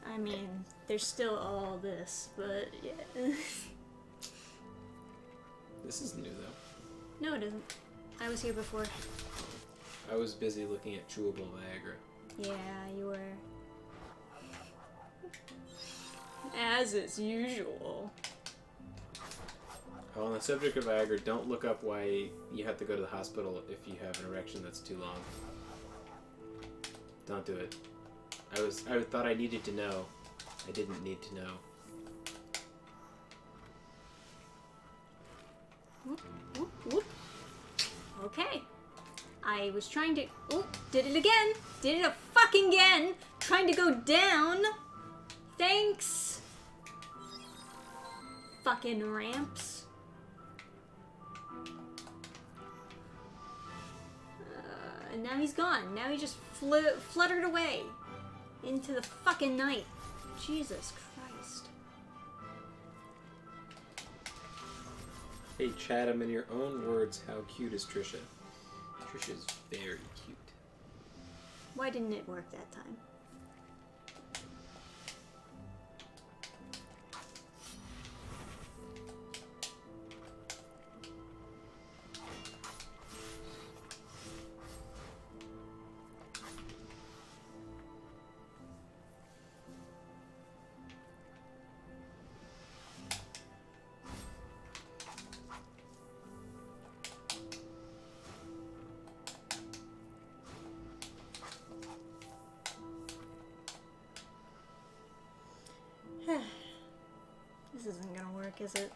Speaker 2: I mean, there's still all this, but yeah.
Speaker 1: This is new, though.
Speaker 2: No, it isn't. I was here before.
Speaker 1: I was busy looking at chewable Viagra.
Speaker 2: Yeah, you were. As is usual.
Speaker 1: Oh, on the subject of Viagra, don't look up why you have to go to the hospital if you have an erection that's too long. Don't do it. I thought I needed to know. I didn't need to know.
Speaker 2: Whoop, whoop, whoop. Okay. I was trying to... Oh, did it again. Did it a fucking again. Trying to go down. Thanks. Fucking ramps. And now he's gone. Now he just fluttered away. Into the fucking night. Jesus Christ.
Speaker 1: Hey, Chatham, in your own words, how cute is Trisha? Trisha's very cute.
Speaker 2: Why didn't it work that time? This isn't gonna work, is it?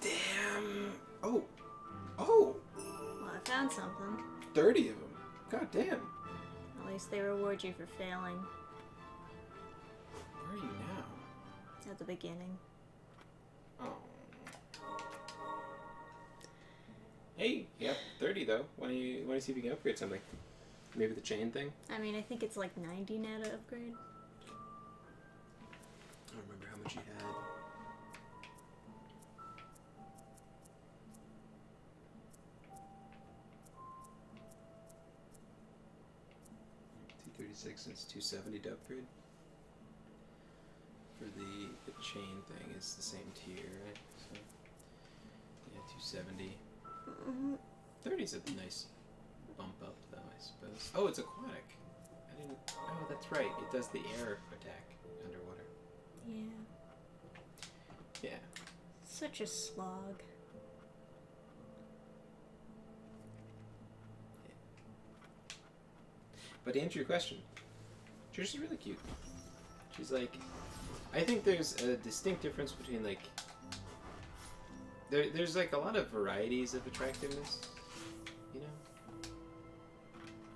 Speaker 1: Damn! Oh! Oh!
Speaker 2: Well, I found something.
Speaker 1: 30 of them. God damn.
Speaker 2: At least they reward you for failing
Speaker 1: Where are you now?
Speaker 2: at the beginning.
Speaker 1: Oh. Hey, yep, 30 though. Want to see if you can upgrade something? Maybe the chain thing?
Speaker 2: I mean, I think it's like 90 now to upgrade.
Speaker 1: I don't remember how much you had. $236 and it's $270 to upgrade. For the chain thing, it's the same tier, right? So, yeah, $270 is a nice bump up, though, I suppose. Oh, it's aquatic. I didn't... Oh, that's right. It does the air attack underwater.
Speaker 2: Yeah.
Speaker 1: Yeah.
Speaker 2: Such a slog.
Speaker 1: But to answer your question, Trisha's really cute. She's like... I think there's a distinct difference between, like... There's, like, a lot of varieties of attractiveness, you know?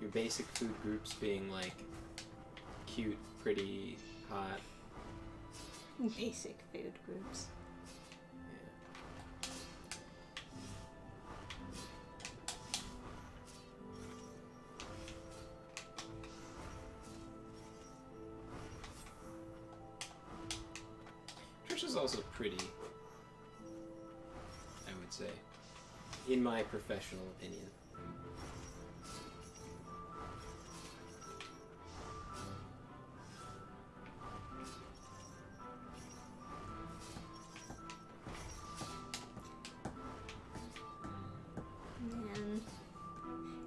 Speaker 1: Your basic food groups being, like, cute, pretty, hot.
Speaker 2: Basic food groups.
Speaker 1: Trisha's also pretty, I would say, in my professional opinion.
Speaker 2: Man,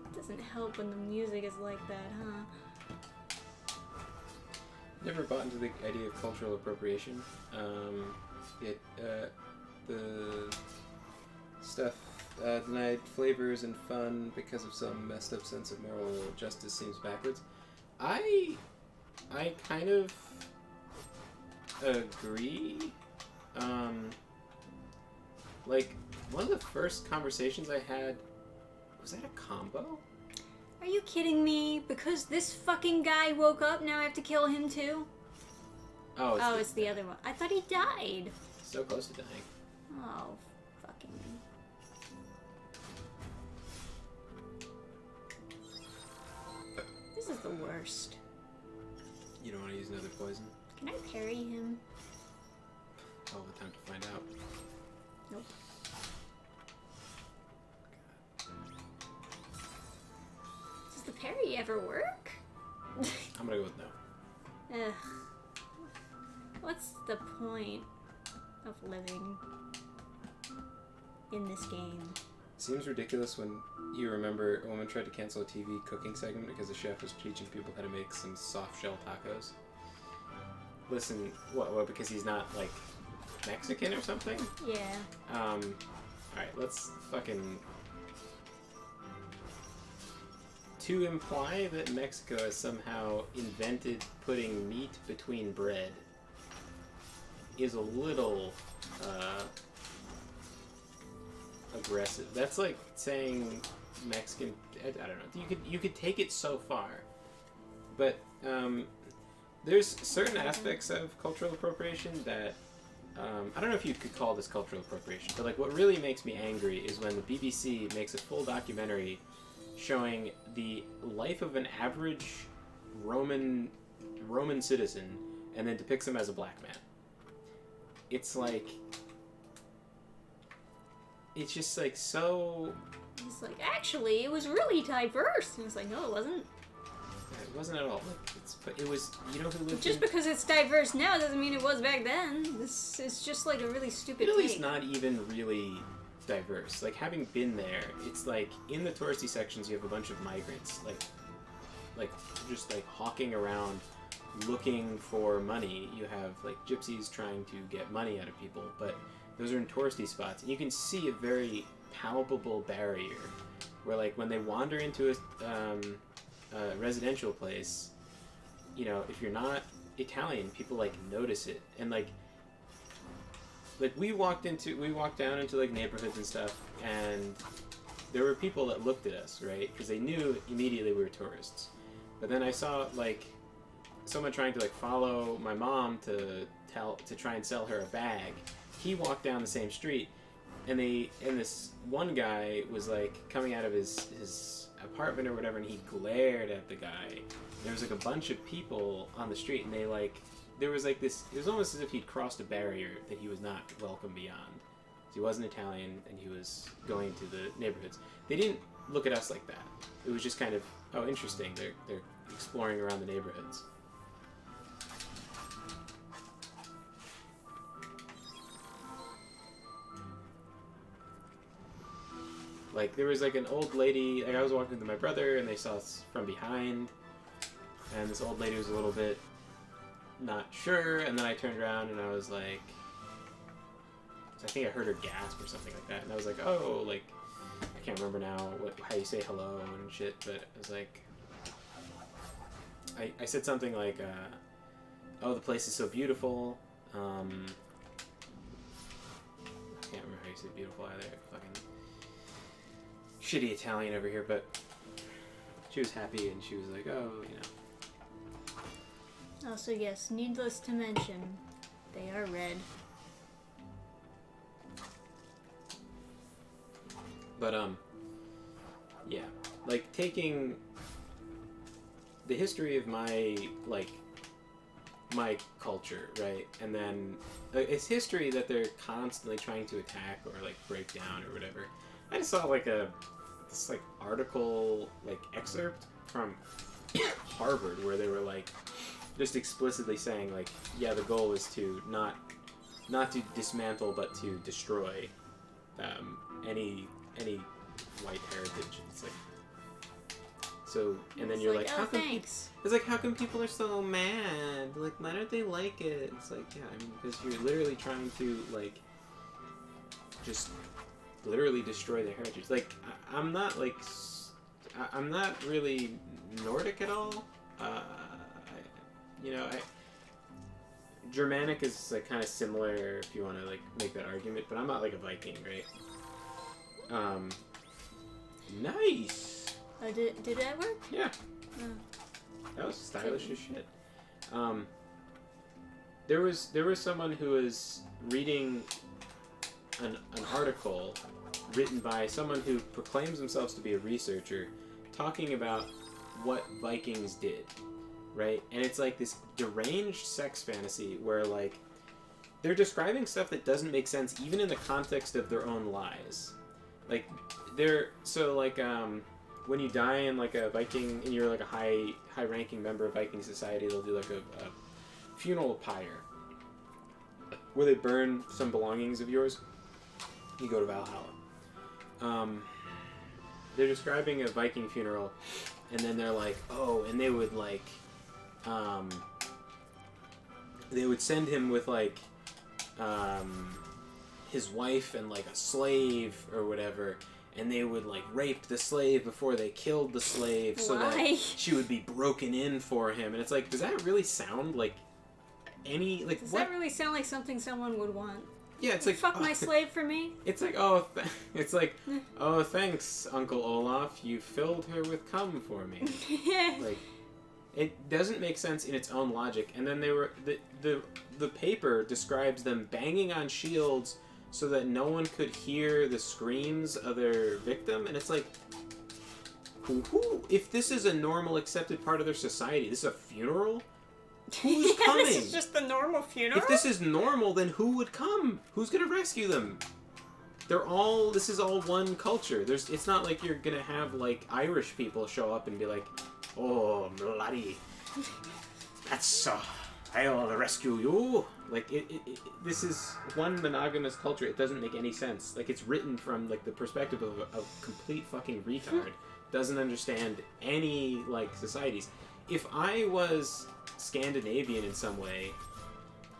Speaker 2: it doesn't help when the music is like that, huh?
Speaker 1: Never bought into the idea of cultural appropriation. The stuff denied flavors and fun because of some messed up sense of moral justice seems backwards. I kind of agree. Like, one of the first conversations I had, was that a combo?
Speaker 2: Are you kidding me? Because this fucking guy woke up, now I have to kill him too?
Speaker 1: Oh,
Speaker 2: it's the other one. I thought he died.
Speaker 1: So close to dying.
Speaker 2: Oh, fucking... This is the worst.
Speaker 1: You don't want to use another poison?
Speaker 2: Can I parry him?
Speaker 1: Oh, the time to find out.
Speaker 2: Nope. Does the parry ever work?
Speaker 1: I'm gonna go with no.
Speaker 2: Ugh. What's the point of living in this game?
Speaker 1: Seems ridiculous when you remember a woman tried to cancel a TV cooking segment because the chef was teaching people how to make some soft shell tacos. Listen, what, because he's not, like, Mexican or something?
Speaker 2: Yeah.
Speaker 1: Alright, let's fucking... To imply that Mexico has somehow invented putting meat between bread is a little, aggressive. That's like saying Mexican... I don't know. You could take it so far. But, there's certain aspects of cultural appropriation that... I don't know if you could call this cultural appropriation, but like what really makes me angry is when the BBC makes a full documentary showing the life of an average Roman citizen and then depicts him as a black man. It's like... It's just like so...
Speaker 2: It's like, actually, it was really diverse. And it's like, no, it wasn't.
Speaker 1: It wasn't at all. But it was... You know who lived
Speaker 2: Just because it's diverse now doesn't mean it was back then. This is just like a really stupid
Speaker 1: Italy's
Speaker 2: take.
Speaker 1: not even really diverse. Like, having been there, it's like, in the touristy sections you have a bunch of migrants, like just like hawking around looking for money. You have like gypsies trying to get money out of people, but those are in touristy spots, and you can see a very palpable barrier where, like, when they wander into a residential place, you know, if you're not Italian, people like notice it, and like we walked down into like neighborhoods and stuff, and there were people that looked at us, right, because they knew immediately we were tourists. But then I saw like someone trying to like follow my mom to try and sell her a bag. He walked down the same street, and this one guy was like coming out of his apartment or whatever, and he glared at the guy. There was like a bunch of people on the street, and there was like this, it was almost as if he'd crossed a barrier that he was not welcome beyond. He wasn't Italian, and he was going to the neighborhoods. They didn't look at us like that. It was just kind of, oh, interesting, they're exploring around the neighborhoods.
Speaker 3: Like, there was, like, an old lady, like, I was walking with my brother, and they saw us from behind, and this old lady was a little bit not sure, and then I turned around, and I was like, I think I heard her gasp or something like that, and I was like, oh, like, I can't remember now how you say hello and shit, but I was like, I said something like, oh, the place is so beautiful, I can't remember how you say beautiful either, fucking shitty Italian over here, but she was happy, and she was like, oh, you know.
Speaker 2: Also, yes, needless to mention, they are red.
Speaker 3: But, yeah. Like, taking the history of my, like, my culture, right? And then, it's history that they're constantly trying to attack or, like, break down or whatever. I just saw, like, this, like, article, like, excerpt from Harvard where they were, like, just explicitly saying, like, yeah, the goal is to not to dismantle, but to destroy any white heritage. It's like, so, and then you're like,
Speaker 2: oh,
Speaker 3: how come
Speaker 2: thanks.
Speaker 3: it's like, how come people are so mad? Like, why don't they like it? It's like, yeah, I mean, because you're literally trying to, like, just literally destroy their heritage. Like, I'm not, like, I'm not really Nordic at all. Germanic is, like, kind of similar if you want to, like, make that argument, but I'm not, like, a Viking, right? Nice!
Speaker 2: Oh, did that work?
Speaker 3: Yeah.
Speaker 2: Oh.
Speaker 3: That was stylish as shit. There was someone who was reading an article written by someone who proclaims themselves to be a researcher, talking about what Vikings did, right? And it's like this deranged sex fantasy where, like, they're describing stuff that doesn't make sense even in the context of their own lives. Like, when you die in, like, a Viking, and you're, like, a high-ranking member of Viking society, they'll do, like, a funeral pyre where they burn some belongings of yours. You go to Valhalla. They're describing a Viking funeral, and then they're like, oh, and they would, like, they would send him with, like, his wife and, like, a slave or whatever, and they would, like, rape the slave before they killed the slave so that she would be broken in for him. And it's like, does that really sound like any, like,
Speaker 2: Does
Speaker 3: what?
Speaker 2: that really sound like something someone would want?
Speaker 3: Yeah, it's like,
Speaker 2: fuck my slave for me?
Speaker 3: It's like, it's like, oh, thanks, Uncle Olaf, you filled her with cum for me. Like, it doesn't make sense in its own logic. And then the paper describes them banging on shields so that no one could hear the screams of their victim, and it's like, who? If this is a normal, accepted part of their society, this is a funeral? Who's coming?
Speaker 2: This is just the normal funeral?
Speaker 3: If this is normal, then who would come? Who's gonna rescue them? This is all one culture. It's not like you're gonna have, like, Irish people show up and be like, oh, bloody, that's, I'll rescue you. Like, this is one monogamous culture. It doesn't make any sense. Like, it's written from, like, the perspective of a complete fucking retard. Doesn't understand any, like, societies. If I was Scandinavian in some way,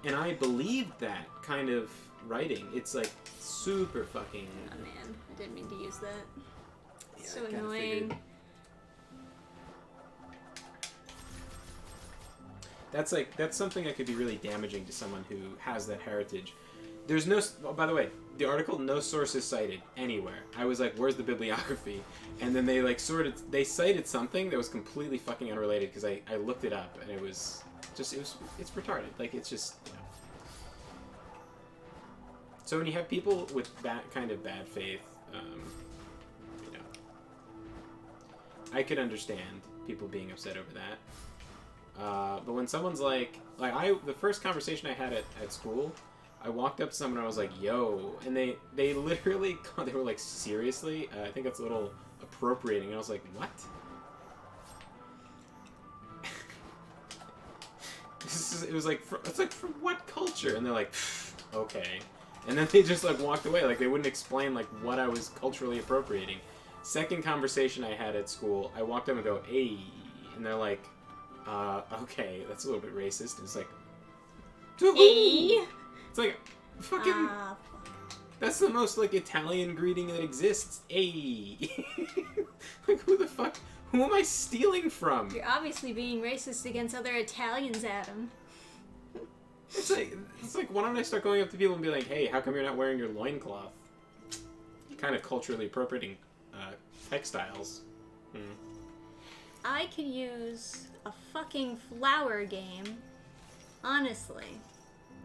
Speaker 3: and I believed that kind of writing, it's, like, super fucking...
Speaker 2: Oh, man. I didn't mean to use that.
Speaker 3: Yeah,
Speaker 2: So
Speaker 3: I kinda
Speaker 2: annoying.
Speaker 3: figured. That's something that could be really damaging to someone who has that heritage. There's no... Oh, by the way, the article, no sources cited anywhere. I was like, where's the bibliography? And then they, like, they cited something that was completely fucking unrelated, because I looked it up, and it's retarded. Like, it's just, you know. So when you have people with that kind of bad faith, you know, I could understand people being upset over that. But when someone's like the first conversation I had at school, I walked up to someone and I was like, yo, and they literally, they were like, seriously? I think that's a little appropriating. And I was like, what? It was like, it's like, from what culture? And they're like, okay. And then they just like walked away. Like they wouldn't explain like what I was culturally appropriating. Second conversation I had at school, I walked up and go, "Hey," and they're like, "Okay, that's a little bit racist." And it's like,
Speaker 2: Hey.
Speaker 3: it's like, fucking. That's the most like Italian greeting that exists. Hey, like who the fuck? Who am I stealing from?
Speaker 2: You're obviously being racist against other Italians, Adam.
Speaker 3: It's like why don't I start going up to people and be like, "Hey, how come you're not wearing your loincloth?" Kind of culturally appropriating textiles.
Speaker 2: I could use a fucking flower game. Honestly.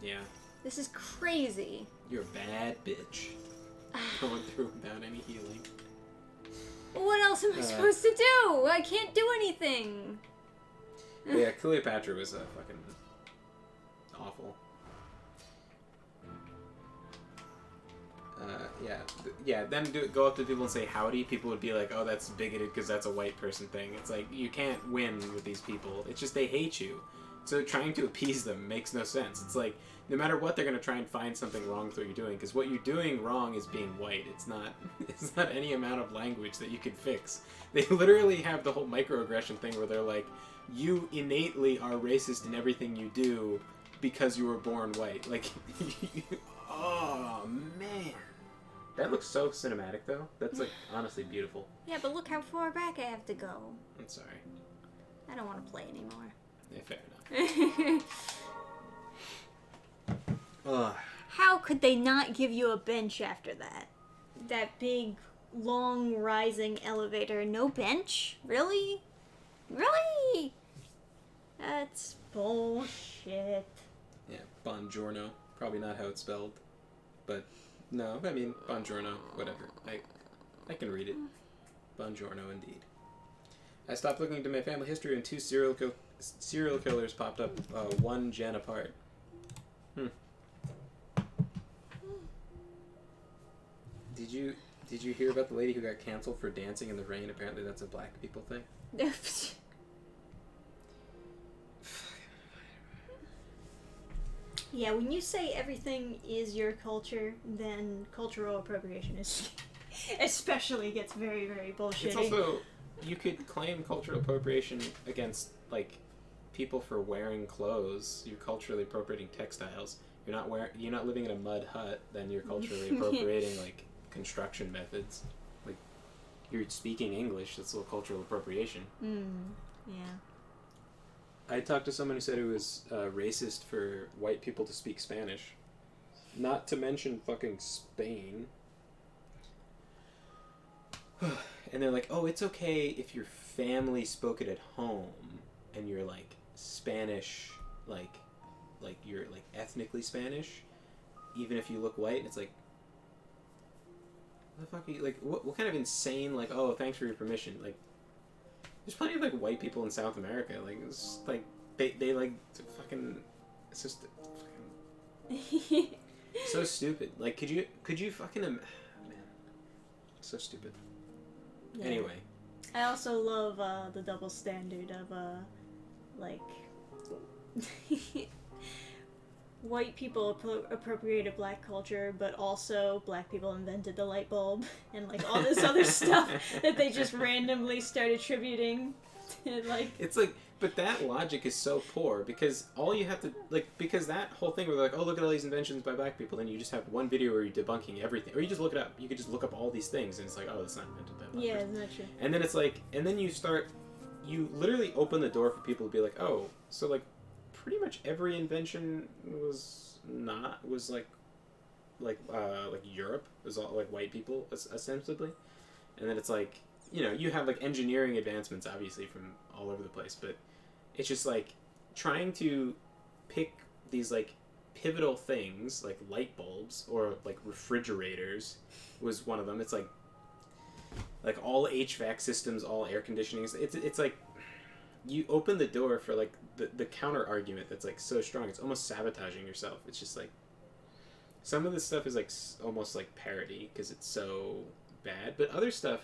Speaker 3: Yeah.
Speaker 2: This is crazy.
Speaker 3: You're a bad bitch. Going through without any healing.
Speaker 2: What else am I supposed to do? I can't do anything.
Speaker 3: Yeah, Cleopatra was fucking awful. Them go up to people and say howdy. People would be like, "Oh, that's bigoted because that's a white person thing." It's like you can't win with these people. It's just they hate you. So trying to appease them makes no sense. It's like no matter what, they're gonna try and find something wrong with what you're doing because what you're doing wrong is being white. It's not any amount of language that you can fix. They literally have the whole microaggression thing where they're like, "You innately are racist in everything you do because you were born white." Like, oh man. That looks so cinematic, though. That's, like, honestly beautiful.
Speaker 2: Yeah, but look how far back I have to go.
Speaker 3: I'm sorry.
Speaker 2: I don't want to play anymore.
Speaker 3: Yeah, fair enough.
Speaker 2: How could they not give you a bench after that? That big, long, rising elevator. No bench? Really? Really? That's bullshit.
Speaker 3: Yeah, buongiorno. Probably not how it's spelled. But... no, I mean, buongiorno, whatever. I can read it. Buongiorno, indeed. I stopped looking into my family history and 2 serial killers popped up, 1 gen apart. Did you hear about the lady who got canceled for dancing in the rain? Apparently that's a black people thing.
Speaker 2: Yeah, when you say everything is your culture, then cultural appropriation is especially gets very, very bullshitty.
Speaker 3: It's also, you could claim cultural appropriation against, like, people for wearing clothes. You're culturally appropriating textiles. You're not living in a mud hut, then you're culturally appropriating, like, construction methods. Like, you're speaking English, that's a little cultural appropriation.
Speaker 2: Yeah.
Speaker 3: I talked to someone who said it was racist for white people to speak Spanish. Not to mention fucking Spain. And they're like, oh, it's okay if your family spoke it at home and you're like Spanish, like you're like ethnically Spanish, even if you look white. And it's like, what the fuck are you, like, what kind of insane, like, oh, thanks for your permission, like, there's plenty of like white people in South America. Like it's like they like fucking. It's just fucking so stupid. Like could you fucking man, so stupid.
Speaker 2: Yeah.
Speaker 3: Anyway,
Speaker 2: I also love the double standard of like white people appropriated black culture, but also black people invented the light bulb and like all this other stuff that they just randomly start attributing to, like,
Speaker 3: it's like, but that logic is so poor because all you have to, like, because that whole thing where they're like, oh, look at all these inventions by black people, then you just have one video where you're debunking everything, or you just look it up. You could just look up all these things and it's like, oh, it's not invented by a black
Speaker 2: yeah,
Speaker 3: person.
Speaker 2: isn't that true?
Speaker 3: And then it's like, and then you literally open the door for people to be like, oh, so like pretty much every invention was like Europe, was all like white people ostensibly. And then it's like, you know, you have like engineering advancements obviously from all over the place, but it's just like trying to pick these like pivotal things like light bulbs or like refrigerators was one of them. It's like all HVAC systems, all air conditioning. It's like you open the door for like the counter argument that's like so strong. It's almost sabotaging yourself. It's just like some of this stuff is like almost like parody because it's so bad, but other stuff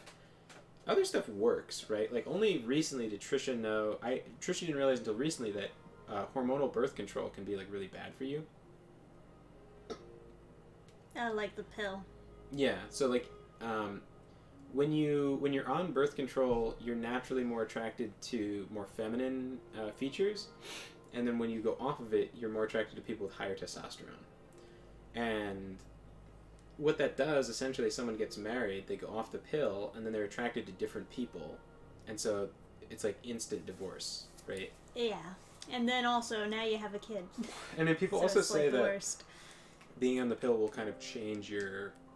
Speaker 3: works, right? Like only recently did Trisha know. Trisha didn't realize until recently that hormonal birth control can be like really bad for you.
Speaker 2: Like the pill.
Speaker 3: Yeah, so like when you're on birth control, you're naturally more attracted to more feminine features, and then when you go off of it, you're more attracted to people with higher testosterone. And what that does, essentially, someone gets married, they go off the pill, and then they're attracted to different people, and so it's like instant divorce, right?
Speaker 2: Yeah. And then also, now you have a kid.
Speaker 3: And then people
Speaker 2: So
Speaker 3: also
Speaker 2: it's
Speaker 3: say
Speaker 2: like the
Speaker 3: that
Speaker 2: worst.
Speaker 3: being on the pill will kind of change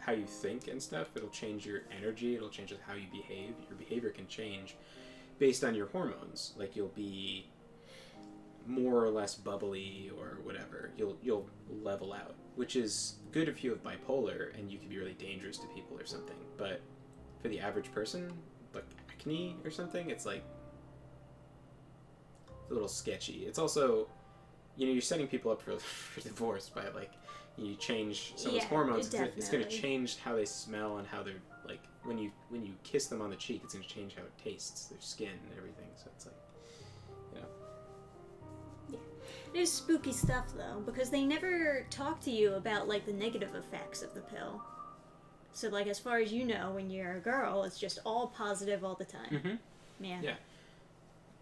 Speaker 3: how you think and stuff. It'll change your energy. It'll change how you behave. Your behavior can change based on your hormones. Like you'll be more or less bubbly or whatever. You'll level out, which is good if you have bipolar and you can be really dangerous to people or something. But for the average person, like acne or something, it's like a little sketchy. It's also, you're setting people up for divorce by like, you change someone's hormones. It's going to change how they smell and how they're like when you kiss them on the cheek. It's going to change how it tastes, their skin and everything. So it's like,
Speaker 2: It is spooky stuff though, because they never talk to you about like the negative effects of the pill. So like as far as you know, when you're a girl, it's just all positive all the time.
Speaker 3: Mm-hmm.
Speaker 2: Yeah.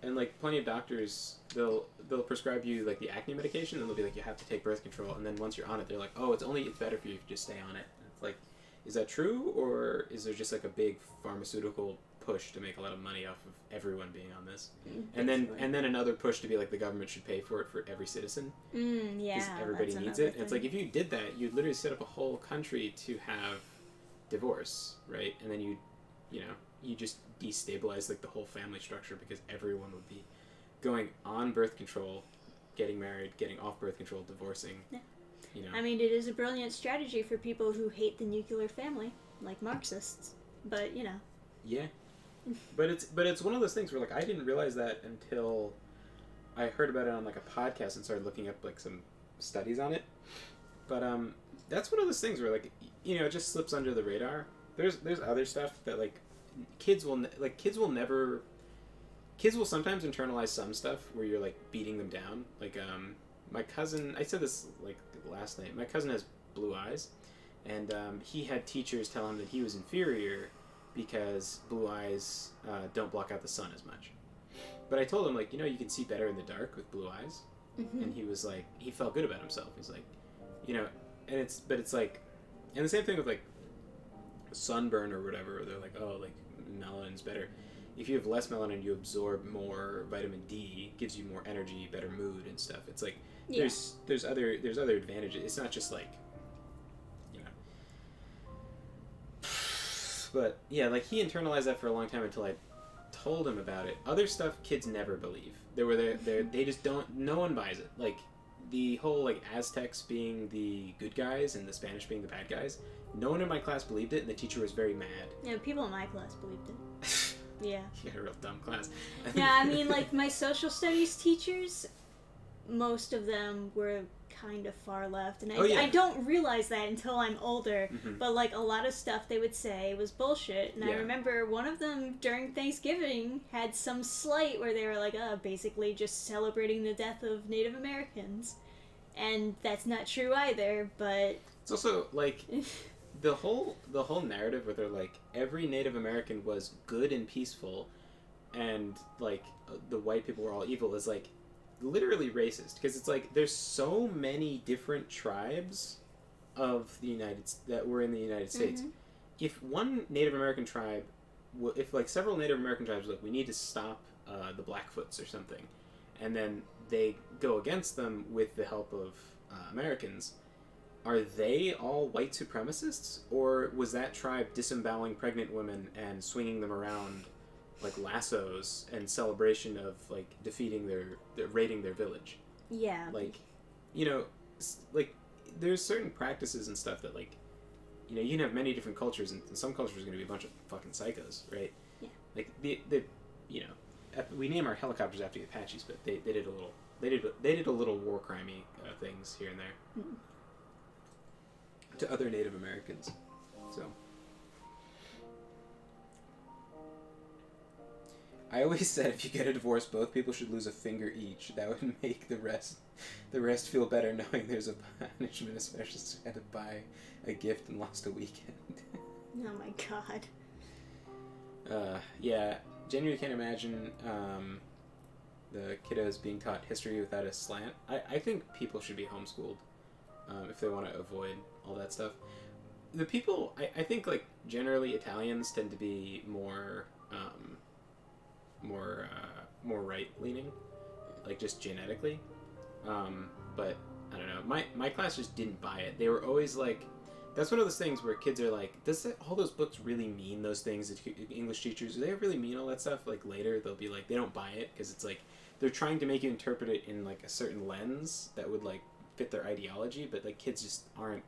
Speaker 3: And like plenty of doctors, they'll prescribe you like the acne medication, and they'll be like, you have to take birth control. And then once you're on it, they're like, oh, it's better for you if you just stay on it. And it's like, is that true, or is there just like a big pharmaceutical push to make a lot of money off of everyone being on this? And then another push to be like the government should pay for it for every citizen.
Speaker 2: Yeah.
Speaker 3: Because everybody needs it. And it's like if you did that, you'd literally set up a whole country to have divorce, right? And then you just destabilize like the whole family structure because everyone would be going on birth control, getting married, getting off birth control, divorcing.
Speaker 2: Yeah.
Speaker 3: You know.
Speaker 2: I mean, it is a brilliant strategy for people who hate the nuclear family, like Marxists. But
Speaker 3: Yeah. But it's one of those things where like I didn't realize that until I heard about it on like a podcast and started looking up like some studies on it. But that's one of those things where like it just slips under the radar. There's other stuff that like kids will sometimes internalize some stuff where you're like beating them down. Like my cousin, I said this like last night. My cousin has blue eyes, and he had teachers tell him that he was inferior because blue eyes don't block out the sun as much. But I told him like you can see better in the dark with blue eyes, and he was like he felt good about himself. He's like, and it's like, and the same thing with like sunburn or whatever. They're like, oh, like melanin's better. If you have less melanin, you absorb more vitamin D, gives you more energy, better mood and stuff. It's like there's other advantages. It's not just like But yeah, like he internalized that for a long time until I told him about it. Other stuff kids never believe. They just don't. No one buys it. Like the whole like Aztecs being the good guys and the Spanish being the bad guys. No one in my class believed it, and the teacher was very mad.
Speaker 2: Yeah, people in my class believed it. Yeah.
Speaker 3: You had a real dumb class.
Speaker 2: Yeah, I mean, like, my social studies teachers, most of them were kind of far left. And I don't realize that until I'm older. Mm-hmm. But, like, a lot of stuff they would say was bullshit. And I remember one of them, during Thanksgiving, had some slight where they were like, basically just celebrating the death of Native Americans. And that's not true either, but...
Speaker 3: It's also, like... The whole narrative where they're like every Native American was good and peaceful, and like the white people were all evil is like literally racist, because it's like there's so many different tribes that were in the United States. Mm-hmm. If one Native American tribe, if like several Native American tribes were like we need to stop the Blackfoots or something, and then they go against them with the help of Americans. Are they all white supremacists, or was that tribe disemboweling pregnant women and swinging them around like lassos in celebration of like defeating raiding their village?
Speaker 2: Yeah.
Speaker 3: Like, like there's certain practices and stuff that like, you can have many different cultures, and some cultures are going to be a bunch of fucking psychos, right?
Speaker 2: Yeah.
Speaker 3: Like we name our helicopters after the Apaches, but they did a little war crimey things here and there. Mm-hmm. To other Native Americans. So
Speaker 1: I always said if you get a divorce, both people should lose a finger each. That would make the rest feel better knowing there's a punishment, especially if you had to buy a gift and lost a weekend.
Speaker 2: Oh my god.
Speaker 1: Yeah, genuinely can't imagine the kiddos being taught history without a slant. I think people should be homeschooled if they want to avoid all that stuff. The people, I think, like, generally Italians tend to be more right-leaning, like, just genetically. But, I don't know, my class just didn't buy it. They were always, like, that's one of those things where kids are like, all those books really mean those things? English teachers, do they really mean all that stuff? Like, later, they'll be like, they don't buy it, because it's like, they're trying to make you interpret it in, like, a certain lens that would, like, fit their ideology, but, like, kids just aren't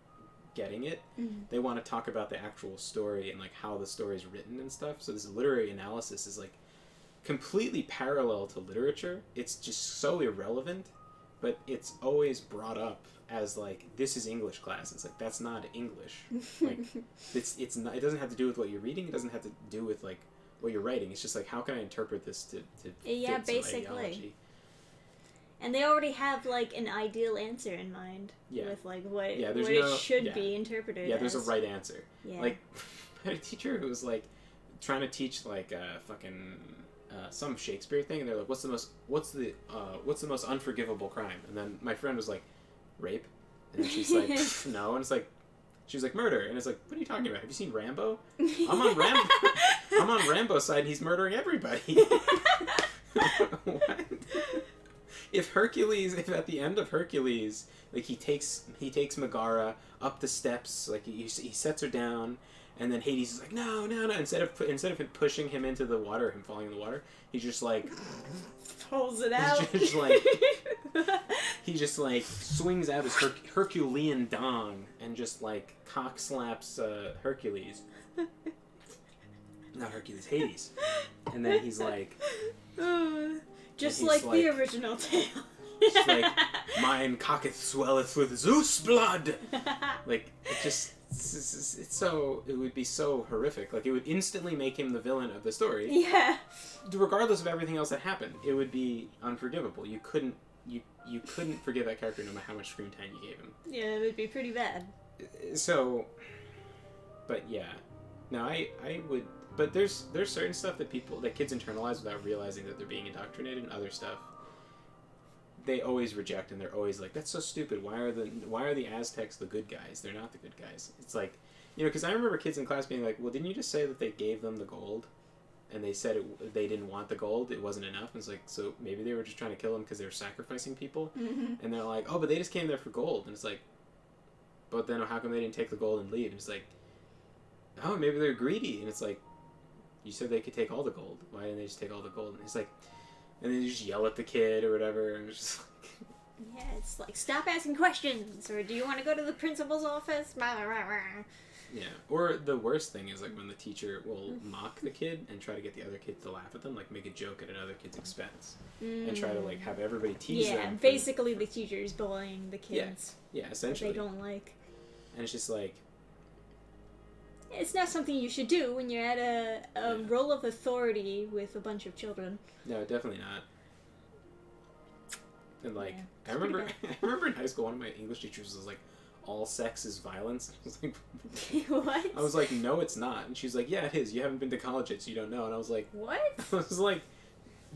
Speaker 1: getting it.
Speaker 2: Mm-hmm.
Speaker 1: They want to talk about the actual story and, like, how the story is written and stuff. So this literary analysis is, like, completely parallel to literature. It's just so irrelevant, but it's always brought up as, like, this is English class. It's like, that's not English. Like, it's not, it doesn't have to do with what you're reading. It doesn't have to do with, like, what you're writing. It's just like, how can I interpret this to
Speaker 2: yeah,
Speaker 1: fit some
Speaker 2: basically.
Speaker 1: ideology?
Speaker 2: And they already have, like, an ideal answer in mind.
Speaker 1: Yeah.
Speaker 2: With, like, what
Speaker 1: Yeah,
Speaker 2: it should be interpreted
Speaker 1: Yeah, there's
Speaker 2: as.
Speaker 1: a right answer.
Speaker 2: Yeah.
Speaker 1: Like, I had a teacher who was, like, trying to teach, like, some Shakespeare thing, and they're like, what's the most unforgivable crime? And then my friend was like, rape? And then she's like, no. And it's like, she was like, murder. And it's like, what are you talking about? Have you seen Rambo? I'm on Rambo's side, and he's murdering everybody. What? If at the end of Hercules, like, he takes Megara up the steps, like, he sets her down, and then Hades is like, no, instead of pushing him into the water, him falling in the water, he just, like,
Speaker 2: pulls it out.
Speaker 1: He just like swings out his Herculean dong and just, like, cock slaps Hercules. Not Hercules, Hades. And then he's like,
Speaker 2: just like the original tale.
Speaker 1: Just like, mine cocketh swelleth with Zeus blood. Like, it would be so horrific. Like, it would instantly make him the villain of the story.
Speaker 2: Yeah.
Speaker 1: Regardless of everything else that happened, it would be unforgivable. You couldn't forgive that character no matter how much screen time you gave him.
Speaker 2: Yeah, it would be pretty bad.
Speaker 1: So, but yeah, no, I would. But there's certain stuff that kids internalize without realizing that they're being indoctrinated, and other stuff they always reject, and they're always like, that's so stupid. Why are the Aztecs the good guys? They're not the good guys. It's like, because I remember kids in class being like, well, didn't you just say that they gave them the gold? And they said they didn't want the gold, it wasn't enough. And it's like, so maybe they were just trying to kill them because they were sacrificing people.
Speaker 2: Mm-hmm.
Speaker 1: And they're like, oh, but they just came there for gold. And it's like, but then how come they didn't take the gold and leave? And it's like, oh, maybe they're greedy. And it's like, you said they could take all the gold. Why didn't they just take all the gold? And it's like, and then you just yell at the kid or whatever. And it's just like,
Speaker 2: yeah, it's like, stop asking questions, or do you want to go to the principal's office?
Speaker 1: Yeah, or the worst thing is, like, when the teacher will mock the kid and try to get the other kid to laugh at them, like, make a joke at another kid's expense, and try to, like, have everybody tease them.
Speaker 2: Yeah, basically the teacher's bullying the kids.
Speaker 1: Yeah, essentially.
Speaker 2: They don't like.
Speaker 1: And it's just like,
Speaker 2: it's not something you should do when you're at a role of authority with a bunch of children.
Speaker 1: No, definitely not. And, like,
Speaker 2: Yeah,
Speaker 1: I remember in high school, one of my English teachers was like, all sex is violence. I was like,
Speaker 2: what?
Speaker 1: I was like, no, it's not. And she's like, yeah, it is. You haven't been to college yet, so you don't know. And I was like,
Speaker 2: what?
Speaker 1: I was like,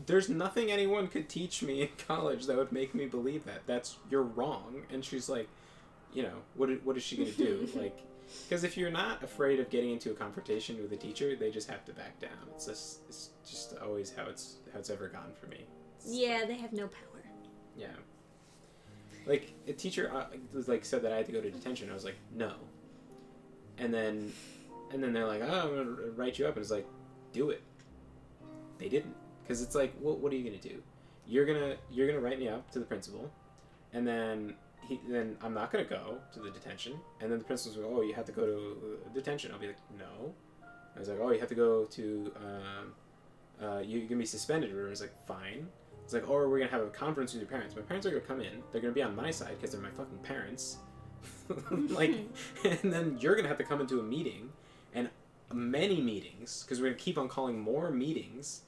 Speaker 1: there's nothing anyone could teach me in college that would make me believe that. You're wrong. And she's like, what is she going to do? Like, because if you're not afraid of getting into a confrontation with a teacher, they just have to back down. It's just always how it's ever gone for me.
Speaker 2: Yeah, they have no power.
Speaker 1: Yeah. Like, a teacher was like, said that I had to go to detention. I was like, no. And then they're like, oh, I'm gonna write you up. And it's like, do it. They didn't, because it's like, well, what are you gonna do? You're gonna write me up to the principal, and then I'm not gonna go to the detention. And then the principal's like, oh, you have to go to detention. I'll be like, no. I was like, oh, you have to go to you're gonna be suspended. Or I was like, fine. It's like, or we're going to have a conference with your parents. My parents are going to come in. They're going to be on my side because they're my fucking parents. Like, and then you're going to have to come into a meeting, and many meetings, because we're going to keep on calling more meetings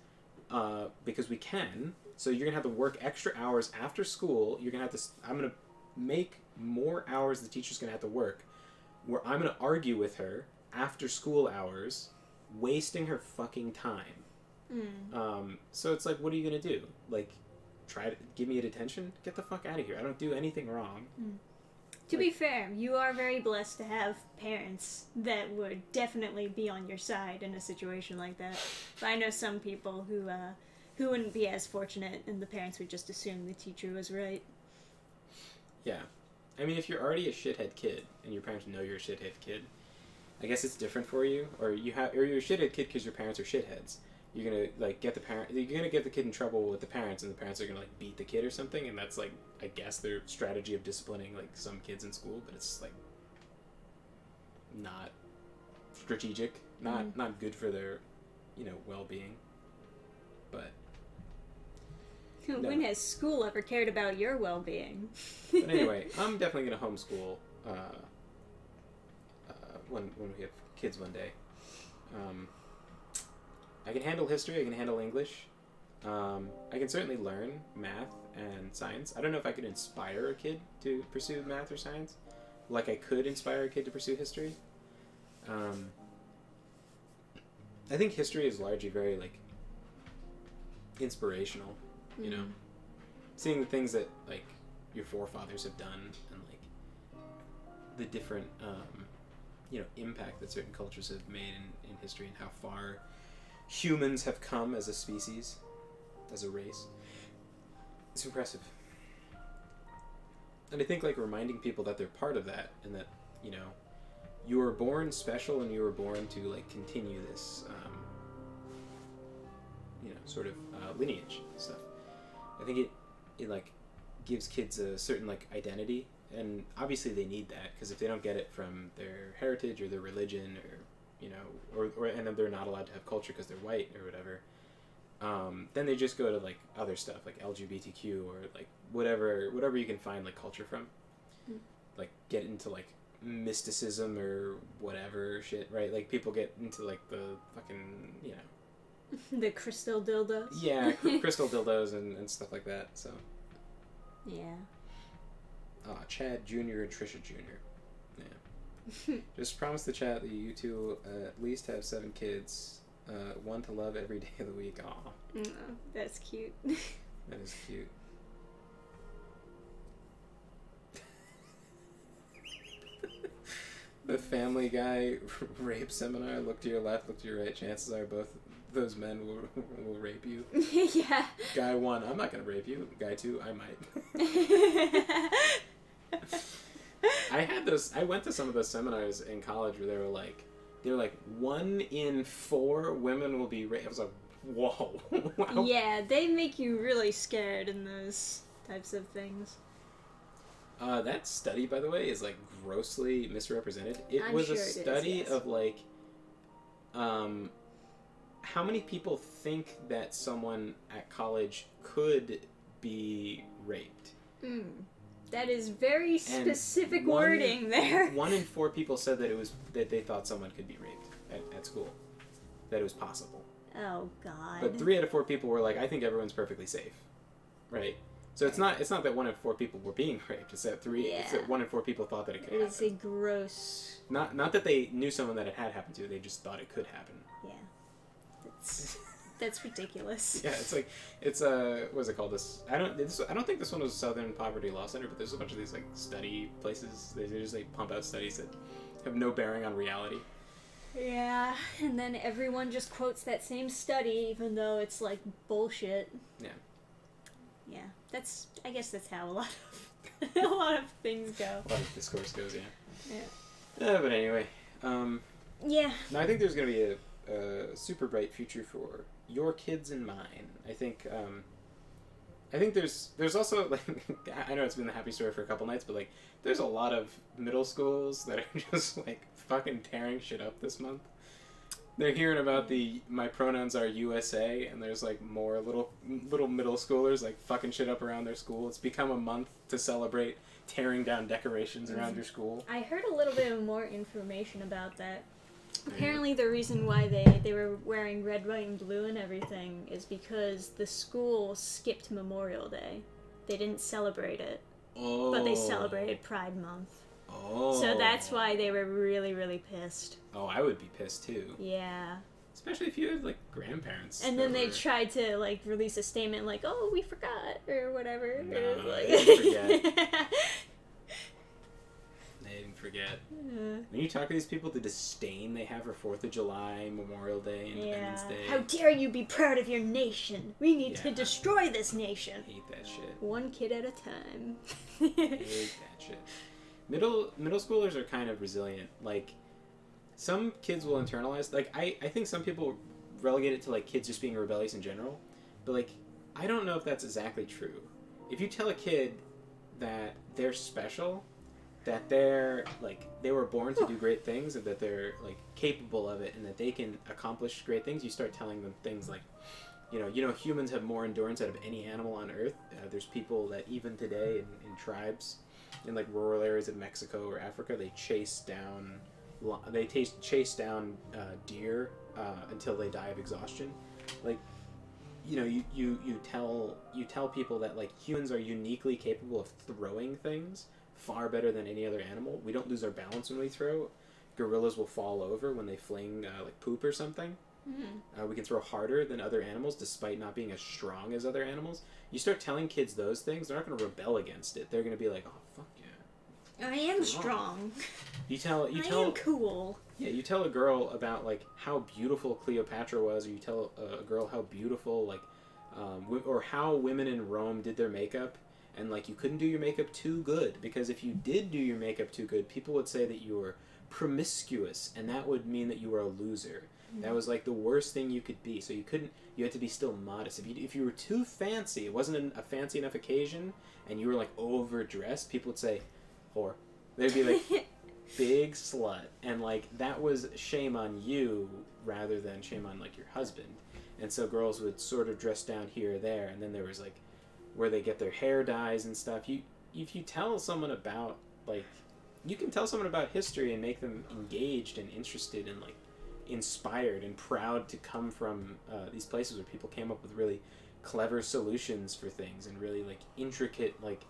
Speaker 3: because we can. So you're gonna have to work extra hours after school. You're gonna have to. I'm gonna make more hours the teacher's gonna have to work, where I'm gonna argue with her after school hours, wasting her fucking time. So it's like, what are you gonna do? Like, try to give me a detention? Get the fuck out of here! I don't do anything wrong.
Speaker 2: To be fair, you are very blessed to have parents that would definitely be on your side in a situation like that. But I know some people who wouldn't be as fortunate, and the parents would just assume the teacher was right.
Speaker 3: Yeah. I mean, if you're already a shithead kid, and your parents know you're a shithead kid, I guess it's different for you. Or you're a shithead kid because your parents are shitheads. You're gonna like get the kid in trouble with the parents, and the parents are gonna like beat the kid or something, and that's like, I guess, their strategy of disciplining like some kids in school, but it's like not strategic, not good for their, well-being. But
Speaker 2: When has school ever cared about your well-being?
Speaker 3: But anyway, I'm definitely gonna homeschool when we have kids one day. I can handle history. I can handle English. I can certainly learn math and science. I don't know if I could inspire a kid to pursue math or science, like I could inspire a kid to pursue history. I think history is largely very like inspirational. You know, seeing the things that like your forefathers have done, and like the different impact that certain cultures have made in history, and how far humans have come as a species, as a race. It's impressive. And I think like reminding people that they're part of that, and that, you were born special, and you were born to like continue this sort of lineage and stuff. I think it like gives kids a certain like identity, and obviously they need that, because if they don't get it from their heritage or their religion, or and then they're not allowed to have culture because they're white or whatever, then they just go to like other stuff like LGBTQ or like whatever you can find like culture from, like get into like mysticism or whatever shit, right? Like people get into like the fucking
Speaker 2: the crystal dildos.
Speaker 3: Yeah, crystal dildos and stuff like that. So
Speaker 2: yeah.
Speaker 3: Chad Jr. and Trisha Jr. Yeah. Just promise the chat that you two at least have 7 kids, one to love every day of the week. Aw.
Speaker 2: That's cute.
Speaker 3: That is cute. The Family Guy rape seminar. Look to your left, look to your right. Chances are both those men will rape you.
Speaker 2: Yeah.
Speaker 3: Guy 1, I'm not gonna rape you. Guy 2, I might. I went to some of those seminars in college where they were like 1 in 4 women will be raped. I was like, whoa. Wow.
Speaker 2: Yeah, they make you really scared in those types of things.
Speaker 3: That study, by the way, is like grossly misrepresented. It was a study of like, how many people think that someone at college could be raped?
Speaker 2: That is very specific wording there.
Speaker 3: 1 in 4 people said that they thought someone could be raped at school, that it was possible.
Speaker 2: Oh God.
Speaker 3: But 3 out of 4 people were like, I think everyone's perfectly safe, right? So it's not that 1 in 4 people were being raped. It's that It's that 1 in 4 people thought that it could happen.
Speaker 2: It's a gross.
Speaker 3: Not that they knew someone that it had happened to. They just thought it could happen.
Speaker 2: Yeah. That's ridiculous.
Speaker 3: Yeah, it's what's it called? I don't think this one was Southern Poverty Law Center, but there's a bunch of these like study places. They just like pump out studies that have no bearing on reality.
Speaker 2: Yeah, and then everyone just quotes that same study, even though it's like bullshit.
Speaker 3: Yeah.
Speaker 2: Yeah, I guess that's how a lot of things go.
Speaker 3: A lot of discourse goes, yeah.
Speaker 2: Yeah.
Speaker 3: But anyway,
Speaker 2: yeah.
Speaker 3: No, I think there's gonna be a super bright future for your kids and mine. I think there's also like I know it's been the happy story for a couple nights, but like there's a lot of middle schools that are just like fucking tearing shit up this month. They're hearing about my pronouns are USA, and there's like more little middle schoolers like fucking shit up around their school. It's become a month to celebrate tearing down decorations around your school.
Speaker 2: I heard a little bit of more information about that. Apparently, the reason why they were wearing red, white, and blue and everything is because the school skipped Memorial Day. They didn't celebrate it,
Speaker 3: Oh.
Speaker 2: but they celebrated Pride Month.
Speaker 3: Oh.
Speaker 2: So that's why they were really, really pissed.
Speaker 3: Oh, I would be pissed too.
Speaker 2: Yeah.
Speaker 3: Especially if you had like grandparents.
Speaker 2: And then they
Speaker 3: over.
Speaker 2: tried to like release a statement like, "Oh, we forgot" or whatever.
Speaker 3: No,
Speaker 2: It was like...
Speaker 3: they didn't forget. They didn't forget.
Speaker 2: Yeah.
Speaker 3: When you talk to these people, the disdain they have for 4th of July, Memorial Day, Independence Day.
Speaker 2: How dare you be proud of your nation? We need to
Speaker 3: Yeah.
Speaker 2: destroy this nation.
Speaker 3: I hate that shit.
Speaker 2: One kid at a time.
Speaker 3: I hate that shit. Middle schoolers are kind of resilient. Like, some kids will internalize. Like, I think some people relegate it to like kids just being rebellious in general, but like I don't know if that's exactly true. If you tell a kid that they're special, that they're like they were born to do great things, and that they're like capable of it, and that they can accomplish great things, you start telling them things like, you know, humans have more endurance out of any animal on Earth. There's people that even today in tribes, in like rural areas of Mexico or Africa, they chase down deer until they die of exhaustion. Like, you know, you tell people that like humans are uniquely capable of throwing things far better than any other animal. We don't lose our balance when we throw. Gorillas will fall over when they fling like poop or something. We can throw harder than other animals despite not being as strong as other animals. You start telling kids those things, they're not going to rebel against it. They're going to be like, oh, fuck yeah.
Speaker 2: I am strong.
Speaker 3: I
Speaker 2: am cool.
Speaker 3: Yeah, you tell a girl about like how beautiful Cleopatra was, or you tell a girl how beautiful like or how women in Rome did their makeup, and like you couldn't do your makeup too good, because if you did do your makeup too good, people would say that you were promiscuous, and that would mean that you were a loser. That was like the worst thing you could be. So you had to be still modest. If you were too fancy, it wasn't a fancy enough occasion, and you were like overdressed, people would say, whore. They'd be like, big slut. And like that was shame on you rather than shame on like your husband. And so girls would sort of dress down here or there, and then there was like where they get their hair dyes and stuff. If you tell someone about like, you can tell someone about history and make them engaged and interested and like inspired and proud to come from these places where people came up with really clever solutions for things and really like intricate like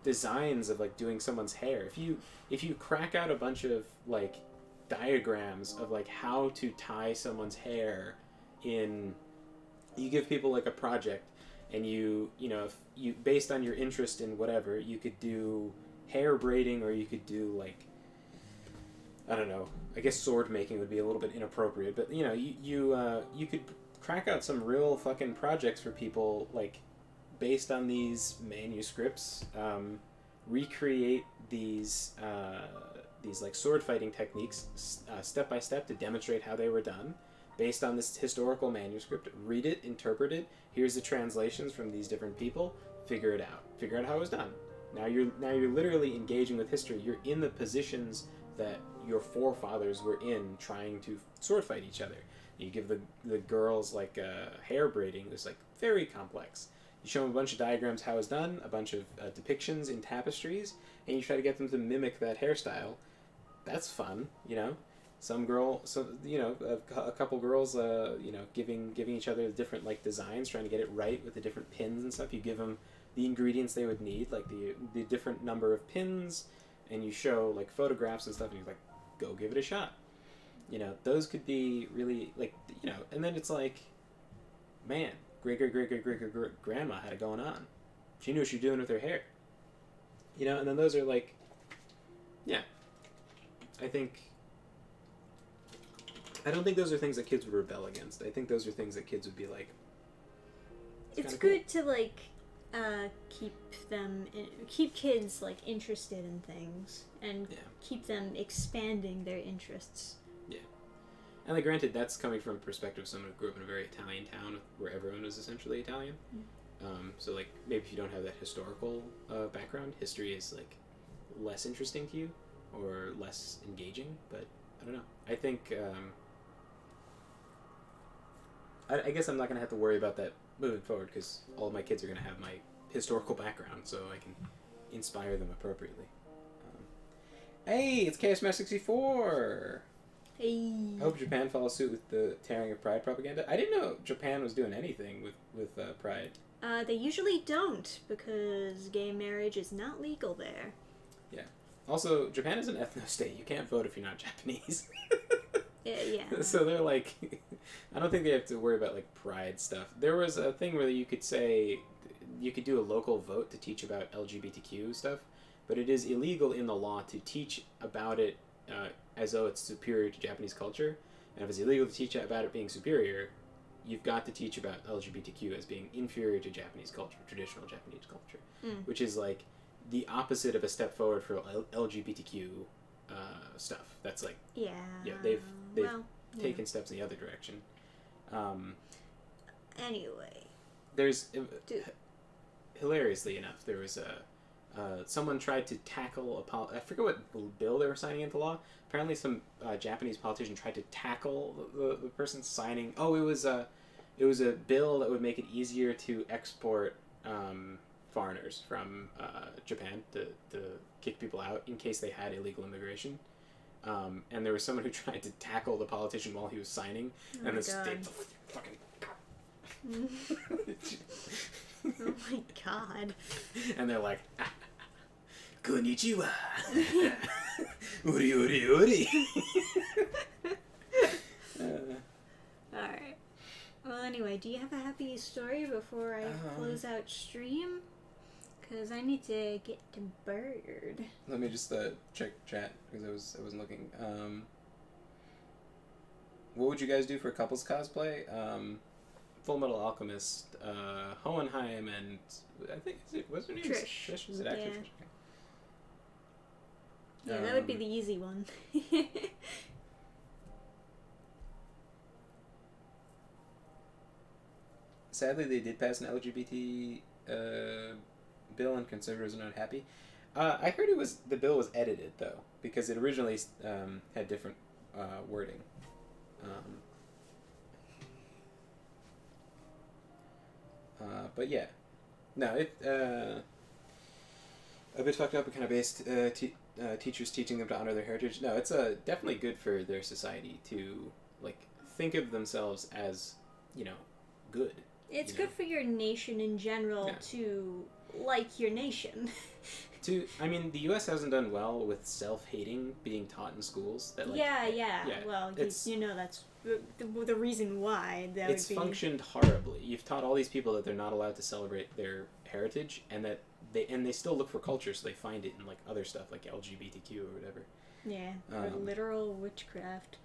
Speaker 3: designs of like doing someone's hair. If you crack out a bunch of like diagrams of like how to tie someone's hair in, you give people like a project, and you know, if you, based on your interest in whatever, you could do hair braiding, or you could do like, I don't know, I guess sword making would be a little bit inappropriate, but you know, you could crack out some real fucking projects for people, like based on these manuscripts, recreate these like sword fighting techniques step by step to demonstrate how they were done based on this historical manuscript. Read it, interpret it. Here's the translations from these different people. Figure it out how it was done. Now you're literally engaging with history. You're in the positions that your forefathers were in, trying to sword fight each other. You give the girls like hair braiding. It's like very complex. You show them a bunch of diagrams how it's done, a bunch of depictions in tapestries, and you try to get them to mimic that hairstyle. That's fun, you know. A couple girls, giving each other different like designs, trying to get it right with the different pins and stuff. You give them the ingredients they would need, like the different number of pins, and you show like photographs and stuff, and you're like, go give it a shot. You know, those could be really like, you know, and then it's like, man, great grandma had it going on. She knew what she was doing with her hair. You know, and then those are like, yeah. I don't think those are things that kids would rebel against. I think those are things that kids would be like,
Speaker 2: it's good to like keep kids like interested in things and keep them expanding their interests. Yeah.
Speaker 3: And like, granted, that's coming from a perspective of someone who grew up in a very Italian town where everyone is essentially Italian. So like, maybe if you don't have that historical background, history is like less interesting to you or less engaging. But I don't know. I think I guess I'm not gonna have to worry about that moving forward, because all of my kids are gonna have my historical background, so I can inspire them appropriately. Hey, it's Chaos Master 64.
Speaker 2: Hey.
Speaker 1: I hope Japan follows suit with the tearing of Pride propaganda. I didn't know Japan was doing anything with Pride.
Speaker 2: They usually don't, because gay marriage is not legal there.
Speaker 1: Also, Japan is an ethno-state. You can't vote if you're not Japanese.
Speaker 2: Yeah.
Speaker 1: So they're like, I don't think they have to worry about like Pride stuff. There was a thing where you could say, you could do a local vote to teach about LGBTQ stuff, but it is illegal in the law to teach about it as though it's superior to Japanese culture. And if it's illegal to teach about it being superior, you've got to teach about LGBTQ as being inferior to Japanese culture, traditional Japanese culture, which is like the opposite of a step forward for LGBTQ stuff. That's like,
Speaker 2: Yeah.
Speaker 1: they've
Speaker 2: well,
Speaker 1: taken steps in the other direction.
Speaker 2: Anyway.
Speaker 1: There's hilariously enough, there was someone tried to tackle I forget what bill they were signing into law. Apparently, some Japanese politician tried to tackle the person signing. Oh, it was a bill that would make it easier to export foreigners from Japan to kick people out in case they had illegal immigration. And there was someone who tried to tackle the politician while he was signing, and the state fucking.
Speaker 2: Oh my god.
Speaker 1: And they're like, konnichiwa. Uri uri uri.
Speaker 2: Alright. Well, anyway, do you have a happy story before I close out stream? Because I need to get to bed.
Speaker 1: Let me just check chat because I wasn't looking. What would you guys do for couples cosplay? Full Metal Alchemist, Hohenheim, and I think what's her name?
Speaker 2: Trish.
Speaker 1: Trish, is it actually
Speaker 2: Yeah.
Speaker 1: Trish?
Speaker 2: Yeah, that would be the easy one.
Speaker 1: Sadly, they did pass an LGBT bill, and conservatives are not happy. I heard the bill was edited though, because it originally had different wording. But yeah, no, it a bit fucked up and kind of based teachers teaching them to honor their heritage. No, it's definitely good for their society to like think of themselves as, good.
Speaker 2: It's good for your nation in general to like your nation.
Speaker 1: I mean, the U.S. hasn't done well with self-hating being taught in schools. That like,
Speaker 2: yeah. Well, that's the reason why that
Speaker 1: it's
Speaker 2: would be.
Speaker 1: functioned horribly. You've taught all these people that they're not allowed to celebrate their heritage, and that they still look for culture, so they find it in like other stuff like LGBTQ or whatever.
Speaker 2: Yeah, or literal witchcraft.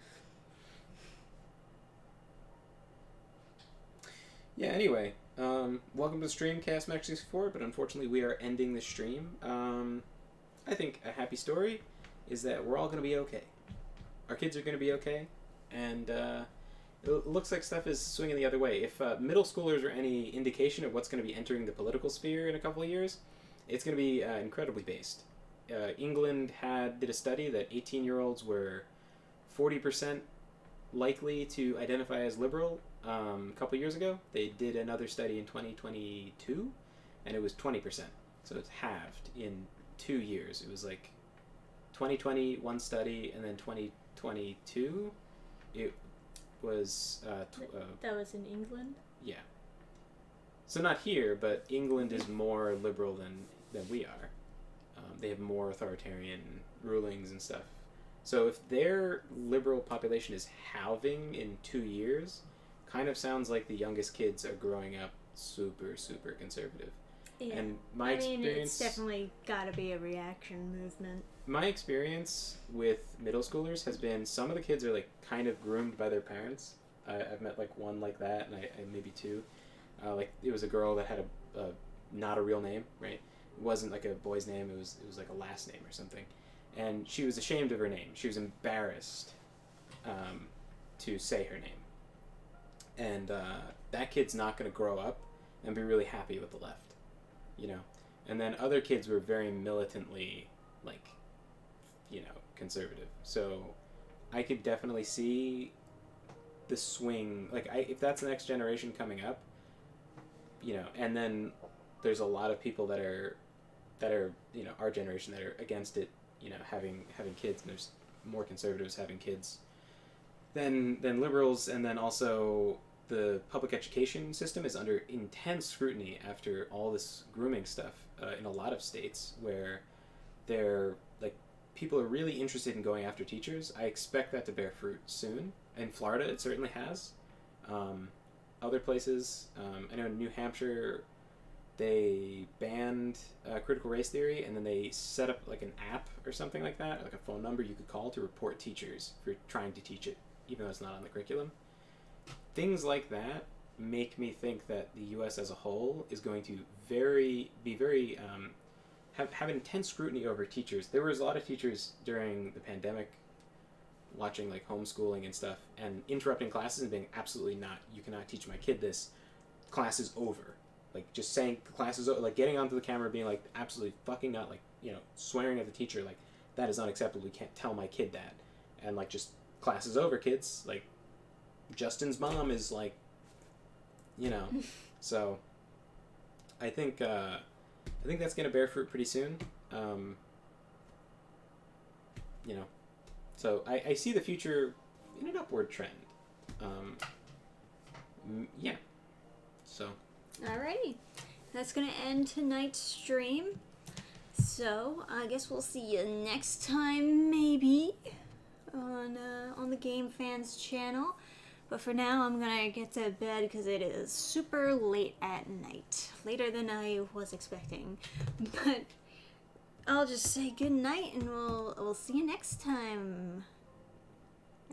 Speaker 1: Yeah, anyway, welcome to the stream, Cast Max 64, but unfortunately we are ending the stream. I think a happy story is that we're all going to be okay. Our kids are going to be okay, and it looks like stuff is swinging the other way. If middle schoolers are any indication of what's going to be entering the political sphere in a couple of years, it's going to be incredibly based. England did a study that 18-year-olds were 40% likely to identify as liberal a couple years ago. They did another study in 2022, and it was 20%. So it's halved in 2 years. It was like 2020 one study, and then 2022 it was
Speaker 2: that was in England.
Speaker 1: Yeah. So not here, but England is more liberal than we are. They have more authoritarian rulings and stuff. So if their liberal population is halving in 2 years, kind of sounds like the youngest kids are growing up super, super conservative.
Speaker 2: Yeah.
Speaker 1: And my experience...
Speaker 2: it's definitely got to be a reaction movement.
Speaker 1: My experience with middle schoolers has been some of the kids are like kind of groomed by their parents. I've met like one like that, and I maybe two. Like it was a girl that had a not a real name, right? It wasn't like a boy's name. It was like a last name or something. And she was ashamed of her name. She was embarrassed to say her name. And that kid's not going to grow up and be really happy with the left, And then other kids were very militantly, like, conservative. So I could definitely see the swing. Like, if that's the next generation coming up, and then there's a lot of people that are our generation that are against it, having kids, and there's more conservatives having kids. then liberals, and then also the public education system is under intense scrutiny after all this grooming stuff in a lot of states where they're like people are really interested in going after teachers. I expect that to bear fruit soon. In Florida, it certainly has. Other places, I know in New Hampshire, they banned critical race theory, and then they set up like an app or something like that, like a phone number you could call to report teachers for trying to teach it, even though it's not on the curriculum. Things like that make me think that the U.S. as a whole is going to have intense scrutiny over teachers. There was a lot of teachers during the pandemic watching like homeschooling and stuff and interrupting classes and being absolutely not, you cannot teach my kid this, class is over. Like just saying the class is over, like getting onto the camera being like absolutely fucking not, like, you know, swearing at the teacher, like that is unacceptable, we can't tell my kid that. And like just class is over, kids, like Justin's mom is like, you know. So I think that's gonna bear fruit pretty soon. You know, so I see the future in an upward trend. Yeah. So.
Speaker 2: Alrighty, that's gonna end tonight's stream. So I guess we'll see you next time, maybe, on the Game Fans channel. But for now, I'm gonna get to bed because it is super late at night, later than I was expecting. But I'll just say good night, and we'll see you next time.